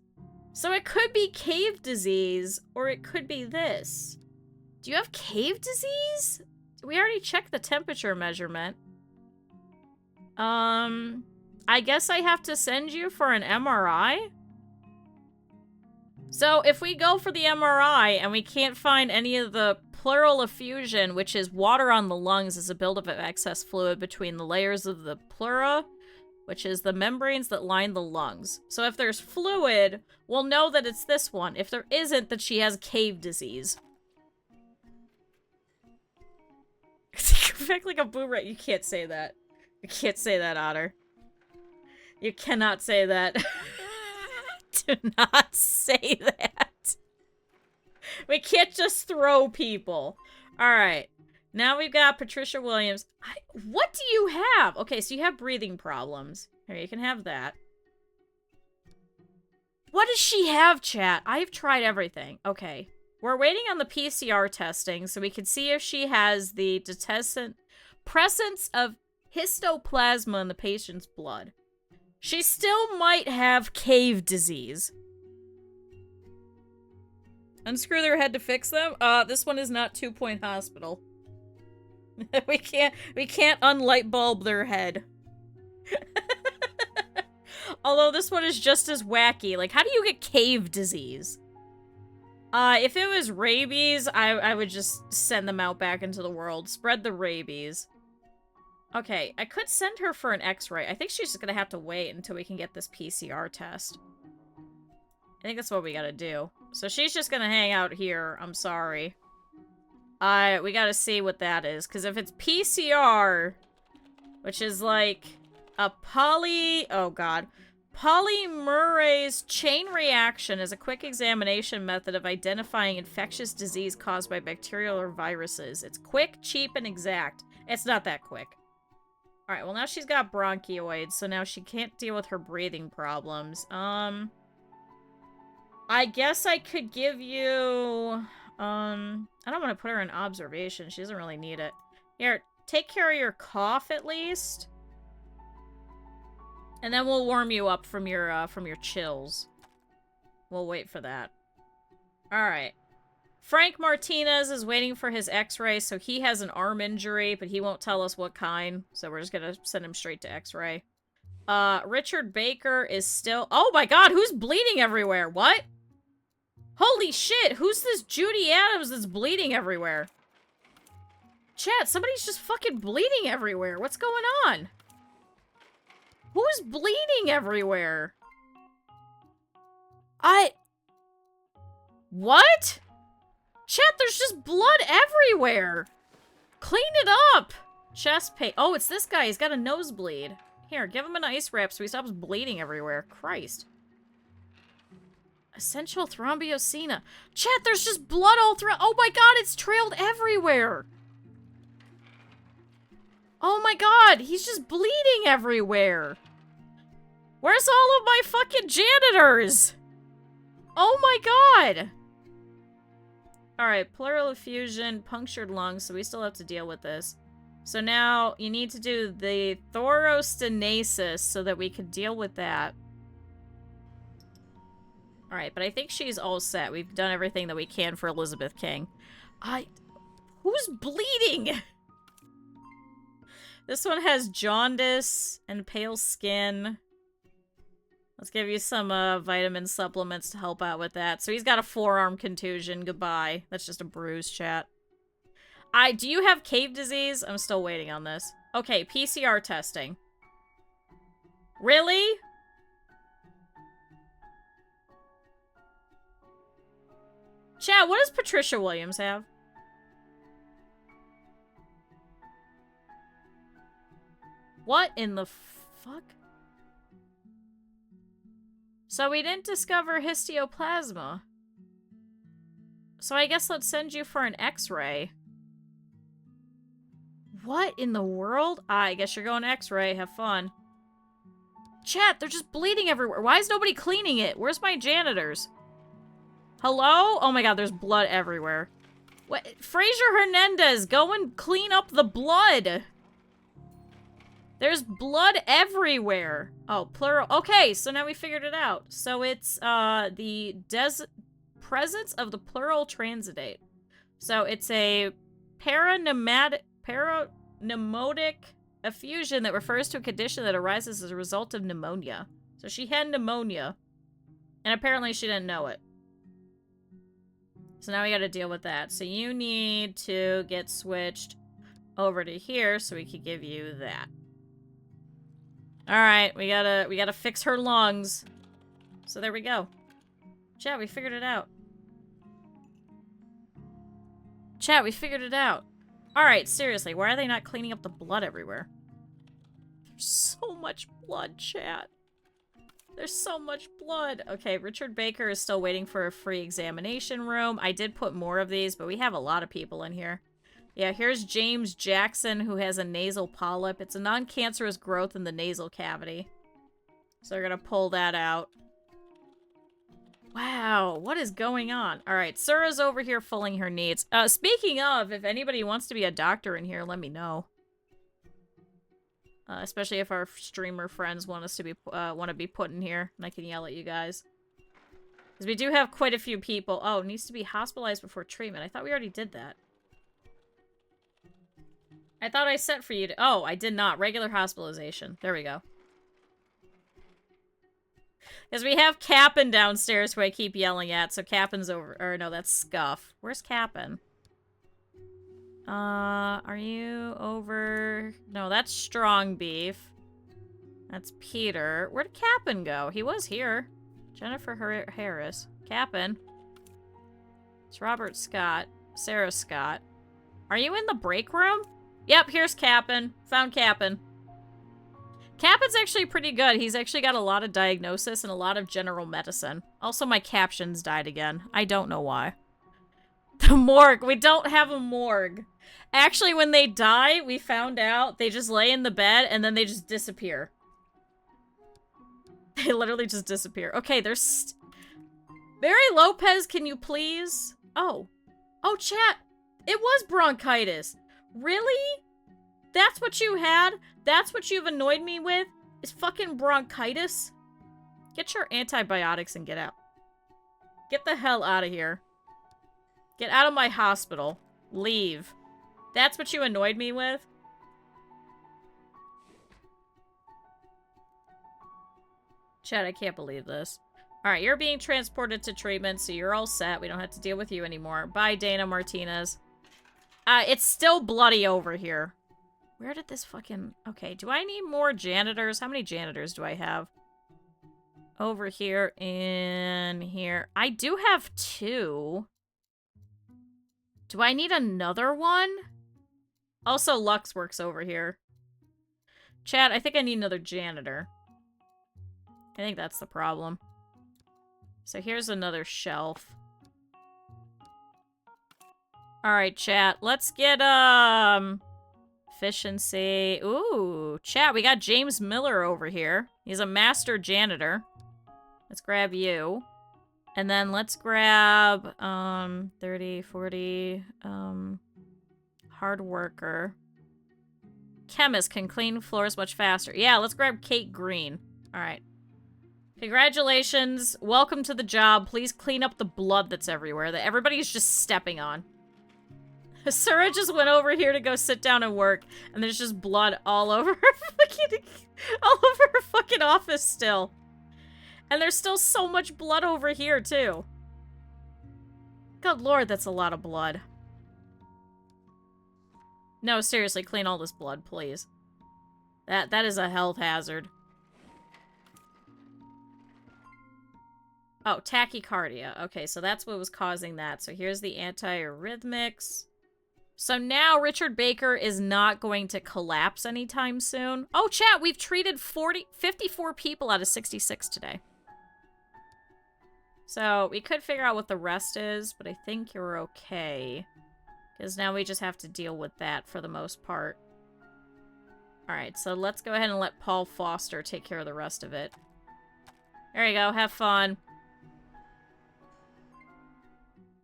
So it could be cave disease, or it could be this. Do you have cave disease? We already checked the temperature measurement. I guess I have to send you for an MRI? So if we go for the MRI and we can't find any of the pleural effusion, which is water on the lungs as a buildup of excess fluid between the layers of the pleura, which is the membranes that line the lungs. So if there's fluid, we'll know that it's this one. If there isn't, that she has cave disease. Act like a boo rat. You can't say that. You can't say that, Otter. You cannot say that. Do not say that. We can't just throw people. Alright. Now we've got Patricia Williams. What do you have? Okay, so you have breathing problems. Here, you can have that. What does she have, chat? I've tried everything. Okay. We're waiting on the PCR testing so we can see if she has the presence of histoplasma in the patient's blood. She still might have cave disease. Unscrew their head to fix them? This one is not 2-point hospital. we can't unlight bulb their head. Although this one is just as wacky. Like, how do you get cave disease? If it was rabies, I would just send them out back into the world. Spread the rabies. Okay, I could send her for an x-ray. I think she's just gonna have to wait until we can get this PCR test. I think that's what we gotta do. So she's just gonna hang out here. I'm sorry. We gotta see what that is. Because if it's PCR, which is like a polymerase chain reaction is a quick examination method of identifying infectious disease caused by bacterial or viruses. It's quick, cheap, and exact. It's not that quick. Alright, well now she's got bronchioids, so now she can't deal with her breathing problems. I guess I could give you... I don't want to put her in observation. She doesn't really need it. Here, take care of your cough at least. And then we'll warm you up from your chills. We'll wait for that. Alright. Frank Martinez is waiting for his x-ray, so he has an arm injury, but he won't tell us what kind, so we're just gonna send him straight to x-ray. Richard Baker is still... Oh my god, who's bleeding everywhere? What? Holy shit, who's this Judy Adams that's bleeding everywhere? Chat, somebody's just fucking bleeding everywhere. What's going on? Who's bleeding everywhere? What? Chat, there's just blood everywhere. Clean it up. Chest pain. Oh, it's this guy. He's got a nosebleed. Here, give him an ice wrap so he stops bleeding everywhere. Christ. Essential thrombocytopenia. Chat, there's just blood all throughout. Oh my god, it's trailed everywhere. Oh my god, he's just bleeding everywhere. Where's all of my fucking janitors? Oh my god. Alright, pleural effusion, punctured lungs, so we still have to deal with this. So now you need to do the thorostenosis so that we can deal with that. Alright, but I think she's all set. We've done everything that we can for Elizabeth King. Who's bleeding? This one has jaundice and pale skin. Let's give you some vitamin supplements to help out with that. So he's got a forearm contusion. Goodbye. That's just a bruise, chat. Do you have cave disease? I'm still waiting on this. Okay, PCR testing. Really? Chat, what does Patricia Williams have? What in the fuck? So we didn't discover histoplasma. So I guess let's send you for an x-ray. What in the world? I guess you're going x-ray. Have fun. Chat, they're just bleeding everywhere. Why is nobody cleaning it? Where's my janitors? Hello? Oh my god, there's blood everywhere. What? Fraser Hernandez, go and clean up the blood. There's blood everywhere. Oh, plural. Okay, so now we figured it out. So it's the presence of the pleural transitate. So it's a parapneumotic effusion that refers to a condition that arises as a result of pneumonia. So she had pneumonia, and apparently she didn't know it. So now we gotta deal with that. So you need to get switched over to here so we can give you that. Alright, we gotta fix her lungs. So there we go. Chat, we figured it out. Chat, we figured it out. Alright, seriously, why are they not cleaning up the blood everywhere? There's so much blood, chat. There's so much blood. Okay, Richard Baker is still waiting for a free examination room. I did put more of these, but we have a lot of people in here. Yeah, here's James Jackson, who has a nasal polyp. It's a non-cancerous growth in the nasal cavity. So they're gonna pull that out. Wow, what is going on? Alright, Sura's over here filling her needs. Speaking of, if anybody wants to be a doctor in here, let me know. Especially if our streamer friends want us to be, want to be put in here, and I can yell at you guys. Because we do have quite a few people. Oh, needs to be hospitalized before treatment. I thought we already did that. I thought I set for you to... Oh, I did not. Regular hospitalization. There we go. Because we have Cap'n downstairs who I keep yelling at, so Cap'n's over... Or no, that's Scuff. Where's Cap'n? Are you over... No, that's Strong Beef. That's Peter. Where'd Cap'n go? He was here. Jennifer Harris. Cap'n. It's Robert Scott. Sarah Scott. Are you in the break room? Yep, here's Cap'n. Found Cap'n. Cap'n's actually pretty good. He's actually got a lot of diagnosis and a lot of general medicine. Also, my captions died again. I don't know why. The morgue. We don't have a morgue. Actually, when they die, we found out they just lay in the bed and then they just disappear. They literally just disappear. Okay, there's... Barry Lopez, can you please? Oh. Oh, chat. It was bronchitis. Really? That's what you had? That's what you've annoyed me with? Is fucking bronchitis? Get your antibiotics and get out. Get the hell out of here. Get out of my hospital. Leave. That's what you annoyed me with? Chat, I can't believe this. Alright, you're being transported to treatment, so you're all set. We don't have to deal with you anymore. Bye, Dana Martinez. It's still bloody over here. Where did this fucking... Okay, do I need more janitors? How many janitors do I have? Over here and here. I do have 2. Do I need another one? Also, Lux works over here. Chat, I think I need another janitor. I think that's the problem. So here's another shelf. Alright, chat. Let's get, efficiency. Ooh, chat, we got James Miller over here. He's a master janitor. Let's grab you. And then let's grab, 30, 40, hard worker. Chemist can clean floors much faster. Yeah, let's grab Kate Green. Alright. Congratulations. Welcome to the job. Please clean up the blood that's everywhere that everybody's just stepping on. Sarah just went over here to go sit down and work, and there's just blood all over her fucking office still. And there's still so much blood over here, too. Good lord, that's a lot of blood. No, seriously, clean all this blood, please. That is a health hazard. Oh, tachycardia. Okay, so that's what was causing that. So here's the antiarrhythmics. So now Richard Baker is not going to collapse anytime soon. Oh, chat, we've treated 54 people out of 66 today. So we could figure out what the rest is, but I think you're okay. Because now we just have to deal with that for the most part. Alright, so let's go ahead and let Paul Foster take care of the rest of it. There you go, have fun.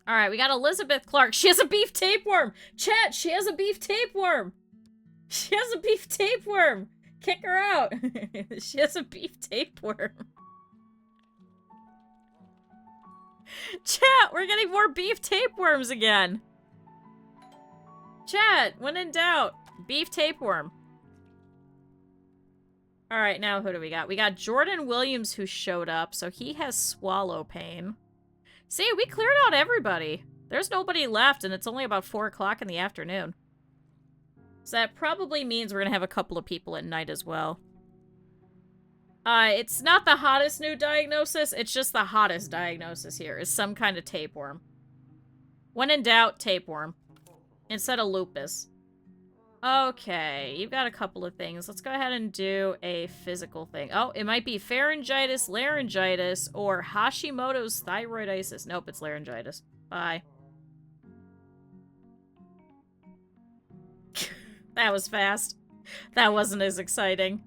Alright, we got Elizabeth Clark. She has a beef tapeworm! Chat, she has a beef tapeworm! She has a beef tapeworm! Kick her out! She has a beef tapeworm. Chat, we're getting more beef tapeworms again! Chat, when in doubt, beef tapeworm. Alright, now who do we got? We got Jordan Williams who showed up, so he has swallow pain. See, we cleared out everybody. There's nobody left, and it's only about 4 o'clock in the afternoon. So that probably means we're gonna have a couple of people at night as well. It's not the hottest new diagnosis, it's just the hottest diagnosis here, is some kind of tapeworm. When in doubt, tapeworm. Instead of lupus. Okay, you've got a couple of things. Let's go ahead and do a physical thing. Oh, it might be pharyngitis, laryngitis, or Hashimoto's thyroiditis. Nope, it's laryngitis. Bye. That was fast. That wasn't as exciting.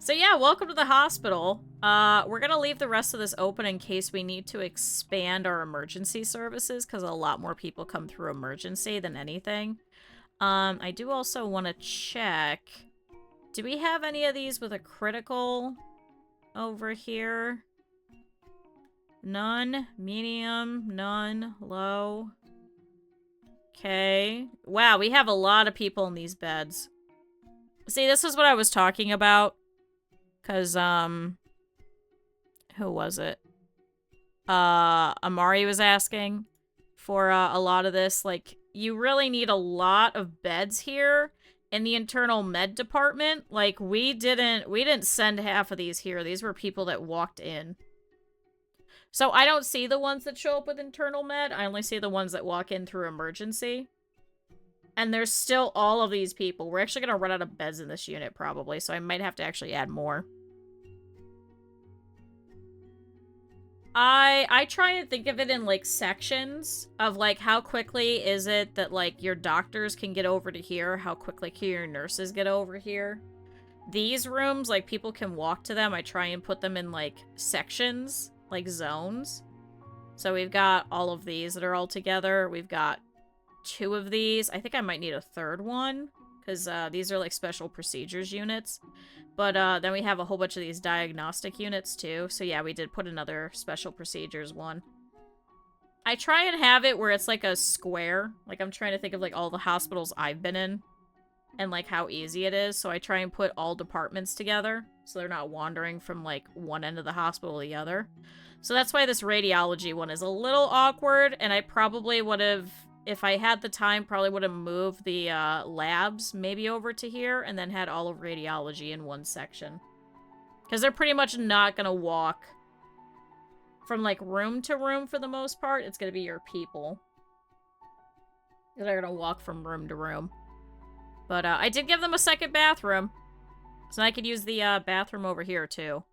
So yeah, welcome to the hospital. We're gonna leave the rest of this open in case we need to expand our emergency services, because a lot more people come through emergency than anything. I do also want to check. Do we have any of these with a critical over here? None. Medium. None. Low. Okay. Wow, we have a lot of people in these beds. See, this is what I was talking about. Because, who was it? Amari was asking for a lot of this. Like, you really need a lot of beds here in the internal med department. Like, we didn't send half of these here. These were people that walked in. So I don't see the ones that show up with internal med. I only see the ones that walk in through emergency. And there's still all of these people. We're actually going to run out of beds in this unit probably, so I might have to actually add more. I try and think of it in, like, sections of, like, how quickly is it that, like, your doctors can get over to here? How quickly can your nurses get over here? These rooms, like, people can walk to them. I try and put them in, like, sections, like, zones. So we've got all of these that are all together. We've got 2 of these. I think I might need a 3rd one, because these are, like, special procedures units. But then we have a whole bunch of these diagnostic units, too. So yeah, we did put another special procedures one. I try and have it where it's like a square. Like, I'm trying to think of, like, all the hospitals I've been in. And, like, how easy it is. So I try and put all departments together. So they're not wandering from, like, one end of the hospital to the other. So that's why this radiology one is a little awkward. And I probably would have... If I had the time, probably would have moved the labs maybe over to here and then had all of radiology in one section. Because they're pretty much not going to walk from, like, room to room for the most part. It's going to be your people. They're going to walk from room to room. But I did give them a 2nd bathroom. So I could use the bathroom over here, too.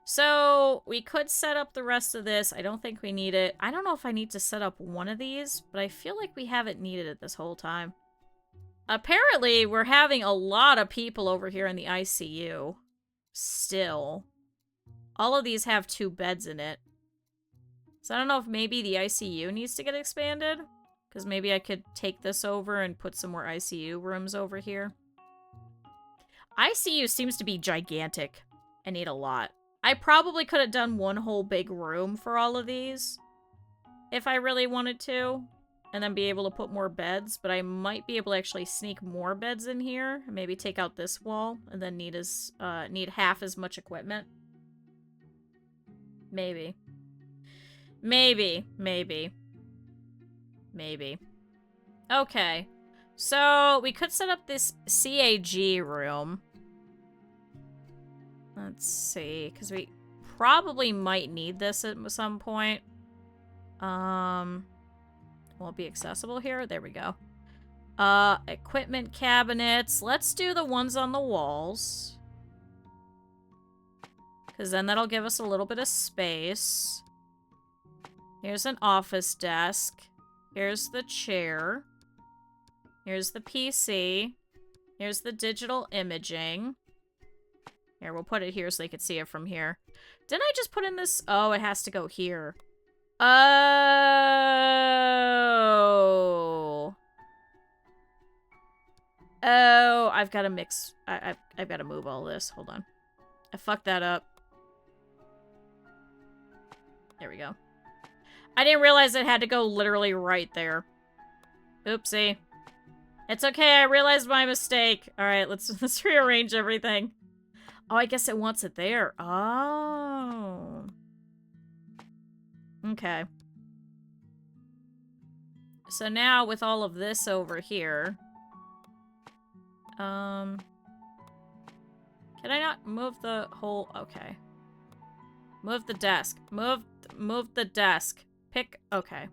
So, we could set up the rest of this. I don't think we need it. I don't know if I need to set up one of these, but I feel like we haven't needed it this whole time. Apparently, we're having a lot of people over here in the ICU. Still. All of these have 2 beds in it. So I don't know if maybe the ICU needs to get expanded. Because maybe I could take this over and put some more ICU rooms over here. ICU seems to be gigantic. I need a lot. I probably could have done one whole big room for all of these. If I really wanted to. And then be able to put more beds. But I might be able to actually sneak more beds in here. And maybe take out this wall. And then need half as much equipment. Maybe. Maybe. Okay. So, we could set up this CAG room. Let's see, because we probably might need this at some point. Will it be accessible here? There we go. Equipment cabinets. Let's do the ones on the walls. Because then that'll give us a little bit of space. Here's an office desk. Here's the chair. Here's the PC. Here's the digital imaging. Here, we'll put it here so they could see it from here. Didn't I just put in this? Oh, it has to go here. Oh. Oh, I've got to mix. I've got to move all this. Hold on. I fucked that up. There we go. I didn't realize it had to go literally right there. Oopsie. It's okay, I realized my mistake. Alright, let's rearrange everything. Oh, I guess it wants it there. Oh. Okay. So now with all of this over here... Can I not move the whole... Okay. Move the desk. Move the desk. Pick... Okay.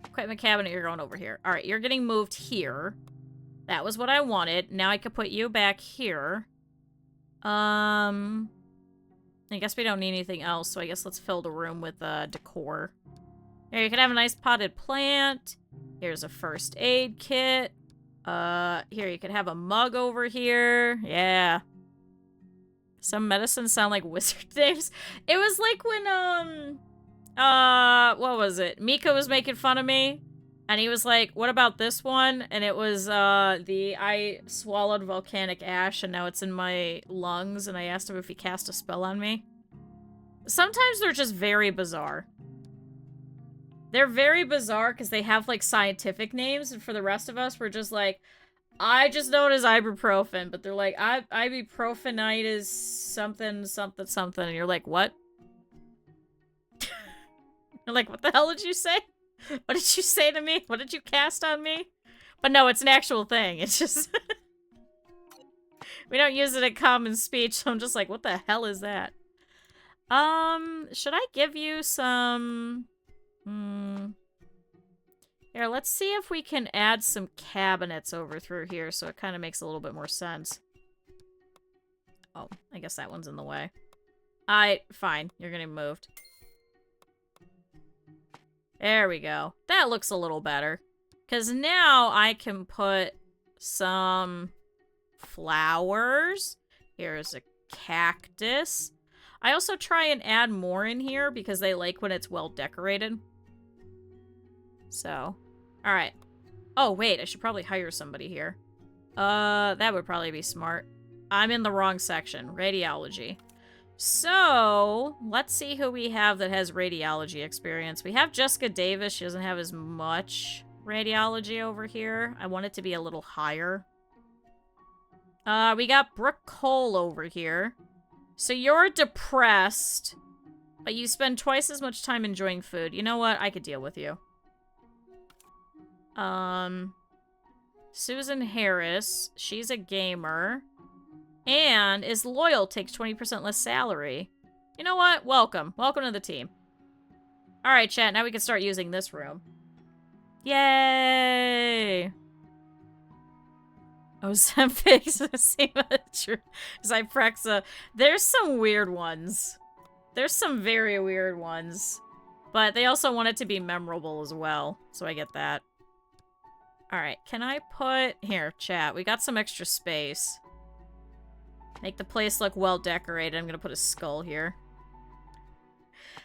Equipment cabinet, you're going over here. Alright, you're getting moved here. That was what I wanted. Now I could put you back here. I guess we don't need anything else, so I guess let's fill the room with decor. Here, you can have a nice potted plant. Here's a first aid kit. Here, you could have a mug over here. Yeah. Some medicines sound like wizard names. It was like when, what was it? Mika was making fun of me, and he was like, what about this one? And it was, I swallowed volcanic ash, and now it's in my lungs, and I asked him if he cast a spell on me. Sometimes they're just very bizarre. They're very bizarre because they have, like, scientific names, and for the rest of us, we're just like, I just know it as ibuprofen, but they're like, ibuprofenitis something, something, something, and you're like, what? You're like, what the hell did you say? What did you say to me? What did you cast on me? But no, it's an actual thing. It's just... we don't use it in common speech, so I'm just like, what the hell is that? Should I give you some... Here, let's see if we can add some cabinets over through here so it kind of makes a little bit more sense. Oh, I guess that one's in the way. Fine. You're getting moved. There we go. That looks a little better. Because now I can put some flowers. Here's a cactus. I also try and add more in here because they like when it's well decorated. So, alright. Oh, wait, I should probably hire somebody here. That would probably be smart. I'm in the wrong section. Radiology. So, let's see who we have that has radiology experience. We have Jessica Davis. She doesn't have as much radiology over here. I want it to be a little higher. We got Brooke Cole over here. So you're depressed, but you spend twice as much time enjoying food. You know what? I could deal with you. Susan Harris. She's a gamer. And is loyal, takes 20% less salary. You know what? Welcome. Welcome to the team. Alright, chat. Now we can start using this room. Yay! Ozempic, Zyprexa. There's some weird ones. There's some very weird ones. But they also want it to be memorable as well. So I get that. Alright, can I put... Here, chat. We got some extra space. Make the place look well decorated. I'm gonna put a skull here.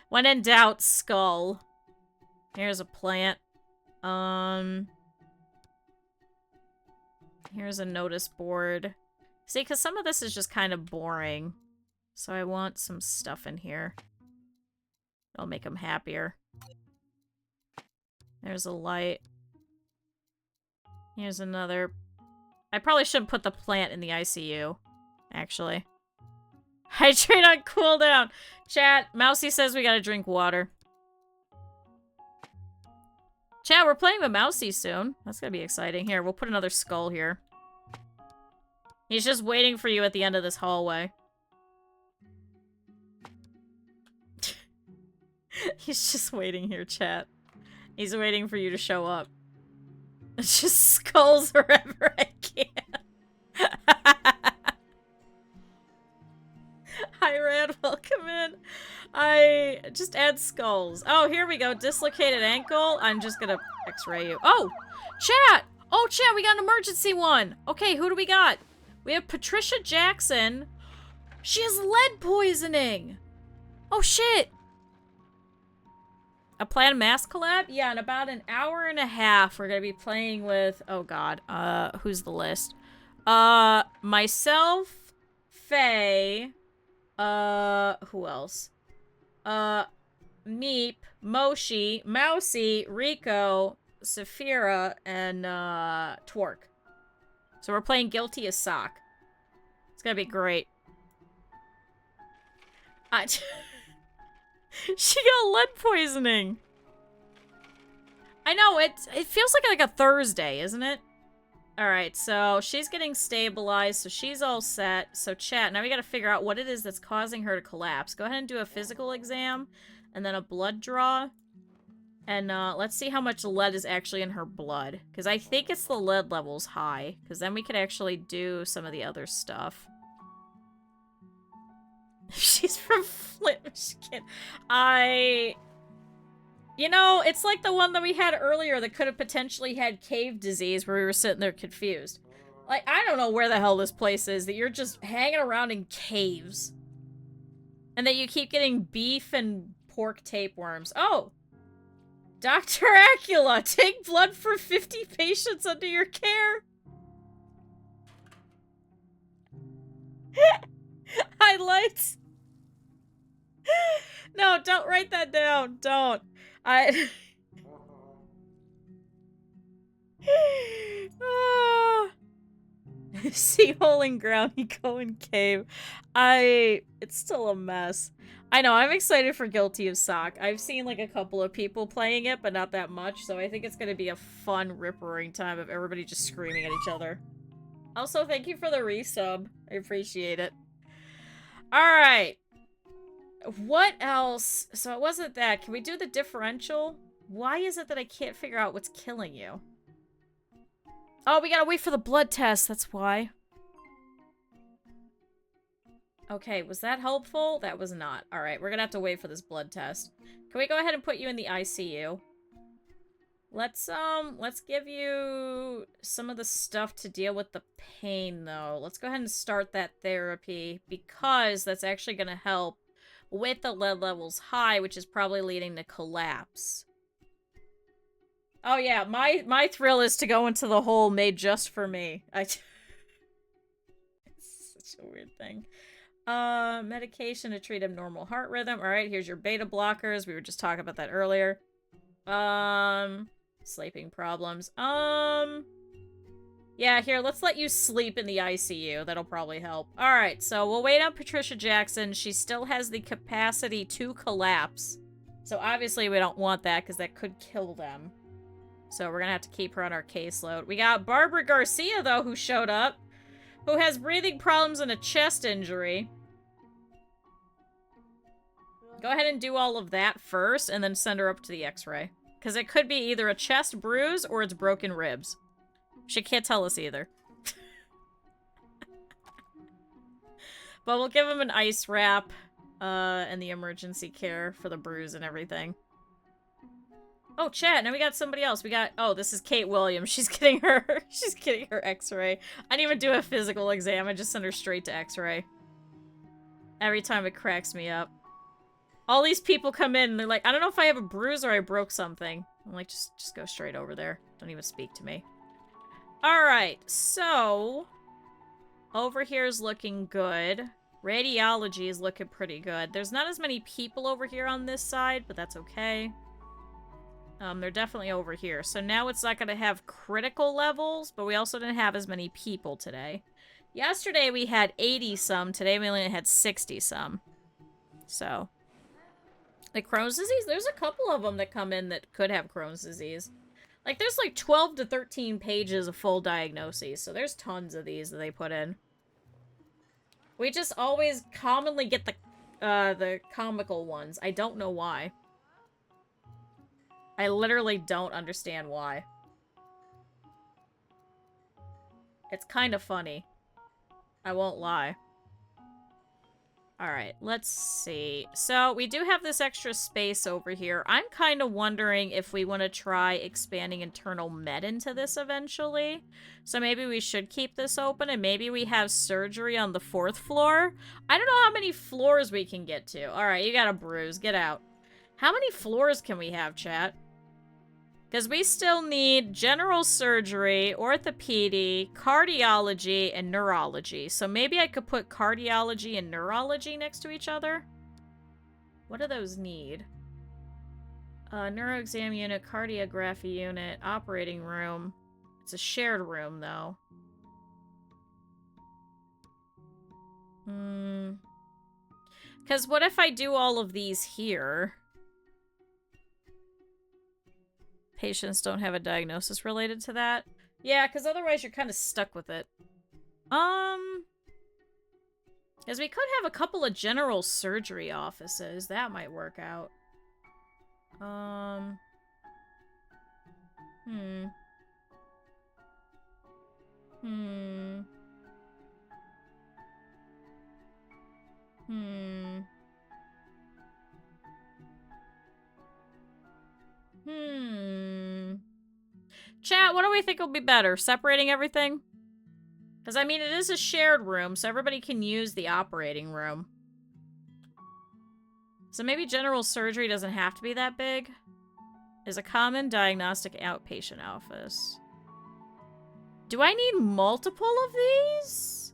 When in doubt, skull. Here's a plant. Here's a notice board. See, because some of this is just kind of boring. So I want some stuff in here. It'll make them happier. There's a light. Here's another. I probably shouldn't put the plant in the ICU, actually. Hydrate on cooldown. Chat, Mousy says we gotta drink water. Chat, we're playing with Mousy soon. That's gonna be exciting. Here, we'll put another skull here. He's just waiting for you at the end of this hallway. He's just waiting here, chat. He's waiting for you to show up. It's just skulls wherever I can. Hi, Rad. Welcome in. I just add skulls. Oh, here we go. Dislocated ankle. I'm just gonna x-ray you. Oh, chat. Oh, chat. We got an emergency one. Okay, who do we got? We have Patricia Jackson. She has lead poisoning. Oh, shit. A planned mass collab? Yeah, in about an hour and a half, we're gonna be playing with, oh god, who's the list? Myself, Faye, who else? Meep, Moshi, Mousy, Rico, Saphira, and, Twerk. So we're playing Guilty as Sock. It's gonna be great. She got lead poisoning. I know, it feels like a Thursday, isn't it? Alright, so she's getting stabilized, so she's all set. So chat, now we gotta figure out what it is that's causing her to collapse. Go ahead and do a physical exam, and then a blood draw. And let's see how much lead is actually in her blood. Because I think it's the lead levels high, because then we could actually do some of the other stuff. She's from Flint, Michigan. You know, it's like the one that we had earlier that could have potentially had cave disease where we were sitting there confused. Like, I don't know where the hell this place is, that you're just hanging around in caves. And that you keep getting beef and pork tapeworms. Oh! Dr. Acula, take blood for 50 patients under your care. Highlights. No, don't write that down. Don't. Sea hole in ground, eco in cave. It's still a mess. I know, I'm excited for Guilty of Sock. I've seen like a couple of people playing it, but not that much, so I think it's gonna be a fun rip-roaring time of everybody just screaming at each other. Also, thank you for the resub. I appreciate it. Alright. What else? So it wasn't that. Can we do the differential? Why is it that I can't figure out what's killing you? Oh, we gotta wait for the blood test. That's why. Okay, was that helpful? That was not. Alright, we're gonna have to wait for this blood test. Can we go ahead and put you in the ICU? Let's give you some of the stuff to deal with the pain, though. Let's go ahead and start that therapy, because that's actually gonna help with the lead levels high, which is probably leading to collapse. Oh yeah, my thrill is to go into the hole made just for me. It's such a weird thing. Medication to treat abnormal heart rhythm. Alright, here's your beta blockers. We were just talking about that earlier. Sleeping problems. Yeah, here, let's let you sleep in the ICU. That'll probably help. Alright, so we'll wait on Patricia Jackson. She still has the capacity to collapse. So obviously we don't want that, because that could kill them. So we're gonna have to keep her on our caseload. We got Barbara Garcia, though, who showed up. Who has breathing problems and a chest injury. Go ahead and do all of that first, and then send her up to the x-ray. Because it could be either a chest bruise, or it's broken ribs. She can't tell us either. But we'll give him an ice wrap, and the emergency care for the bruise and everything. Oh, chat, now we got somebody else. We got, oh, this is Kate Williams. She's getting her x-ray. I didn't even do a physical exam. I just sent her straight to x-ray. Every time it cracks me up. All these people come in and they're like, I don't know if I have a bruise or I broke something. I'm like, just go straight over there. Don't even speak to me. Alright, so over here is looking good. Radiology is looking pretty good. There's not as many people over here on this side, but that's okay. They're definitely over here. So now it's not going to have critical levels, but we also didn't have as many people today. Yesterday we had 80-some. Today we only had 60-some. So, like Crohn's disease, there's a couple of them that come in that could have Crohn's disease. Like, there's like 12 to 13 pages of full diagnoses, so there's tons of these that they put in. We just always commonly get the comical ones. I don't know why. I literally don't understand why. It's kind of funny. I won't lie. Alright, let's see. So, we do have this extra space over here. I'm kind of wondering if we want to try expanding internal med into this eventually. So maybe we should keep this open, and maybe we have surgery on the 4th floor. I don't know how many floors we can get to. Alright, you got a bruise. Get out. How many floors can we have, chat? Because we still need general surgery, orthopedi, cardiology, and neurology. So maybe I could put cardiology and neurology next to each other. What do those need? Neuro exam unit, cardiography unit, operating room. It's a shared room, though. Because what if I do all of these here? Patients don't have a diagnosis related to that. Yeah, because otherwise you're kind of stuck with it. Because we could have a couple of general surgery offices. That might work out. Chat, what do we think will be better? Separating everything? Because, I mean, it is a shared room, so everybody can use the operating room. So maybe general surgery doesn't have to be that big. Is a common diagnostic outpatient office. Do I need multiple of these?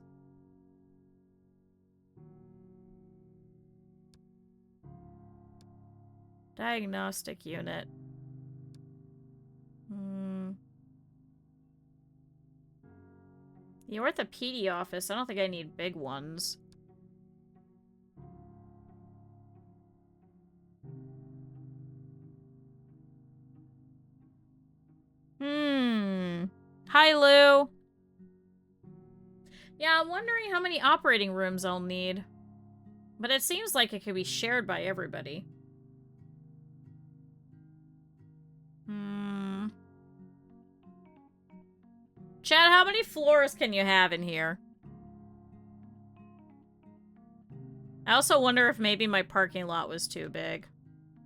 Diagnostic unit. The orthopedi office, I don't think I need big ones. Hi, Lou. Yeah, I'm wondering how many operating rooms I'll need. But it seems like it could be shared by everybody. Chad, how many floors can you have in here? I also wonder if maybe my parking lot was too big.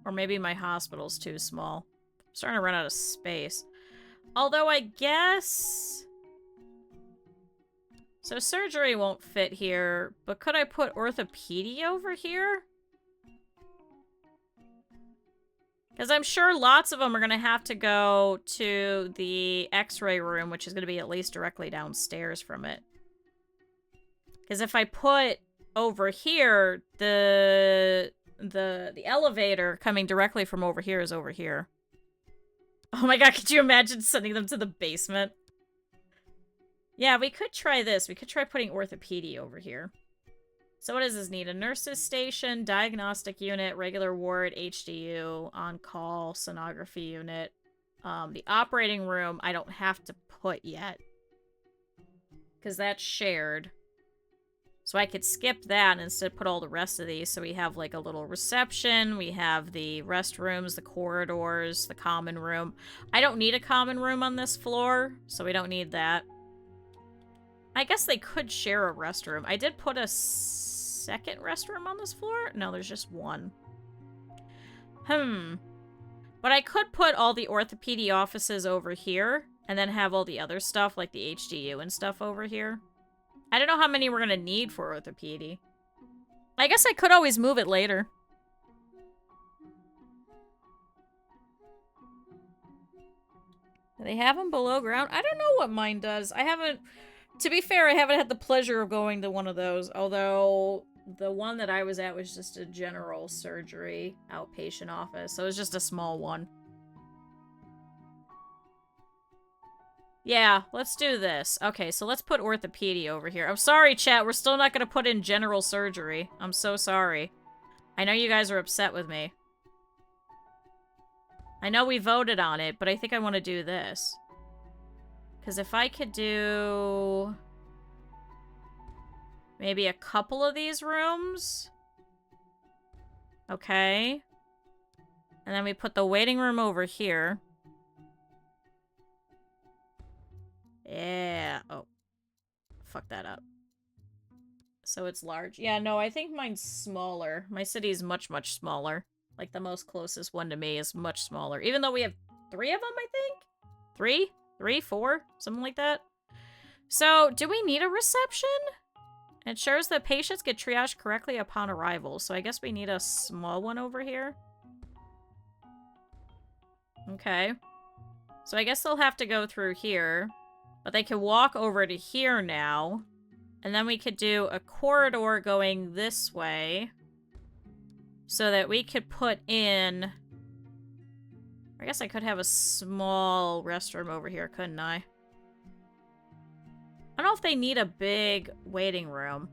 Or maybe my hospital's too small. I'm starting to run out of space. Although I guess... So surgery won't fit here, but could I put orthopedi over here? Because I'm sure lots of them are going to have to go to the x-ray room, which is going to be at least directly downstairs from it. Because if I put over here, the elevator coming directly from over here is over here. Oh my god, could you imagine sending them to the basement? Yeah, we could try this. We could try putting orthopedi over here. So what does this need? A nurse's station, diagnostic unit, regular ward, HDU, on-call, sonography unit. The operating room, I don't have to put yet. Because that's shared. So I could skip that and instead put all the rest of these. So we have like a little reception. We have the restrooms, the corridors, the common room. I don't need a common room on this floor, so we don't need that. I guess they could share a restroom. I did put a second restroom on this floor? No, there's just one. But I could put all the orthopedi offices over here and then have all the other stuff like the HDU and stuff over here. I don't know how many we're going to need for orthopedi. I guess I could always move it later. Do they have them below ground? I don't know what mine does. I haven't... To be fair, I haven't had the pleasure of going to one of those, although the one that I was at was just a general surgery outpatient office, so it was just a small one. Yeah, let's do this. Okay, so let's put orthopedi over here. I'm sorry, chat, we're still not going to put in general surgery. I'm so sorry. I know you guys are upset with me. I know we voted on it, but I think I want to do this. Because if I could do... maybe a couple of these rooms. Okay. And then we put the waiting room over here. Yeah. Oh. Fuck that up. So it's large. Yeah, no, I think mine's smaller. My city is much, much smaller. Like, the most closest one to me is much smaller. Even though we have 3 of them, I think? 3? 3, 4, something like that. So, do we need a reception? It ensures that patients get triaged correctly upon arrival. So I guess we need a small one over here. Okay. So I guess they'll have to go through here. But they can walk over to here now. And then we could do a corridor going this way. So that we could put in... I guess I could have a small restroom over here, couldn't I? I don't know if they need a big waiting room.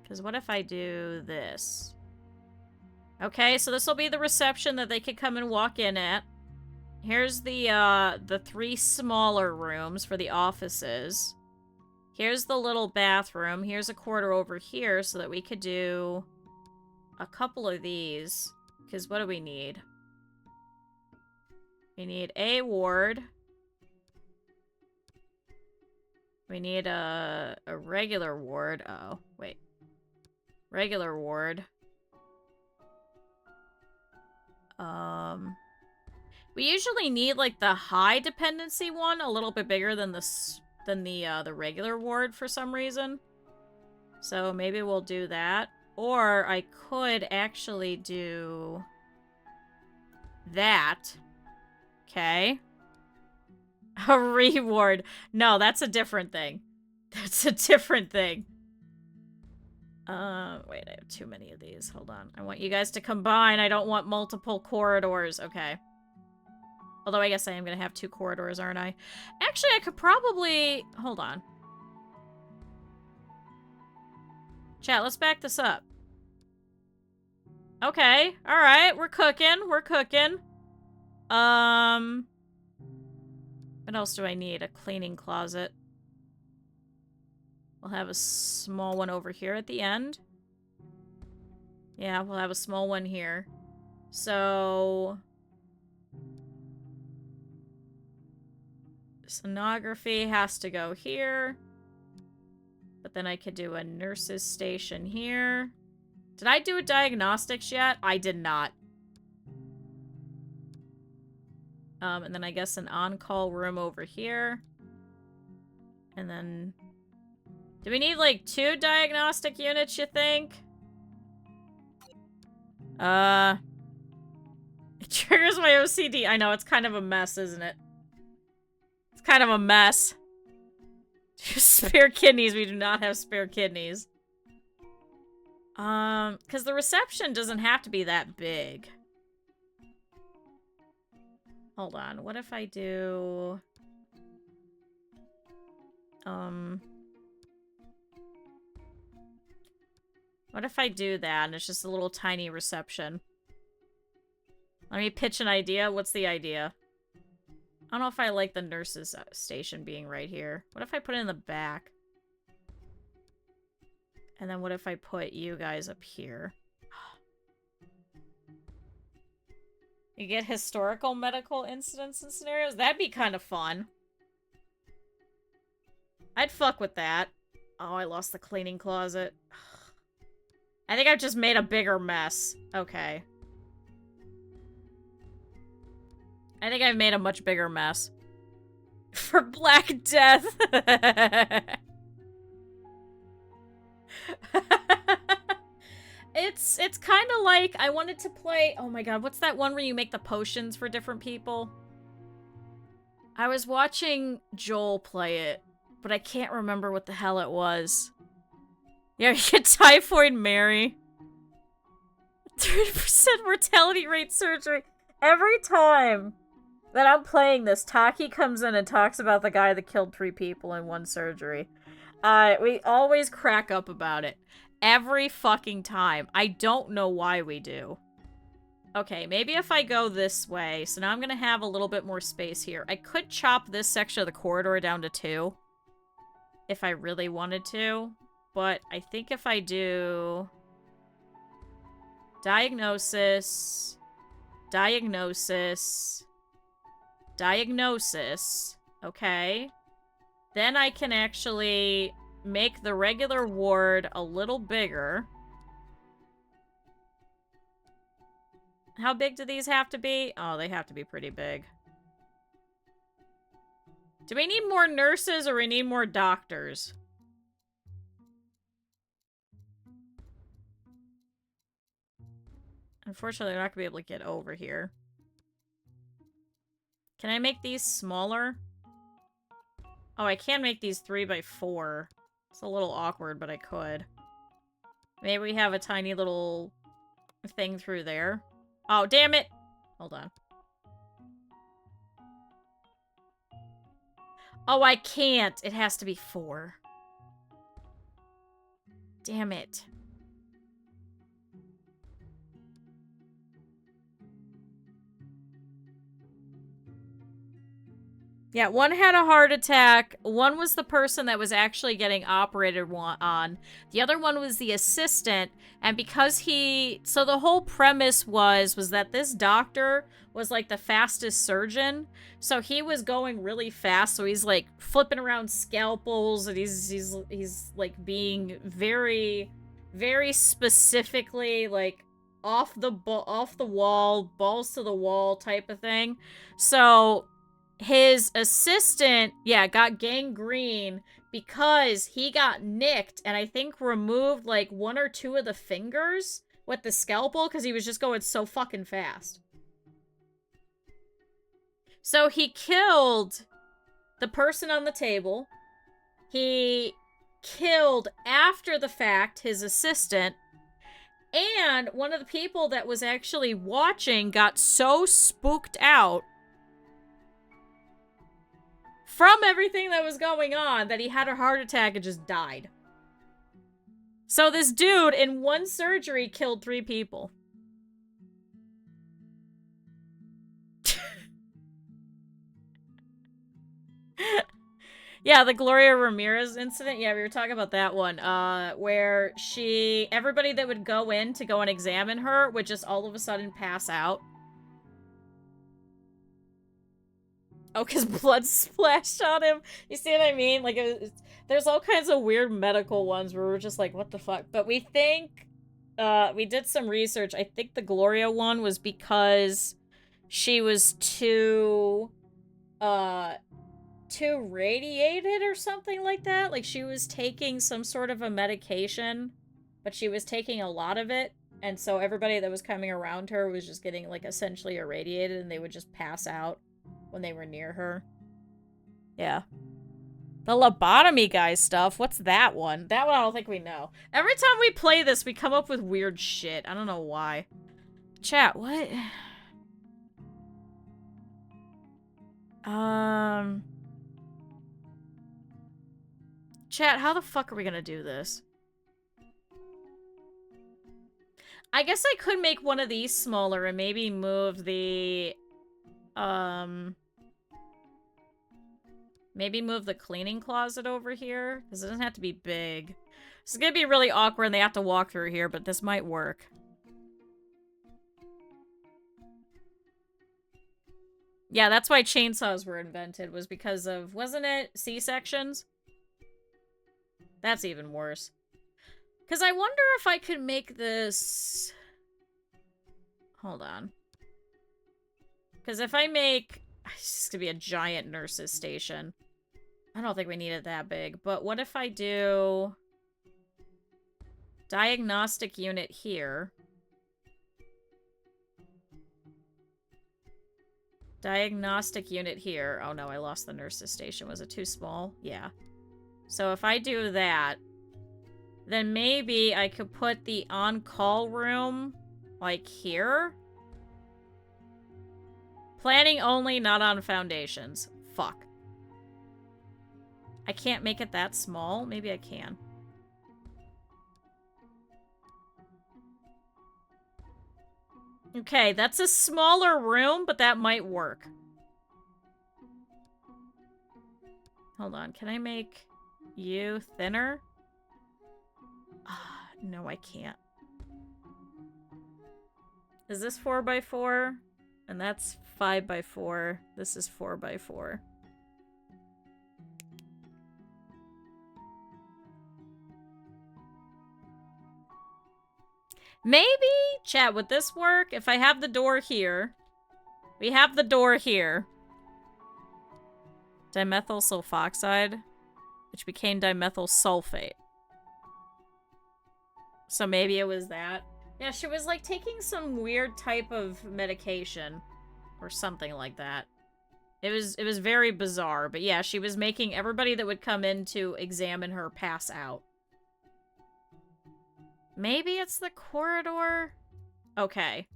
Because what if I do this? Okay, so this will be the reception that they could come and walk in at. Here's the 3 smaller rooms for the offices. Here's the little bathroom. Here's a corridor over here so that we could do a couple of these. Because what do we need? We need a ward. We need a regular ward. Oh, wait. Regular ward. We usually need like the high dependency one a little bit bigger than the regular ward for some reason. So maybe we'll do that. Or I could actually do that. Okay. A reward. No, that's a different thing. That's a different thing. Wait, I have too many of these. Hold on. I want you guys to combine. I don't want multiple corridors. Okay. Although I guess I am going to have 2 corridors, aren't I? Actually, I could probably... Hold on. Chat, let's back this up. Okay. Alright. We're cooking. We're cooking. What else do I need? A cleaning closet. We'll have a small one over here at the end. Yeah, we'll have a small one here. So... sonography has to go here. But then I could do a nurse's station here. Did I do a diagnostics yet? I did not. And then I guess an on-call room over here. And then... do we need, like, 2 diagnostic units, you think? It triggers my OCD. I know, it's kind of a mess, isn't it? It's kind of a mess. Spare kidneys. We do not have spare kidneys. Because the reception doesn't have to be that big. Hold on. What if I do... what if I do that and it's just a little tiny reception? Let me pitch an idea. What's the idea? I don't know if I like the nurse's station being right here. What if I put it in the back? And then what if I put you guys up here? You get historical medical incidents and scenarios? That'd be kind of fun. I'd fuck with that. Oh, I lost the cleaning closet. I think I've just made a bigger mess. Okay. I think I've made a much bigger mess. For Black Death. It's kind of like I wanted to play... oh my god, what's that one where you make the potions for different people? I was watching Joel play it, but I can't remember what the hell it was. Yeah, you get Typhoid Mary. 30% mortality rate surgery. Every time that I'm playing this, Taki comes in and talks about the guy that killed 3 people in 1 surgery. We always crack up about it. Every fucking time. I don't know why we do. Okay, maybe if I go this way, so now I'm gonna have a little bit more space here. I could chop this section of the corridor down to 2. If I really wanted to. But I think if I do... diagnosis... diagnosis... diagnosis... okay. Then I can actually make the regular ward a little bigger. How big do these have to be? Oh, they have to be pretty big. Do we need more nurses or we need more doctors? Unfortunately, they're not gonna be able to get over here. Can I make these smaller? Oh, I can make these 3x4. It's a little awkward, but I could. Maybe we have a tiny little thing through there. Oh, damn it! Hold on. Oh, I can't. It has to be 4. Damn it. Yeah, one had a heart attack. One was the person that was actually getting operated on. The other one was the assistant. And because so the whole premise was that this doctor was like the fastest surgeon. So he was going really fast. So he's like flipping around scalpels, and he's like being very, very specifically like off the wall, balls to the wall type of thing. So his assistant, yeah, got gangrene because he got nicked and I think removed like 1 or 2 of the fingers with the scalpel because he was just going so fucking fast. So he killed the person on the table. He killed, after the fact, his assistant. And one of the people that was actually watching got so spooked out from everything that was going on that he had a heart attack and just died. So this dude, in one surgery, killed 3 people. Yeah, the Gloria Ramirez incident. Yeah, we were talking about that one. Where everybody that would go in to go and examine her would just all of a sudden pass out. Oh, because blood splashed on him. You see what I mean? Like, there's all kinds of weird medical ones where we're just like, what the fuck? But we think, we did some research. I think the Gloria one was because she was too radiated or something like that. Like, she was taking some sort of a medication, but she was taking a lot of it. And so everybody that was coming around her was just getting, like, essentially irradiated, and they would just pass out when they were near her. Yeah. The lobotomy guy stuff. What's that one? That one I don't think we know. Every time we play this, we come up with weird shit. I don't know why. Chat, what? Chat, how the fuck are we gonna do this? I guess I could make one of these smaller and maybe move the, maybe move the cleaning closet over here, because it doesn't have to be big. This is gonna be really awkward and they have to walk through here, but this might work. Yeah, that's why chainsaws were invented, was because of, wasn't it C-sections? That's even worse. Because I wonder if I could make this... Hold on. Because if I make... It's just gonna be a giant nurse's station. I don't think we need it that big. But what if I do... diagnostic unit here. Diagnostic unit here. Oh no, I lost the nurse's station. Was it too small? Yeah. So if I do that, then maybe I could put the on-call room, like, here? Planning only, not on foundations. Fuck. I can't make it that small? Maybe I can. Okay, that's a smaller room, but that might work. Hold on, can I make you thinner? No, I can't. Is this 4x4? And that's 5x4. This is 4x4. Maybe, chat, would this work? If I have the door here. We have the door here. Dimethyl sulfoxide, which became dimethyl sulfate. So maybe it was that. Yeah, she was like taking some weird type of medication or something like that. It was very bizarre, but yeah, she was making everybody that would come in to examine her pass out. Maybe it's the corridor? Okay.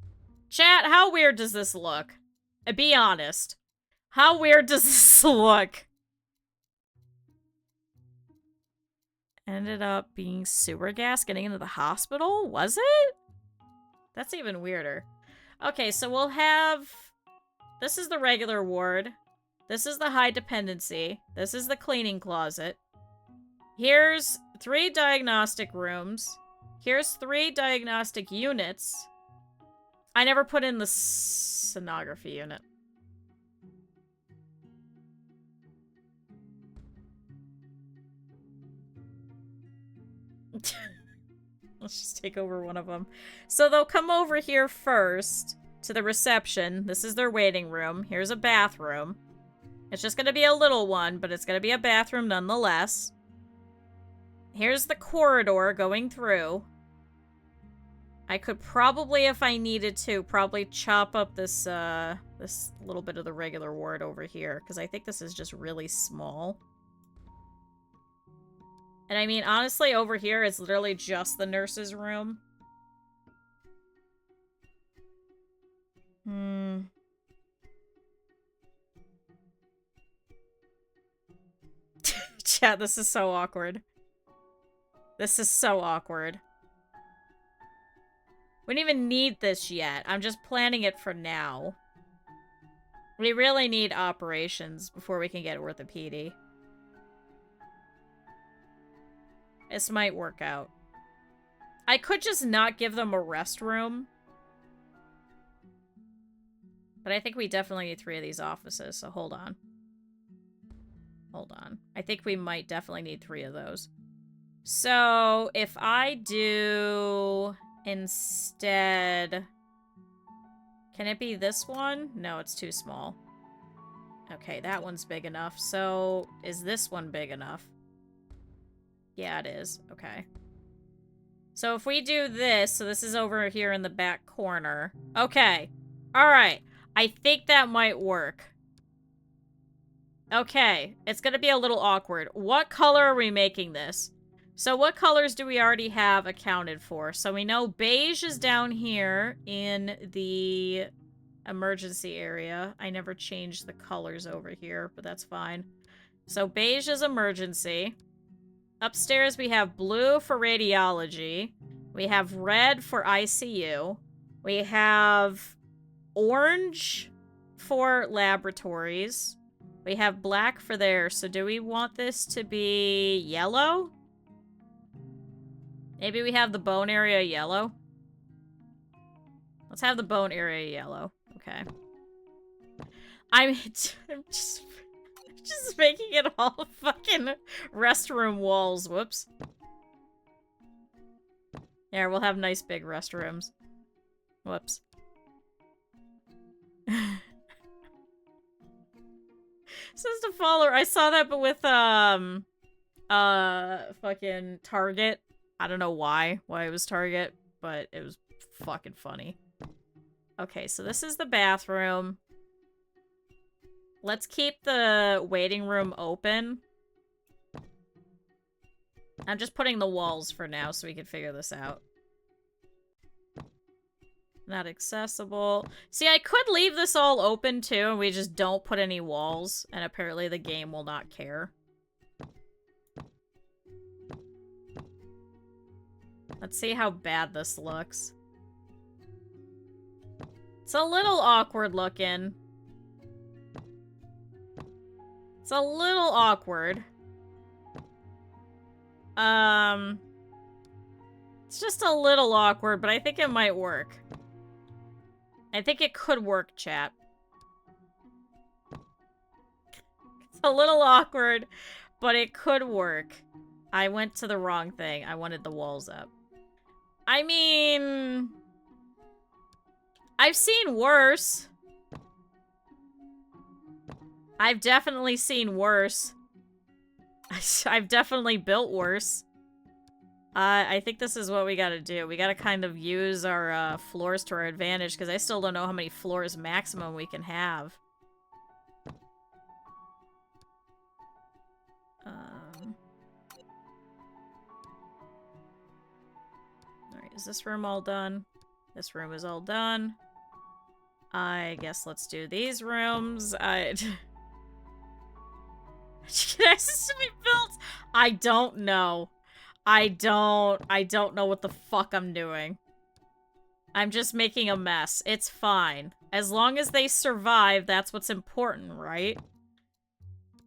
Chat, how weird does this look? Be honest. How weird does this look? Ended up being sewer gas getting into the hospital? Was it? That's even weirder. Okay, so we'll have... This is the regular ward. This is the high dependency. This is the cleaning closet. Here's 3 diagnostic rooms. Here's 3 diagnostic units. I never put in the sonography unit. Let's just take over one of them. So they'll come over here first to the reception. This is their waiting room. Here's a bathroom. It's just going to be a little one, but it's going to be a bathroom nonetheless. Here's the corridor going through. I could probably, if I needed to, probably chop up this, this little bit of the regular ward over here, because I think this is just really small. And I mean, honestly, over here, it's literally just the nurse's room. Chat, this is so awkward. This is so awkward. We don't even need this yet. I'm just planning it for now. We really need operations before we can get orthopedi. This might work out. I could just not give them a restroom. But I think we definitely need 3 of these offices, so hold on. Hold on. I think we might definitely need 3 of those. So, if I do instead... Can it be this one? No, it's too small. Okay, that one's big enough. So, is this one big enough? Yeah, it is. Okay. So if we do this, so this is over here in the back corner. Okay. Alright. I think that might work. Okay. It's gonna be a little awkward. What color are we making this? So what colors do we already have accounted for? So we know beige is down here in the emergency area. I never changed the colors over here, but that's fine. So beige is emergency. Upstairs, we have blue for radiology. We have red for ICU. We have orange for laboratories. We have black for there. So do we want this to be yellow? Maybe we have the bone area yellow. Let's have the bone area yellow. Okay. I'm just making it all fucking restroom walls. Whoops. Yeah, we'll have nice big restrooms. Whoops. Says to follow. I saw that, but with, fucking Target. I don't know why it was Target, but it was fucking funny. Okay, so this is the bathroom. Let's keep the waiting room open. I'm just putting the walls for now so we can figure this out. Not accessible. See, I could leave this all open too, and we just don't put any walls, and apparently the game will not care. Let's see how bad this looks. It's a little awkward looking. It's a little awkward. It's just a little awkward, but I think it might work. I think it could work, chat. It's a little awkward, but it could work. I went to the wrong thing. I wanted the walls up. I mean... I've seen worse. I've definitely seen worse. I've definitely built worse. I think this is what we gotta do. We gotta kind of use our floors to our advantage, because I still don't know how many floors maximum we can have. Alright, is this room all done? This room is all done. I guess let's do these rooms. Can access to be built? I don't know. I don't know what the fuck I'm doing. I'm just making a mess. It's fine. As long as they survive, that's what's important, right?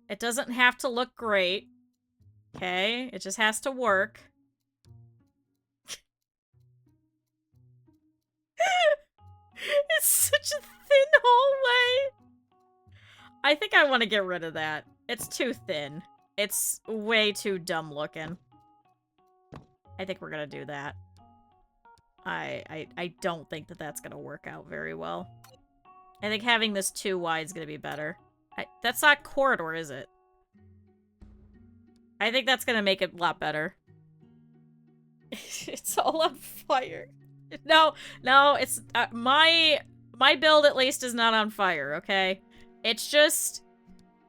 It doesn't have to look great. Okay? It just has to work. It's such a thin hallway. I think I want to get rid of that. It's too thin. It's way too dumb looking. I think we're gonna do that. I don't think that that's gonna work out very well. I think having this too wide is gonna be better. That's not corridor, is it? I think that's gonna make it a lot better. It's all on fire. No, it's my build at least is not on fire, okay? It's just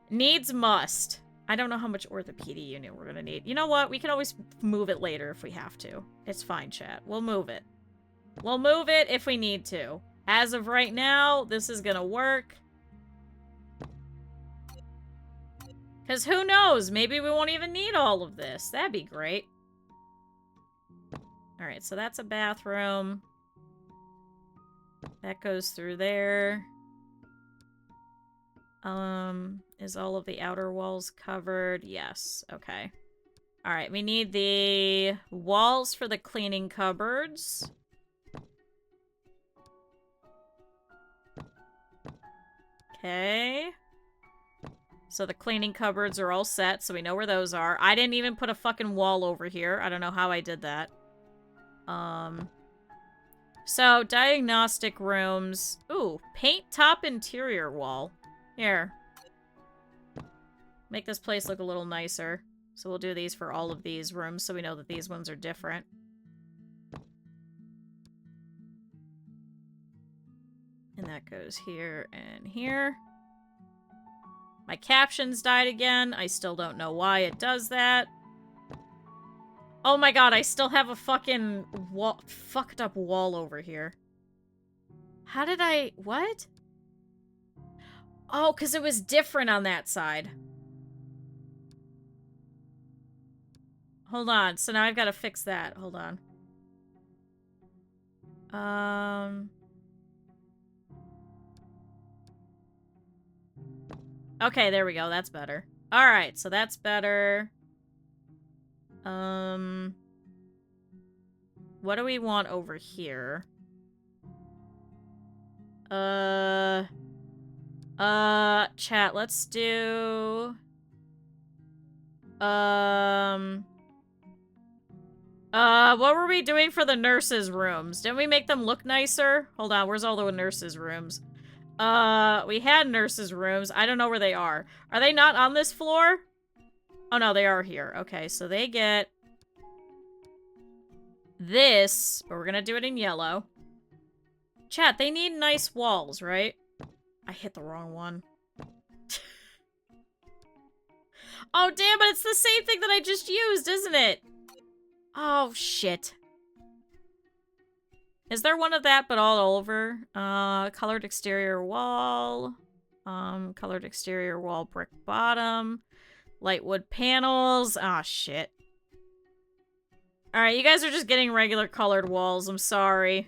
needs must. I don't know how much orthopedi unit we're gonna need. You know what? We can always move it later if we have to. It's fine, chat. We'll move it. We'll move it if we need to. As of right now, this is gonna work. Because who knows? Maybe we won't even need all of this. That'd be great. Alright, so that's a bathroom. That goes through there. Is all of the outer walls covered? Yes. Okay. Alright, we need the walls for the cleaning cupboards. Okay. So the cleaning cupboards are all set, so we know where those are. I didn't even put a fucking wall over here. I don't know how I did that. So, diagnostic rooms. Ooh, paint top interior wall. Here. Make this place look a little nicer. So we'll do these for all of these rooms so we know that these ones are different. And that goes here and here. My captions died again. I still don't know why it does that. Oh my god, I still have a fucking fucked up wall over here. How did I... What? Oh, because it was different on that side. Hold on. So now I've got to fix that. Hold on. Okay, there we go. That's better. Alright, so that's better. What do we want over here? Chat, let's do... what were we doing for the nurses' rooms? Didn't we make them look nicer? Hold on, where's all the nurses' rooms? We had nurses' rooms. I don't know where they are. Are they not on this floor? Oh, no, they are here. Okay, so they get this, but we're gonna do it in yellow. Chat, they need nice walls, right? I hit the wrong one. Oh, damn it, it's the same thing that I just used, isn't it? Oh, shit. Is there one of that, but all over? Colored exterior wall. Colored exterior wall, brick bottom. Light wood panels. Ah, shit. Alright, you guys are just getting regular colored walls. I'm sorry.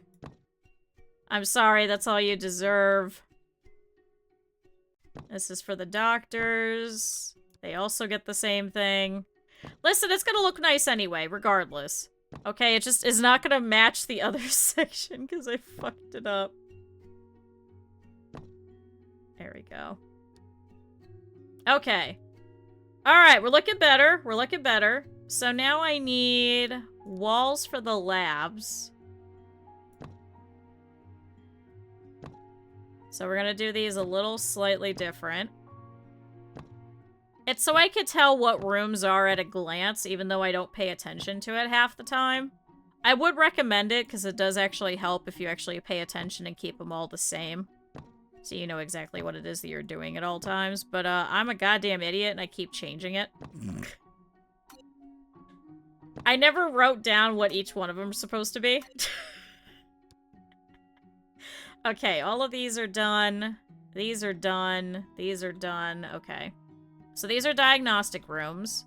I'm sorry, that's all you deserve. This is for the doctors. They also get the same thing. Listen, it's gonna look nice anyway, regardless. Okay, it just is not gonna match the other section because I fucked it up. There we go. Okay. Alright, we're looking better. We're looking better. So now I need walls for the labs. So we're gonna do these a little slightly different. It's so I could tell what rooms are at a glance, even though I don't pay attention to it half the time. I would recommend it, because it does actually help if you actually pay attention and keep them all the same. So you know exactly what it is that you're doing at all times. But I'm a goddamn idiot, and I keep changing it. I never wrote down what each one of them is supposed to be. Okay, all of these are done. These are done. These are done. Okay. So these are diagnostic rooms.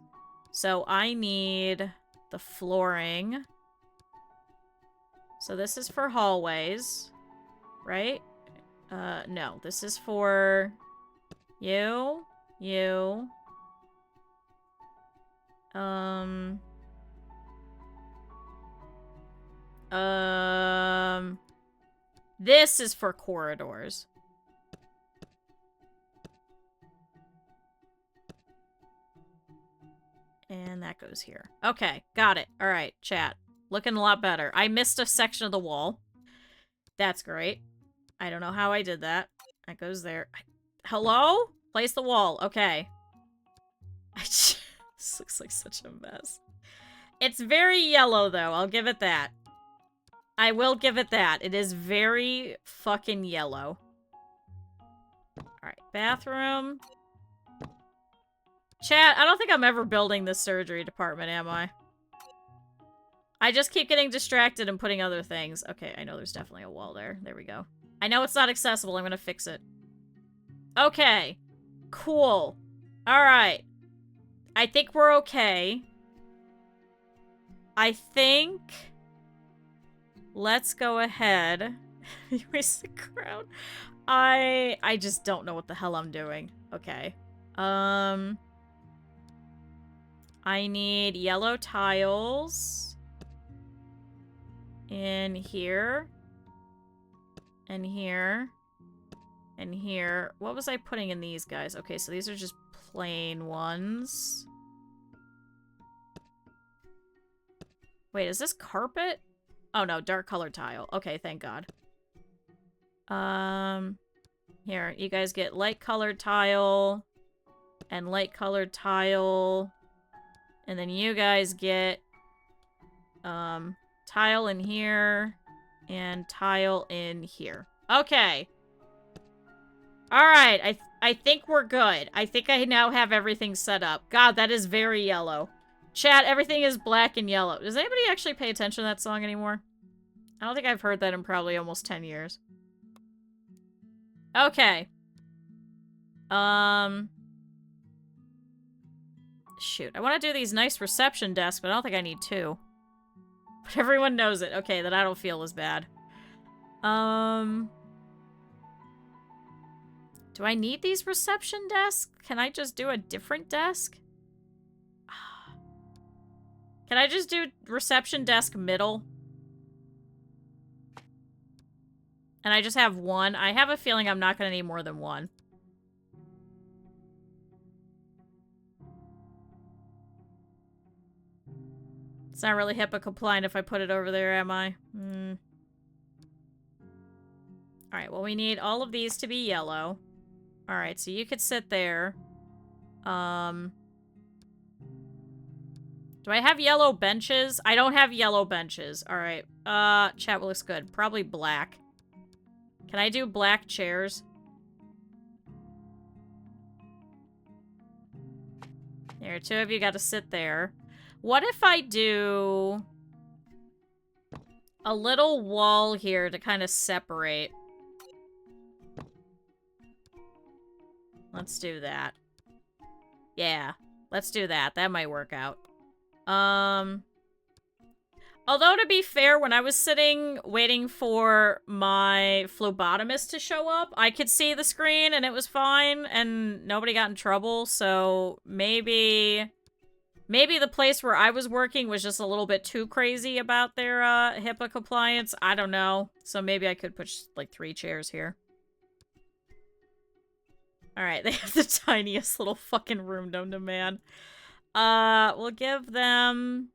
So I need the flooring. So this is for hallways, right? No, this is for you. This is for corridors. And that goes here. Okay, got it. All right, chat. Looking a lot better. I missed a section of the wall. That's great. I don't know how I did that. That goes there. Hello? Place the wall. Okay. This looks like such a mess. It's very yellow, though. I'll give it that. I will give it that. It is very fucking yellow. Alright, bathroom. Chat, I don't think I'm ever building this surgery department, am I? I just keep getting distracted and putting other things. Okay, I know there's definitely a wall there. There we go. I know it's not accessible. I'm gonna fix it. Okay. Cool. Alright. I think we're okay. I think... Let's go ahead. Erase the crown. I just don't know what the hell I'm doing. Okay. I need yellow tiles in here and here and here. What was I putting in these guys? Okay, so these are just plain ones. Wait, is this carpet? Oh no, dark colored tile. Okay, thank God. Here, you guys get light colored tile and light colored tile. And then you guys get tile in here and tile in here. Okay. Alright, I think we're good. I think I now have everything set up. God, that is very yellow. Chat, everything is black and yellow. Does anybody actually pay attention to that song anymore? I don't think I've heard that in probably almost 10 years. Okay. Shoot, I want to do these nice reception desks, but I don't think I need two. But everyone knows it. Okay, that I don't feel as bad. Do I need these reception desks? Can I just do a different desk? Can I just do reception desk middle? And I just have one? I have a feeling I'm not going to need more than one. It's not really HIPAA compliant if I put it over there, am I? Alright, well we need all of these to be yellow. Alright, so you could sit there. Do I have yellow benches? I don't have yellow benches. Alright, chat looks good. Probably black. Can I do black chairs? There, two of you got to sit there. What if I do a little wall here to kind of separate? Let's do that. Yeah, let's do that. That might work out. Although, to be fair, when I was sitting waiting for my phlebotomist to show up, I could see the screen and it was fine and nobody got in trouble, so maybe the place where I was working was just a little bit too crazy about their HIPAA compliance. I don't know. So maybe I could put like 3 chairs here. Alright, they have the tiniest little fucking room known to man. We'll give them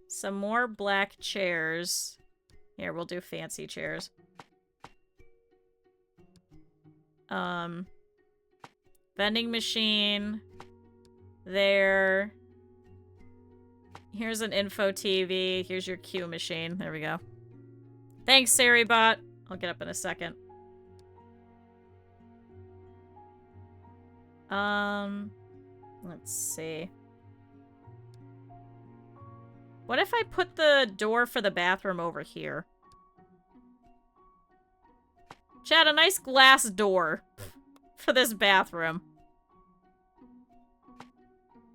some more black chairs. Here, we'll do fancy chairs. Vending machine. There. Here's an info TV. Here's your Q machine. There we go. Thanks, SariBot. I'll get up in a second. Let's see. What if I put the door for the bathroom over here? Chad, a nice glass door for this bathroom.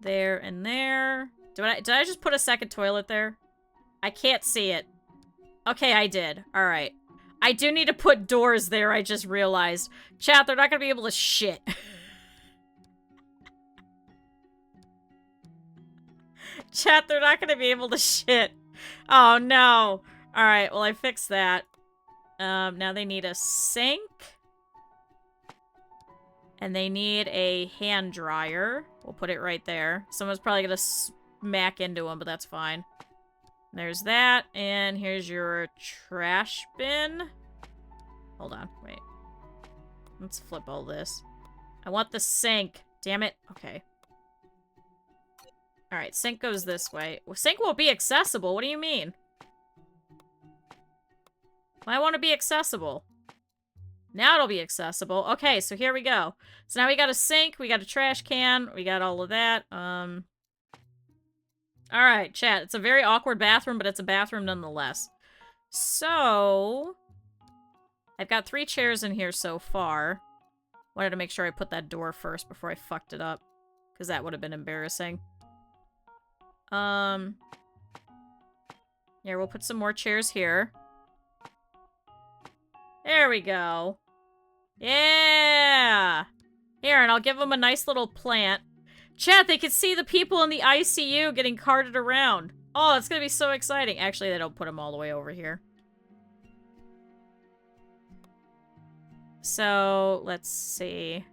There and there. Did I just put a second toilet there? I can't see it. Okay, I did. Alright. I do need to put doors there, I just realized. Chat, they're not gonna be able to shit. Chat, they're not gonna be able to shit. Oh, no. Alright, well, I fixed that. Now they need a sink. And they need a hand dryer. We'll put it right there. Someone's probably gonna smack into them, but that's fine. There's that, and here's your trash bin. Hold on, wait. Let's flip all this. I want the sink. Damn it. Okay. Alright, sink goes this way. Well, sink won't be accessible. What do you mean? Well, I want to be accessible. Now it'll be accessible. Okay, so here we go. So now we got a sink, we got a trash can, we got all of that. Alright, chat. It's a very awkward bathroom, but it's a bathroom nonetheless. So, I've got 3 chairs in here so far. Wanted to make sure I put that door first before I fucked it up. Because that would have been embarrassing. Here, we'll put some more chairs here. There we go. Yeah! Here, and I'll give them a nice little plant. Chat, they can see the people in the ICU getting carted around. Oh, it's gonna be so exciting. Actually, they don't put them all the way over here. So, let's see.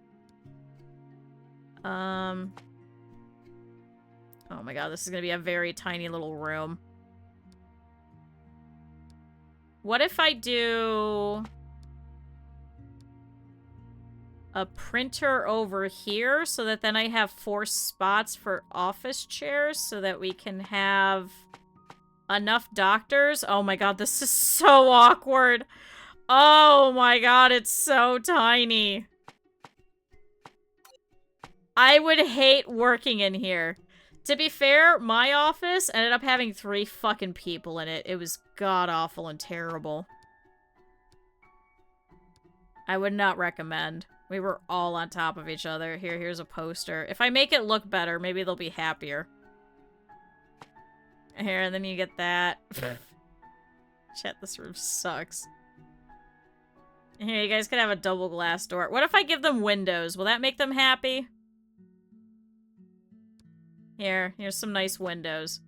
Oh my god, this is gonna be a very tiny little room. What if I do a printer over here so that then I have 4 spots for office chairs so that we can have enough doctors? Oh my god, this is so awkward. Oh my god, it's so tiny. I would hate working in here. To be fair, my office ended up having 3 fucking people in it. It was god-awful and terrible. I would not recommend. We were all on top of each other. Here's a poster. If I make it look better, maybe they'll be happier. Here, and then you get that. Shit, this room sucks. Here, you guys can have a double glass door. What if I give them windows? Will that make them happy? Here's some nice windows.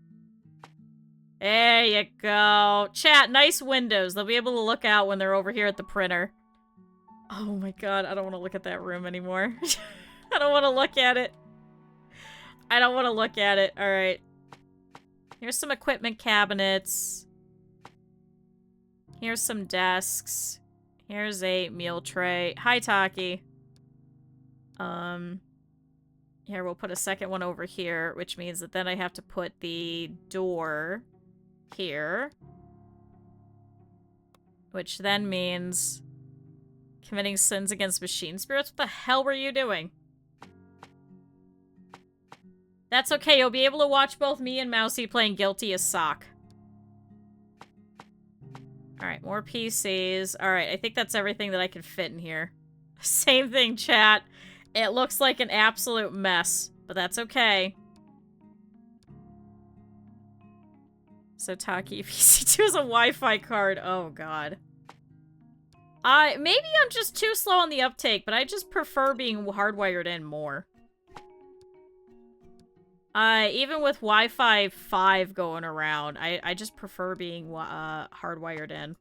There you go. Chat, nice windows. They'll be able to look out when they're over here at the printer. Oh my god, I don't want to look at that room anymore. I don't want to look at it. I don't want to look at it. Alright. Here's some equipment cabinets. Here's some desks. Here's a meal tray. Hi, Taki. Here, we'll put a second one over here, which means that then I have to put the door here. Which then means committing sins against machine spirits? What the hell were you doing? That's okay, you'll be able to watch both me and Mousy playing Guilty as Sock. Alright, more PCs. Alright, I think that's everything that I can fit in here. Same thing, chat. It looks like an absolute mess, but that's okay. So Taki PC2 is a Wi-Fi card. Oh god. Maybe I'm just too slow on the uptake, but I just prefer being hardwired in more. Even with Wi-Fi 5 going around, I just prefer being hardwired in.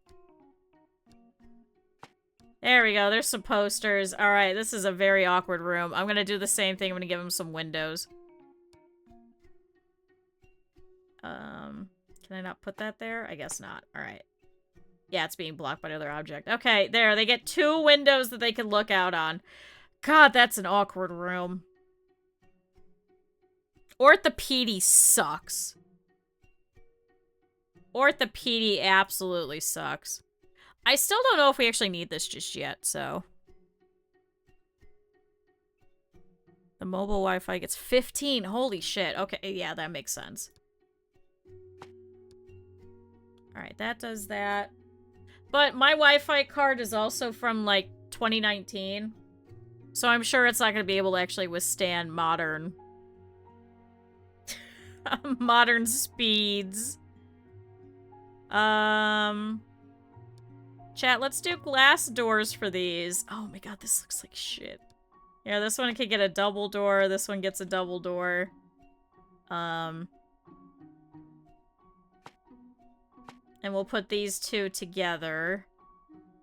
There we go. There's some posters. Alright, this is a very awkward room. I'm gonna do the same thing. I'm gonna give him some windows. Can I not put that there? I guess not. Alright. Yeah, it's being blocked by another object. Okay, there. They get 2 windows that they can look out on. God, that's an awkward room. Orthopedi sucks. Orthopedi absolutely sucks. I still don't know if we actually need this just yet, so. The mobile Wi-Fi gets 15. Holy shit. Okay, yeah, that makes sense. Alright, that does that. But my Wi-Fi card is also from, like, 2019. So I'm sure it's not going to be able to actually withstand modern... modern speeds. Chat, let's do glass doors for these. Oh my god, this looks like shit. Yeah, this one can get a double door. This one gets a double door. And we'll put these two together.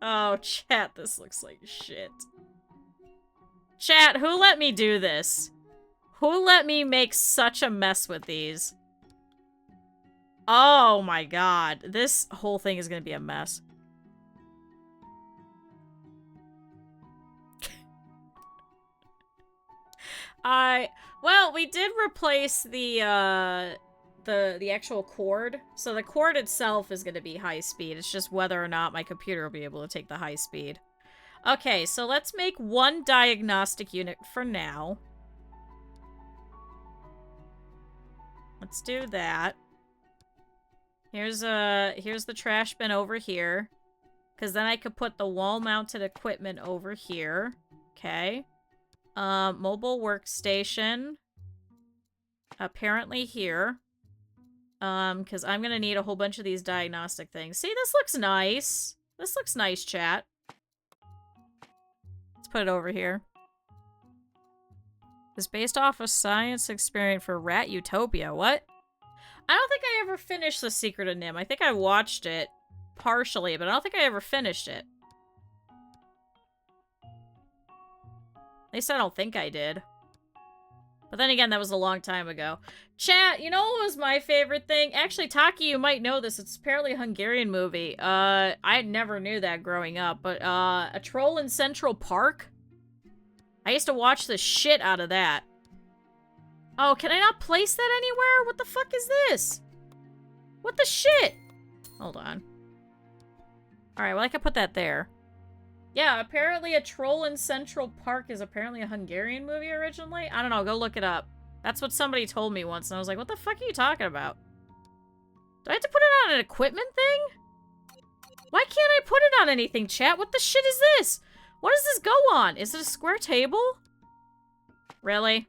Oh, chat, this looks like shit. Chat, who let me do this? Who let me make such a mess with these? Oh my god. This whole thing is gonna be a mess. Well, we did replace the actual cord. So the cord itself is gonna be high speed. It's just whether or not my computer will be able to take the high speed. Okay, so let's make one diagnostic unit for now. Let's do that. Here's the trash bin over here. Because then I could put the wall-mounted equipment over here. Okay. Mobile workstation. Apparently here. Because I'm gonna need a whole bunch of these diagnostic things. See, this looks nice. This looks nice, chat. Let's put it over here. It's based off a science experiment for Rat Utopia. What? I don't think I ever finished The Secret of Nim. I think I watched it partially, but I don't think I ever finished it. At least I don't think I did. But then again, that was a long time ago. Chat, you know what was my favorite thing? Actually, Taki, you might know this. It's apparently a Hungarian movie. I never knew that growing up, but, A Troll in Central Park? I used to watch the shit out of that. Oh, can I not place that anywhere? What the fuck is this? What the shit? Hold on. Alright, well, I can put that there. Yeah, apparently A Troll in Central Park is apparently a Hungarian movie originally. I don't know, go look it up. That's what somebody told me once, and I was like, what the fuck are you talking about? Do I have to put it on an equipment thing? Why can't I put it on anything, chat? What the shit is this? What does this go on? Is it a square table? Really?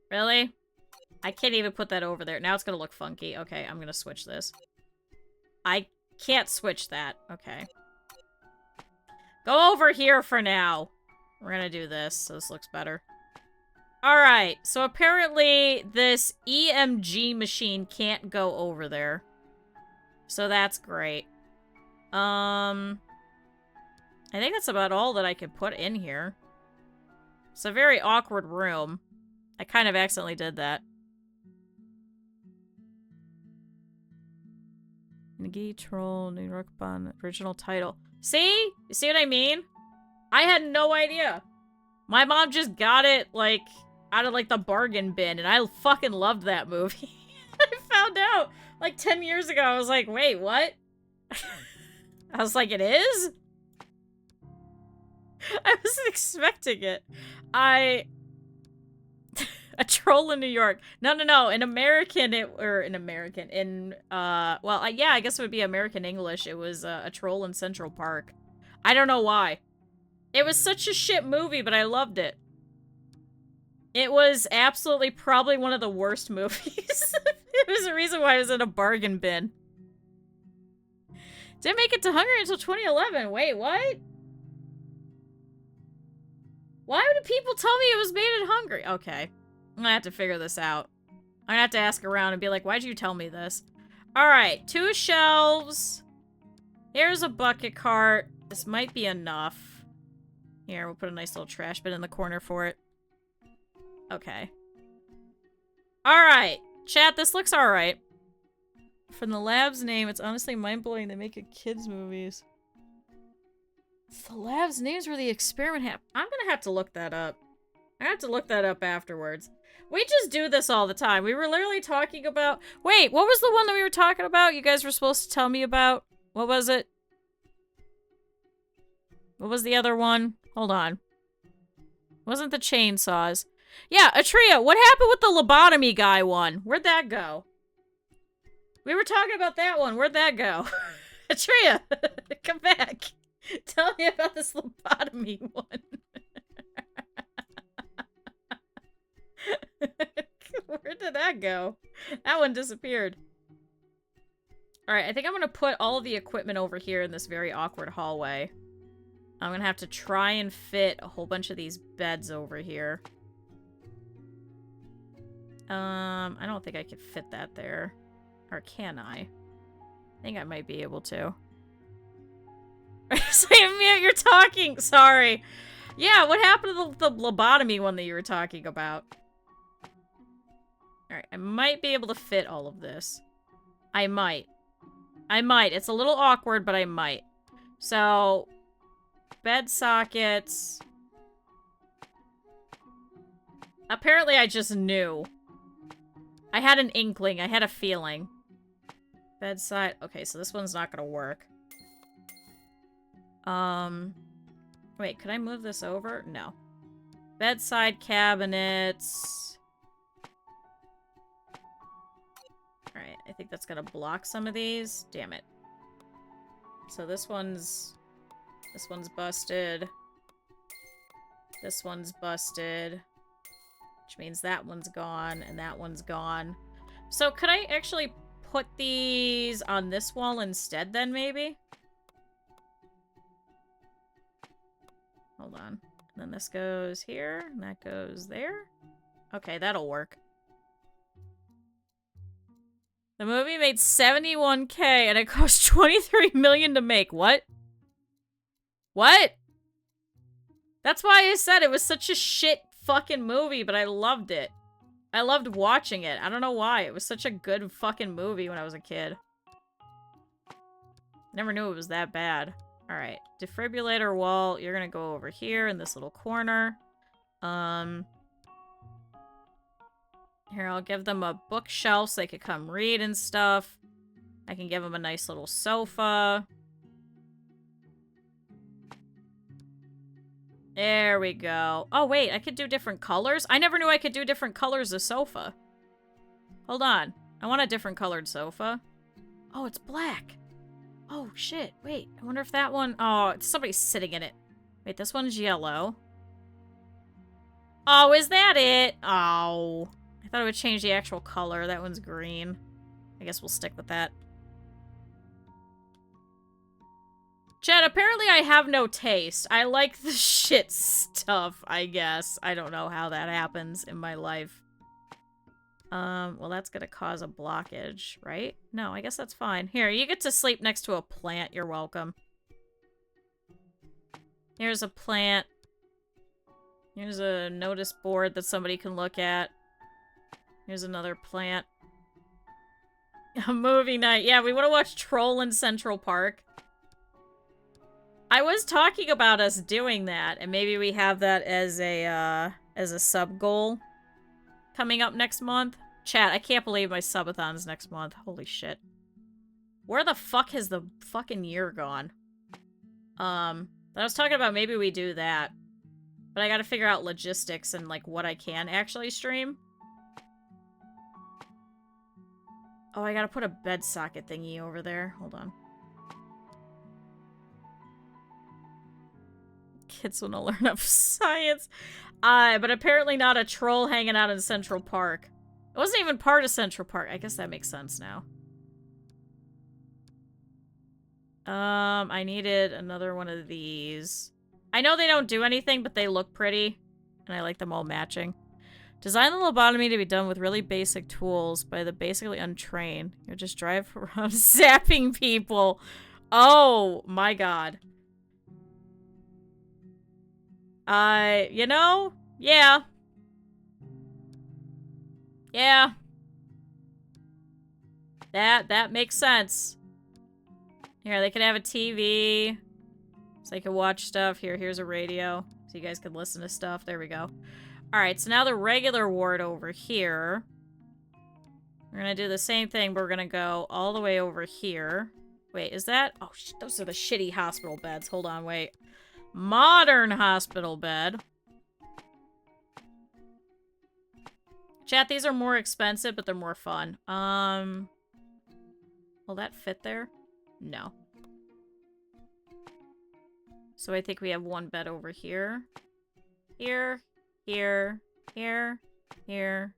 Really? I can't even put that over there. Now it's gonna look funky. Okay, I'm gonna switch this. I can't switch that. Okay. Go over here for now. We're gonna do this, so this looks better. Alright, so apparently this EMG machine can't go over there. So that's great. I think that's about all that I could put in here. It's a very awkward room. I kind of accidentally did that. Nagi Troll, New York Bun, original title. See? You see what I mean? I had no idea. My mom just got it, like, out of, like, the bargain bin, and I fucking loved that movie. I found out, like, 10 years ago. I was like, wait, what? I was like, it is? I wasn't expecting it. A Troll in New York. No. In American, well, yeah, I guess it would be American English. It was A Troll in Central Park. I don't know why. It was such a shit movie, but I loved it. It was absolutely probably one of the worst movies. It was the reason why I was in a bargain bin. Didn't make it to Hungary until 2011. Wait, what? Why would people tell me it was made in Hungary? Okay. I'm gonna have to figure this out. I'm gonna have to ask around and be like, why'd you tell me this? Alright, 2 shelves. Here's a bucket cart. This might be enough. Here, we'll put a nice little trash bin in the corner for it. Okay. Alright. Chat, this looks alright. From the lab's name, it's honestly mind-blowing they make it kids' movies. It's the lab's names where the experiment happened. I'm gonna have to look that up. I have to look that up afterwards. We just do this all the time. We were literally talking about... Wait, what was the one that we were talking about? You guys were supposed to tell me about... What was it? What was the other one? Hold on. Wasn't the chainsaws. Yeah, Atria, what happened with the lobotomy guy one? Where'd that go? We were talking about that one. Where'd that go? Atria, come back. Tell me about this lobotomy one. Where did that go? That one disappeared. Alright, I think I'm gonna put all of the equipment over here in this very awkward hallway. I'm gonna have to try and fit a whole bunch of these beds over here. I don't think I could fit that there. Or can I? I think I might be able to. Say mute, you're talking! Sorry. Yeah, what happened to the lobotomy one that you were talking about? Alright, I might be able to fit all of this. I might. I might. It's a little awkward, but I might. So, bed sockets. Apparently I just knew. I had an inkling. I had a feeling. Bedside. Okay, so this one's not gonna work. Wait, could I move this over? No. Bedside cabinets. Alright, I think that's gonna block some of these. Damn it. So this one's busted. This one's busted. Which means that one's gone, and that one's gone. So could I actually put these on this wall instead then, maybe? Hold on. And then this goes here, and that goes there. Okay, that'll work. The movie made $71K, and it cost $23 million to make. What? What? That's why I said it was such a shit fucking movie, but I loved it. I loved watching it. I don't know why. It was such a good fucking movie when I was a kid. Never knew it was that bad. Alright. Defibrillator wall. You're gonna go over here in this little corner. Here, I'll give them a bookshelf so they could come read and stuff. I can give them a nice little sofa. There we go. Oh, wait, I could do different colors? I never knew I could do different colors of sofa. Hold on. I want a different colored sofa. Oh, it's black. Oh, shit. Wait, I wonder if that one... Oh, somebody's sitting in it. Wait, this one's yellow. Oh, is that it? Oh. I thought it would change the actual color. That one's green. I guess we'll stick with that. Chad, apparently I have no taste. I like the shit stuff, I guess. I don't know how that happens in my life. Well, that's gonna cause a blockage, right? No, I guess that's fine. Here, you get to sleep next to a plant. You're welcome. Here's a plant. Here's a notice board that somebody can look at. Here's another plant. A movie night. Yeah, we want to watch Troll in Central Park. I was talking about us doing that, and maybe we have that as a sub-goal coming up next month. Chat, I can't believe my subathon's next month. Holy shit. Where the fuck has the fucking year gone? I was talking about maybe we do that. But I gotta figure out logistics and, like, what I can actually stream. Oh, I gotta put a bed socket thingy over there. Hold on. Kids want to learn up science. But apparently not a troll hanging out in Central Park. It wasn't even part of Central Park. I guess that makes sense now. I needed another one of these. I know they don't do anything, but they look pretty. And I like them all matching. Design the lobotomy to be done with really basic tools by the basically untrained. You just drive around zapping people. Oh, my God. You know? Yeah. Yeah. That makes sense. Here, they could have a TV. So they could watch stuff. Here's a radio. So you guys could listen to stuff. There we go. Alright, so now the regular ward over here. We're gonna do the same thing, but we're gonna go all the way over here. Wait, is that? Oh, those are the shitty hospital beds. Hold on, wait. Modern hospital bed. Chat, these are more expensive, but they're more fun. Will that fit there? No. So I think we have one bed over here. Here, here, here, here,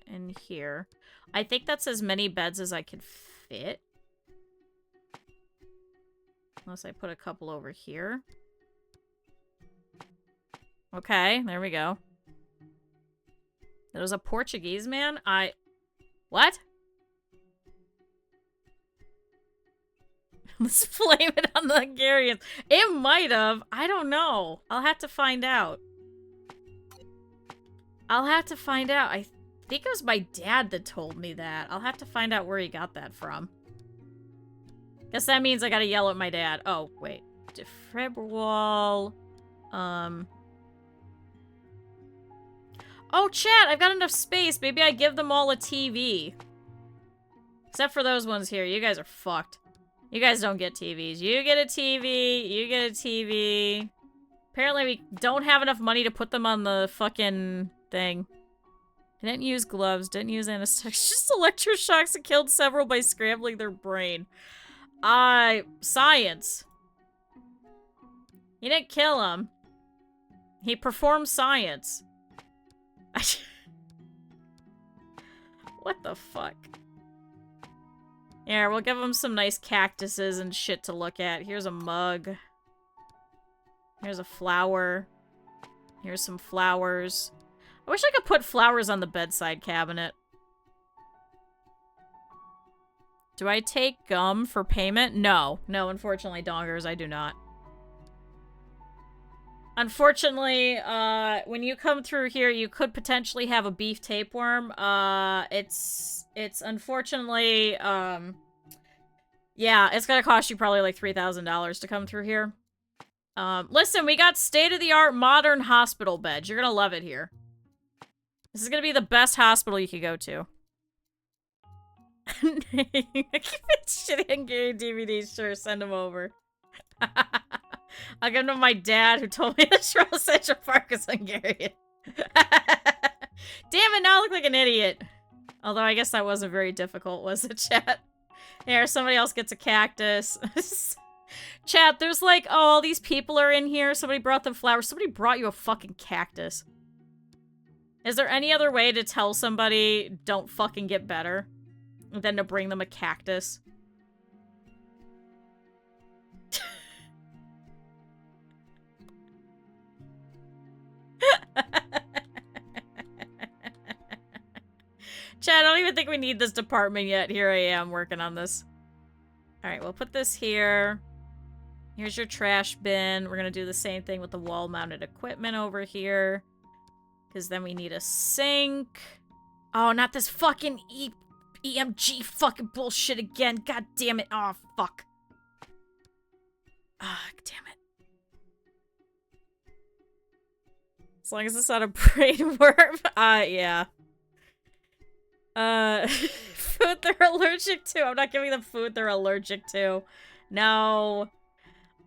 and here. I think that's as many beds as I can fit. Unless I put a couple over here. Okay, there we go. There was a Portuguese man? What? Let's blame it on the Hungarians. It might have. I don't know. I'll have to find out. I think it was my dad that told me that. I'll have to find out where he got that from. Guess that means I gotta yell at my dad. Oh, wait. Defibril. Oh, chat, I've got enough space. Maybe I give them all a TV. Except for those ones here. You guys are fucked. You guys don't get TVs. You get a TV. You get a TV. Apparently we don't have enough money to put them on the fucking thing. Didn't use gloves. Didn't use anesthetics. Just electroshocks and killed several by scrambling their brain. Science. He didn't kill him. He performed science. What the fuck? Yeah, we'll give him some nice cactuses and shit to look at. Here's a mug. Here's a flower. Here's some flowers. I wish I could put flowers on the bedside cabinet. Do I take gum for payment? No. No, unfortunately, dongers, I do not. Unfortunately, when you come through here, you could potentially have a beef tapeworm. It's unfortunately, yeah, it's gonna cost you probably like $3,000 to come through here. Listen, we got state-of-the-art modern hospital beds. You're gonna love it here. This is gonna be the best hospital you could go to. Shitty Hungarian DVDs, sure, send them over. I'll give them to my dad who told me that Charles Central Park is Hungarian. Damn it, now I look like an idiot. Although I guess that wasn't very difficult, was it, chat? Here, somebody else gets a cactus. Chat, there's like, oh, all these people are in here. Somebody brought them flowers. Somebody brought you a fucking cactus. Is there any other way to tell somebody don't fucking get better than to bring them a cactus? Chad, I don't even think we need this department yet. Here I am working on this. Alright, we'll put this here. Here's your trash bin. We're gonna do the same thing with the wall-mounted equipment over here. Because then we need a sink. Oh, not this fucking EMG fucking bullshit again. God damn it. Oh, fuck. Ah, damn it. As long as it's not a brain worm. Yeah. Food they're allergic to. I'm not giving them food they're allergic to. No.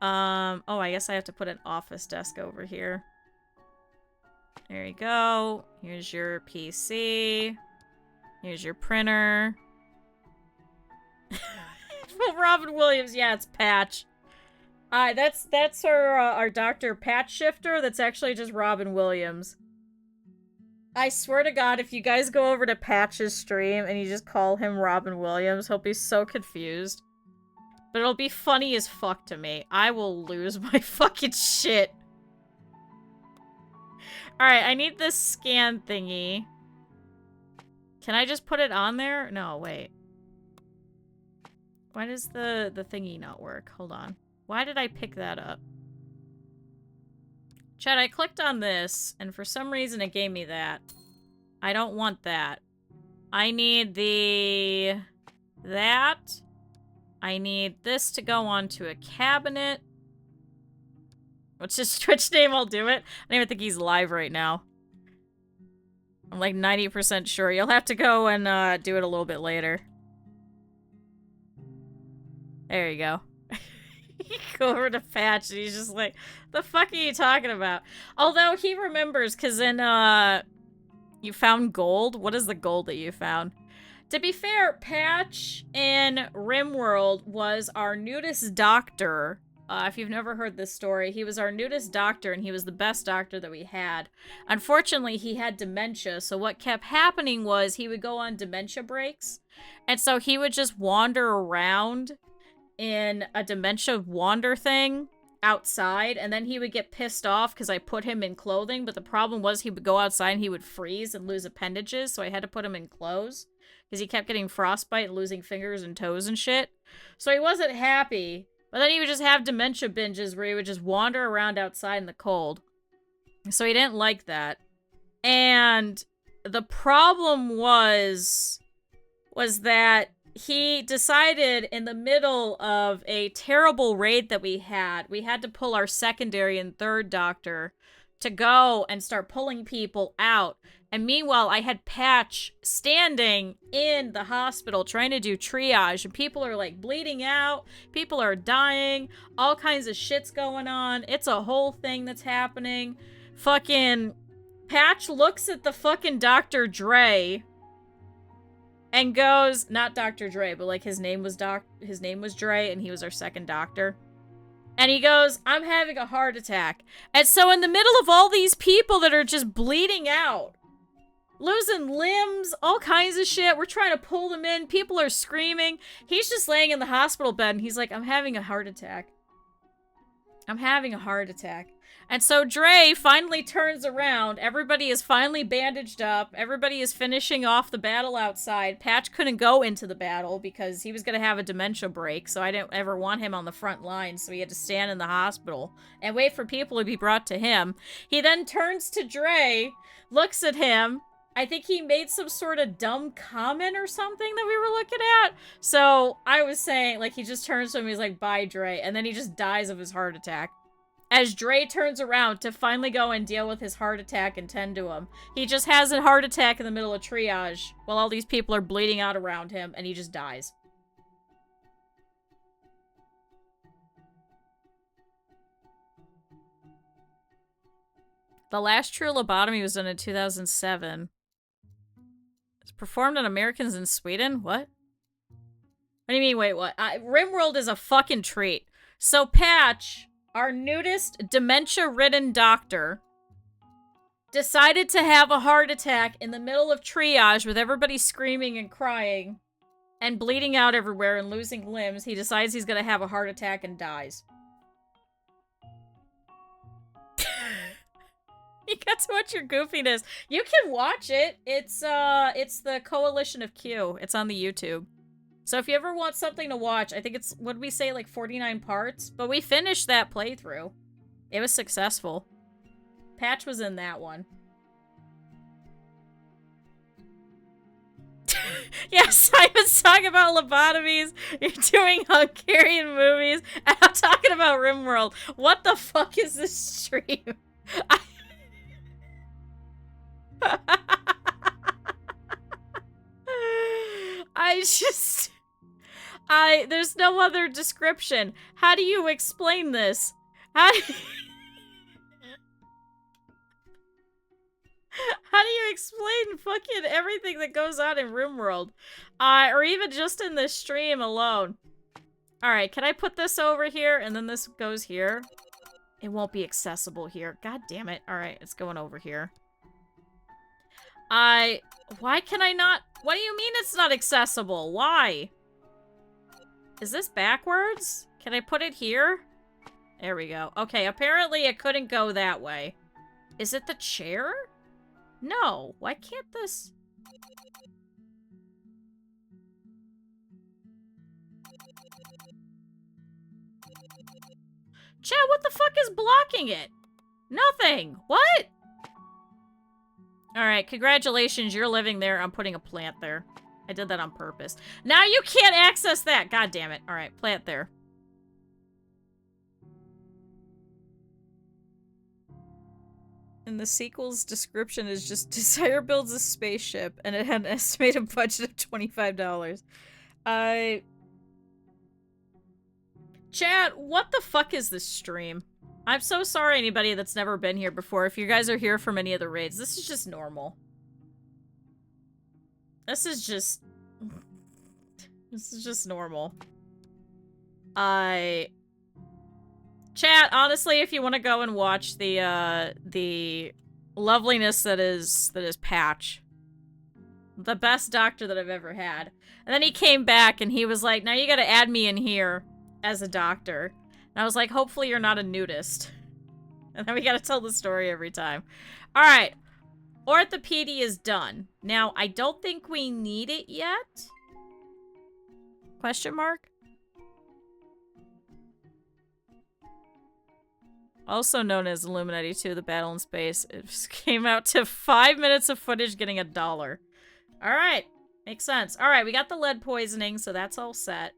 Oh, I guess I have to put an office desk over here. There you go. Here's your PC. Here's your printer. Robin Williams. Yeah, it's Patch. That's our Dr. Patch Shifter. That's actually just Robin Williams. I swear to God, if you guys go over to Patch's stream and you just call him Robin Williams, he'll be so confused. But it'll be funny as fuck to me. I will lose my fucking shit. Alright, I need this scan thingy. Can I just put it on there? No, wait. Why does the thingy not work? Hold on. Why did I pick that up? Chat, I clicked on this, and for some reason it gave me that. I don't want that. I need that. I need this to go onto a cabinet. What's his Twitch name? I'll do it. I don't even think he's live right now. I'm like 90% sure. You'll have to go and do it a little bit later. There you go. You go over to Patch and he's just like, the fuck are you talking about? Although he remembers, because in, you found gold? What is the gold that you found? To be fair, Patch in RimWorld was our nudist doctor. If you've never heard this story, he was our nudist doctor, and he was the best doctor that we had. Unfortunately, he had dementia, so what kept happening was he would go on dementia breaks, and so he would just wander around in a dementia wander thing outside, and then he would get pissed off because I put him in clothing, but the problem was he would go outside and he would freeze and lose appendages, so I had to put him in clothes because he kept getting frostbite and losing fingers and toes and shit. So he wasn't happy. But then he would just have dementia binges where he would just wander around outside in the cold. So he didn't like that. And the problem was that he decided in the middle of a terrible raid that we had to pull our secondary and third doctor to go and start pulling people out. And meanwhile, I had Patch standing in the hospital trying to do triage, and people are like bleeding out, people are dying, all kinds of shit's going on. It's a whole thing that's happening. Fucking Patch looks at the fucking Dr. Dre and goes, not Dr. Dre, but like his name was Dre, and he was our second doctor. And he goes, I'm having a heart attack. And so in the middle of all these people that are just bleeding out, losing limbs, all kinds of shit, we're trying to pull them in, people are screaming, he's just laying in the hospital bed, and he's like, I'm having a heart attack. I'm having a heart attack. And so Dre finally turns around, everybody is finally bandaged up, everybody is finishing off the battle outside. Patch couldn't go into the battle because he was going to have a dementia break, so I didn't ever want him on the front line, so he had to stand in the hospital and wait for people to be brought to him. He then turns to Dre, looks at him, I think he made some sort of dumb comment or something that we were looking at. So I was saying, like, he just turns to him, he's like, bye, Dre, and then he just dies of his heart attack. As Dre turns around to finally go and deal with his heart attack and tend to him, he just has a heart attack in the middle of triage while all these people are bleeding out around him, and he just dies. The last true lobotomy was done in 2007. It's performed on Americans in Sweden? What? What do you mean, wait, what? RimWorld is a fucking treat. So Patch, our nudist, dementia-ridden doctor, decided to have a heart attack in the middle of triage with everybody screaming and crying and bleeding out everywhere and losing limbs. He decides he's gonna have a heart attack and dies. You got to watch your goofiness. You can watch it. It's the Coalition of Q. It's on the YouTube. So if you ever want something to watch, I think it's, what did we say, like 49 parts? But we finished that playthrough. It was successful. Patch was in that one. Yeah, Simon's talking about lobotomies. You're doing Hungarian movies. And I'm talking about RimWorld. What the fuck is this stream? There's no other description. How do you explain this? How do you explain fucking everything that goes on in RimWorld? Or even just in this stream alone. Alright, can I put this over here and then this goes here? It won't be accessible here. God damn it. Alright, it's going over here. Why can I not? What do you mean it's not accessible? Why? Is this backwards? Can I put it here? There we go. Okay, apparently it couldn't go that way. Is it the chair? No. Why can't this? Chat, what the fuck is blocking it? Nothing. What? Alright, congratulations, you're living there. I'm putting a plant there. I did that on purpose. Now you can't access that! God damn it. Alright, plant there. And the sequel's description is just, Desire builds a spaceship, and it had an estimated budget of $25. Chat, what the fuck is this stream? I'm so sorry anybody that's never been here before. If you guys are here from any of the raids, this is just normal. This is just normal. Chat, honestly, if you want to go and watch the loveliness that is Patch. The best doctor that I've ever had. And then he came back and he was like, now you gotta add me in here as a doctor. And I was like, hopefully you're not a nudist. And then we gotta tell the story every time. Alright. Orthopedi is done. Now, I don't think we need it yet. Question mark? Also known as Illuminati 2, The Battle in Space. It came out to 5 minutes of footage getting $1. Alright. Makes sense. Alright, we got the lead poisoning, so that's all set.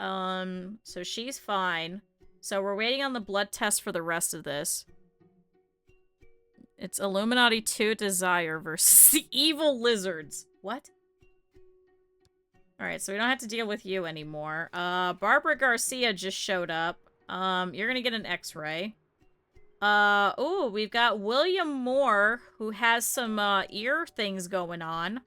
So she's fine. So we're waiting on the blood test for the rest of this. It's Illuminati 2 Desire versus the evil lizards. What? Alright, so we don't have to deal with you anymore. Barbara Garcia just showed up. You're gonna get an x-ray. Ooh, we've got William Moore, who has some, ear things going on.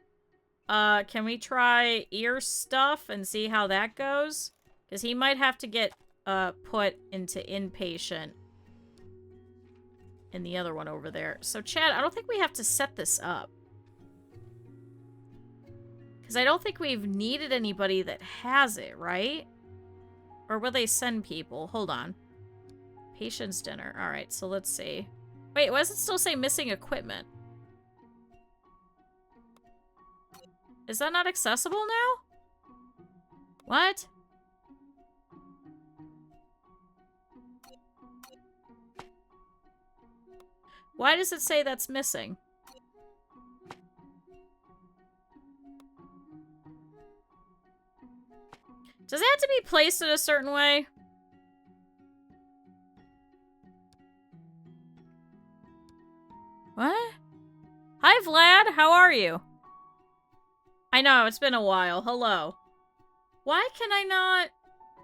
Can we try ear stuff and see how that goes? Because he might have to get, put into inpatient. In the other one over there. So, Chad, I don't think we have to set this up. Because I don't think we've needed anybody that has it, right? Or will they send people? Hold on. Patient's dinner. Alright, so let's see. Wait, why does it still say missing equipment? Is that not accessible now? What? Why does it say that's missing? Does it have to be placed in a certain way? What? Hi, Vlad. How are you? I know, it's been a while. Hello. Why can I not...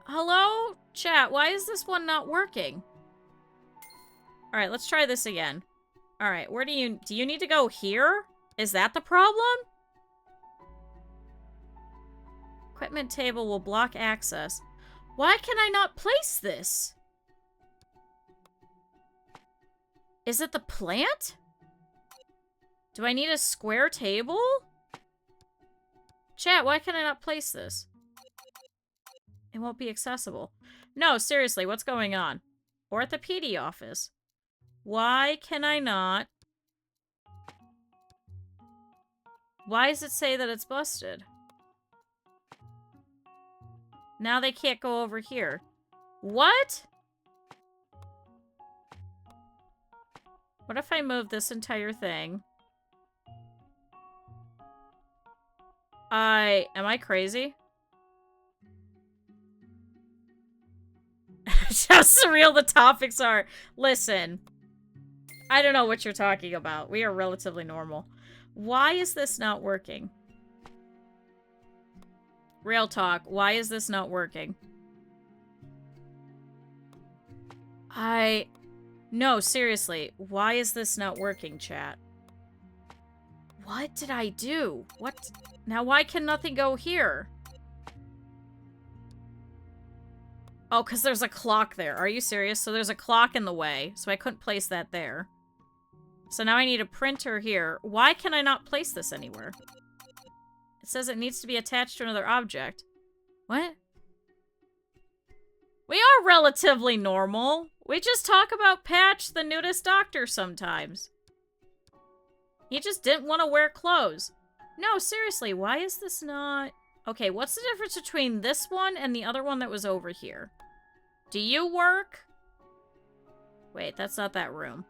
Hello? Chat, why is this one not working? Alright, let's try this again. Alright, where do you need to go here? Is that the problem? Equipment table will block access. Why can I not place this? Is it the plant? Do I need a square table? Chat, why can I not place this? It won't be accessible. No, seriously, what's going on? Orthopedi office. Why can I not? Why does it say that it's busted? Now they can't go over here. What? What if I move this entire thing? Am I crazy? How surreal the topics are. Listen. I don't know what you're talking about. We are relatively normal. Why is this not working? Real talk. Why is this not working? No, seriously. Why is this not working, chat? What did I do? What? Now why can nothing go here? Oh, because there's a clock there. Are you serious? So there's a clock in the way, so I couldn't place that there. So now I need a printer here. Why can I not place this anywhere? It says it needs to be attached to another object. What? We are relatively normal. We just talk about Patch, the nudist doctor, sometimes. He just didn't want to wear clothes. No, seriously, why is this not... Okay, what's the difference between this one and the other one that was over here? Do you work? Wait, that's not that room.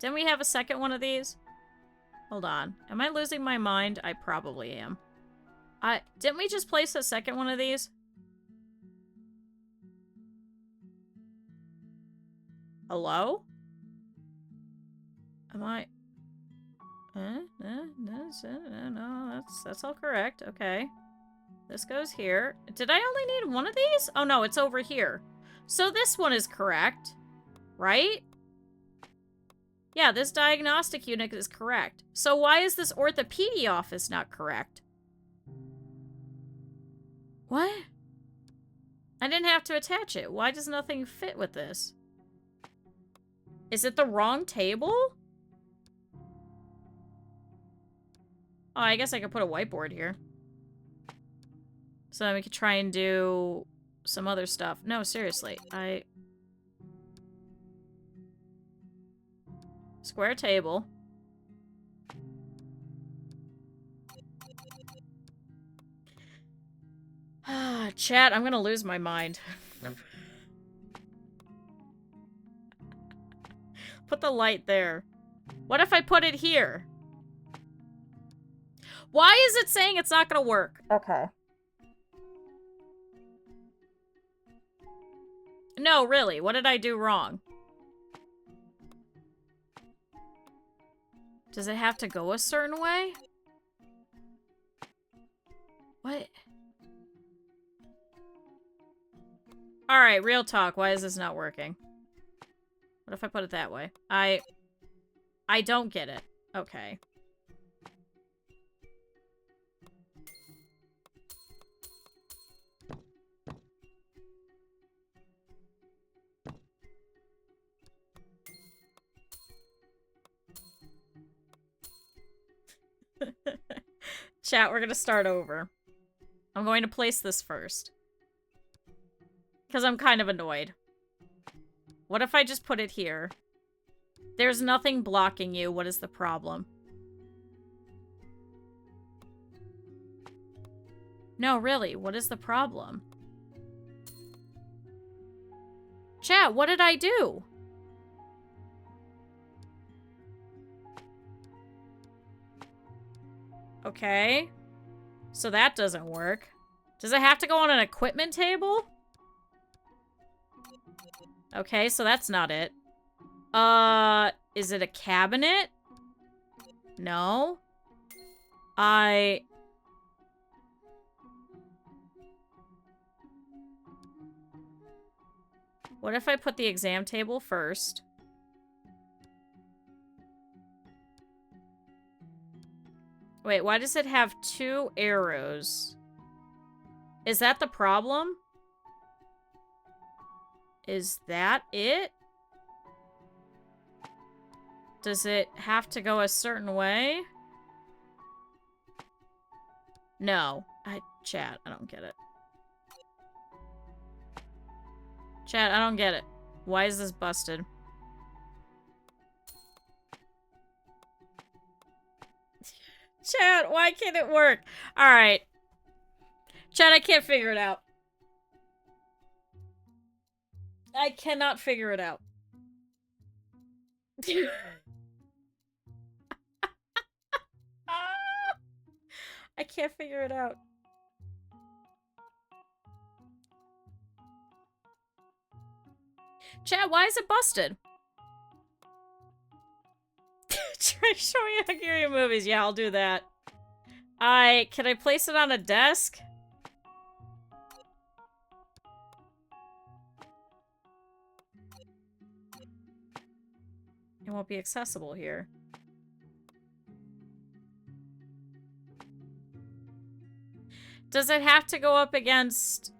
Didn't we have a second one of these? Hold on. Am I losing my mind? I probably am. Didn't we just place a second one of these? Hello? Am I... No, that's all correct. Okay. This goes here. Did I only need one of these? Oh no, it's over here. So this one is correct, right? Yeah, this diagnostic unit is correct. So why is this orthopedi office not correct? What? I didn't have to attach it. Why does nothing fit with this? Is it the wrong table? Oh, I guess I could put a whiteboard here. So then we could try and do some other stuff. No, seriously. Square table. Chat, I'm gonna lose my mind. Put the light there. What if I put it here? Why is it saying it's not gonna work? Okay. No, really. What did I do wrong? Does it have to go a certain way? What? Alright, real talk. Why is this not working? What if I put it that way? I don't get it. Okay. Chat, we're gonna start over. I'm going to place this first. Because I'm kind of annoyed. What if I just put it here? There's nothing blocking you. What is the problem? No, really. What is the problem? Chat, what did I do? Okay. So that doesn't work. Does it have to go on an equipment table? Okay, so that's not it. Is it a cabinet? No. What if I put the exam table first? Wait, why does it have 2 arrows? Is that the problem? Is that it? Does it have to go a certain way? No. Chat, I don't get it. Chat, I don't get it. Why is this busted? Chat, why can't it work? Alright. Chat, I can't figure it out. I cannot figure it out. I can't figure it out. Chat, why is it busted? Try showing Hungarian movies. Yeah, I'll do that. Can I place it on a desk? It won't be accessible here. Does it have to go up against...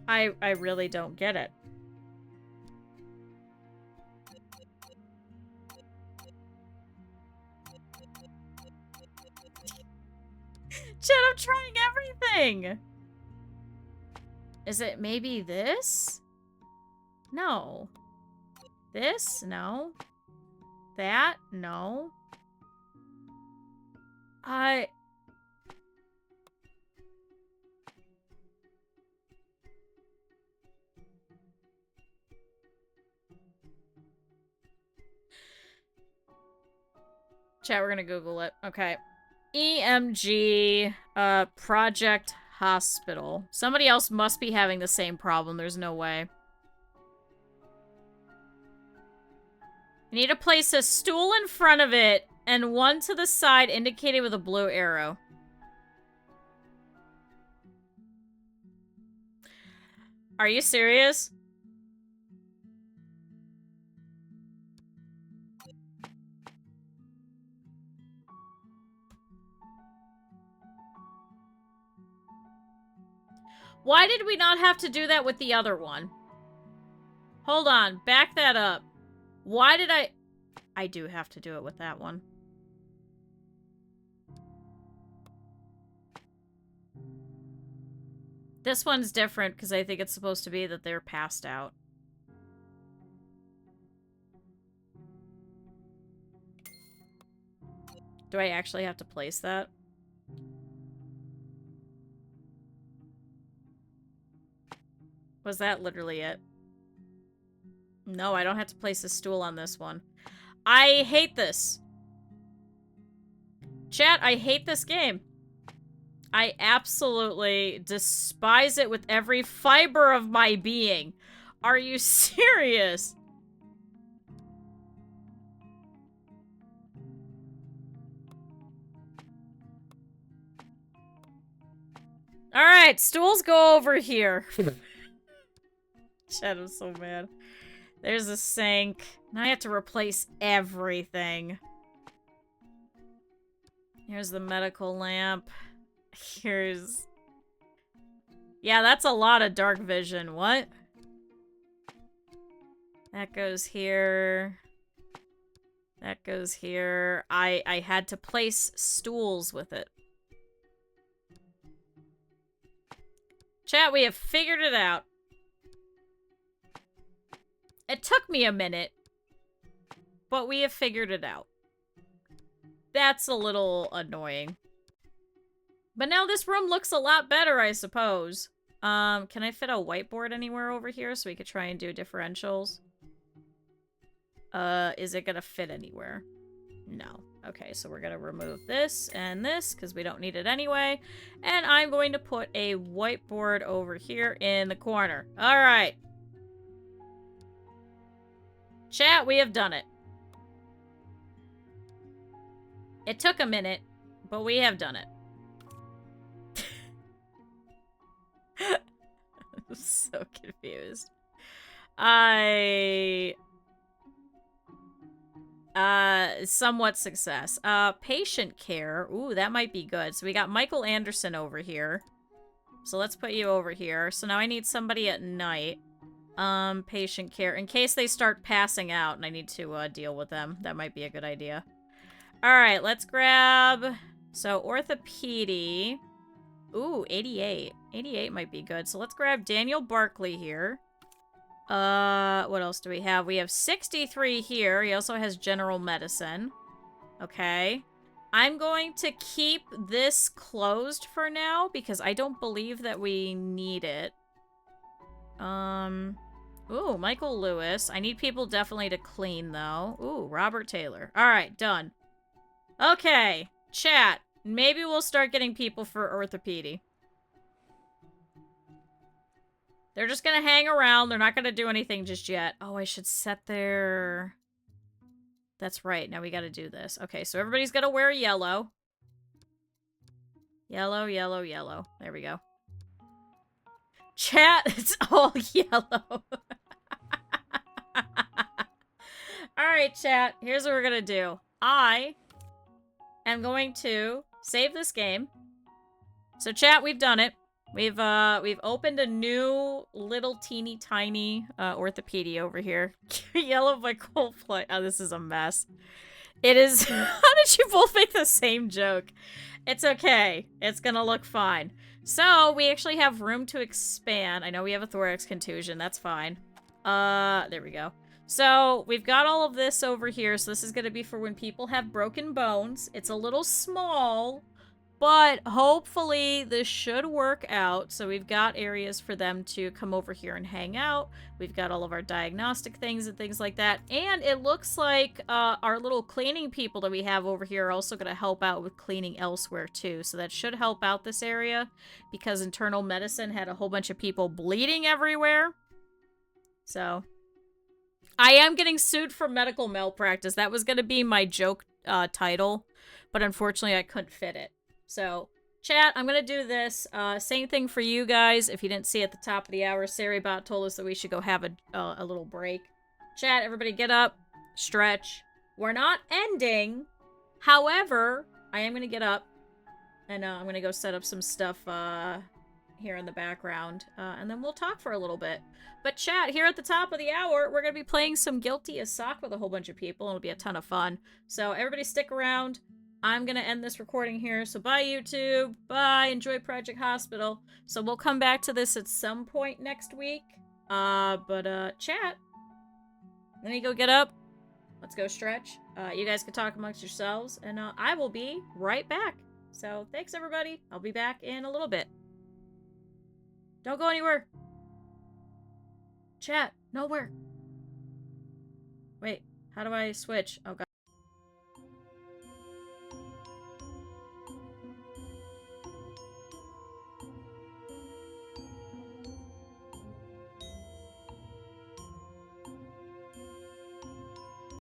I really don't get it. Chat, I'm trying everything! Is it maybe this? No. This? No. That? No. Chat, we're gonna Google it. Okay. EMG, Project Hospital. Somebody else must be having the same problem. There's no way. You need to place a stool in front of it and one to the side indicated with a blue arrow. Are you serious? Why did we not have to do that with the other one? Hold on, back that up. Why did I do have to do it with that one. This one's different because I think it's supposed to be that they're passed out. Do I actually have to place that? Was that literally it? No, I don't have to place a stool on this one. I hate this. Chat, I hate this game. I absolutely despise it with every fiber of my being. Are you serious? Alright, stools go over here. Chat, I'm so mad. There's a sink. Now I have to replace everything. Here's the medical lamp. Here's... Yeah, that's a lot of dark vision. What? That goes here. That goes here. I had to place stools with it. Chat, we have figured it out. It took me a minute, but we have figured it out. That's a little annoying. But now this room looks a lot better, I suppose. Can I fit a whiteboard anywhere over here so we could try and do differentials? Is it gonna fit anywhere? No. Okay, so we're gonna remove this and this because we don't need it anyway. And I'm going to put a whiteboard over here in the corner. All right. Chat, we have done it. It took a minute, but we have done it. I'm so confused. Somewhat success. Patient care. Ooh, that might be good. So we got Michael Anderson over here. So let's put you over here. So now I need somebody at night. Patient care. In case they start passing out and I need to, deal with them. That might be a good idea. Alright, let's grab... So, orthopedi. Ooh, 88. 88 might be good. So let's grab Daniel Barkley here. What else do we have? We have 63 here. He also has general medicine. Okay. I'm going to keep this closed for now because I don't believe that we need it. Ooh, Michael Lewis. I need people definitely to clean, though. Ooh, Robert Taylor. Alright, done. Okay, chat. Maybe we'll start getting people for orthopedi. They're just gonna hang around. They're not gonna do anything just yet. Oh, I should set their... That's right. Now we gotta do this. Okay, so everybody's gotta wear yellow. Yellow, yellow, yellow. There we go. Chat, it's all yellow. Alright, chat. Here's what we're gonna do. I am going to save this game. So, chat, we've done it. We've opened a new little teeny tiny orthopedi over here. Yellow by Coldplay. Oh, this is a mess. It is. How did you both make the same joke? It's okay. It's gonna look fine. So we actually have room to expand. I know we have a thorax contusion. That's fine. There we go. So we've got all of this over here. So this is gonna be for when people have broken bones. It's a little small. But hopefully this should work out. So we've got areas for them to come over here and hang out. We've got all of our diagnostic things and things like that. And it looks like our little cleaning people that we have over here are also going to help out with cleaning elsewhere too. So that should help out this area because internal medicine had a whole bunch of people bleeding everywhere. So I am getting sued for medical malpractice. That was gonna be my joke title, but unfortunately I couldn't fit it. So, chat, I'm gonna do this. Same thing for you guys. If you didn't see at the top of the hour, Saribot told us that we should go have a little break. Chat, everybody get up, stretch. We're not ending. However, I am gonna get up, and I'm gonna go set up some stuff here in the background, and then we'll talk for a little bit. But chat, here at the top of the hour, we're gonna be playing some Guilty as Sock with a whole bunch of people, and it'll be a ton of fun. So everybody stick around. I'm gonna end this recording here, so bye YouTube, bye, enjoy Project Hospital. So we'll come back to this at some point next week. Chat, let me go get up. Let's go stretch. You guys can talk amongst yourselves, and I will be right back. So thanks everybody. I'll be back in a little bit. Don't go anywhere. Chat, nowhere. Wait, how do I switch? Oh god.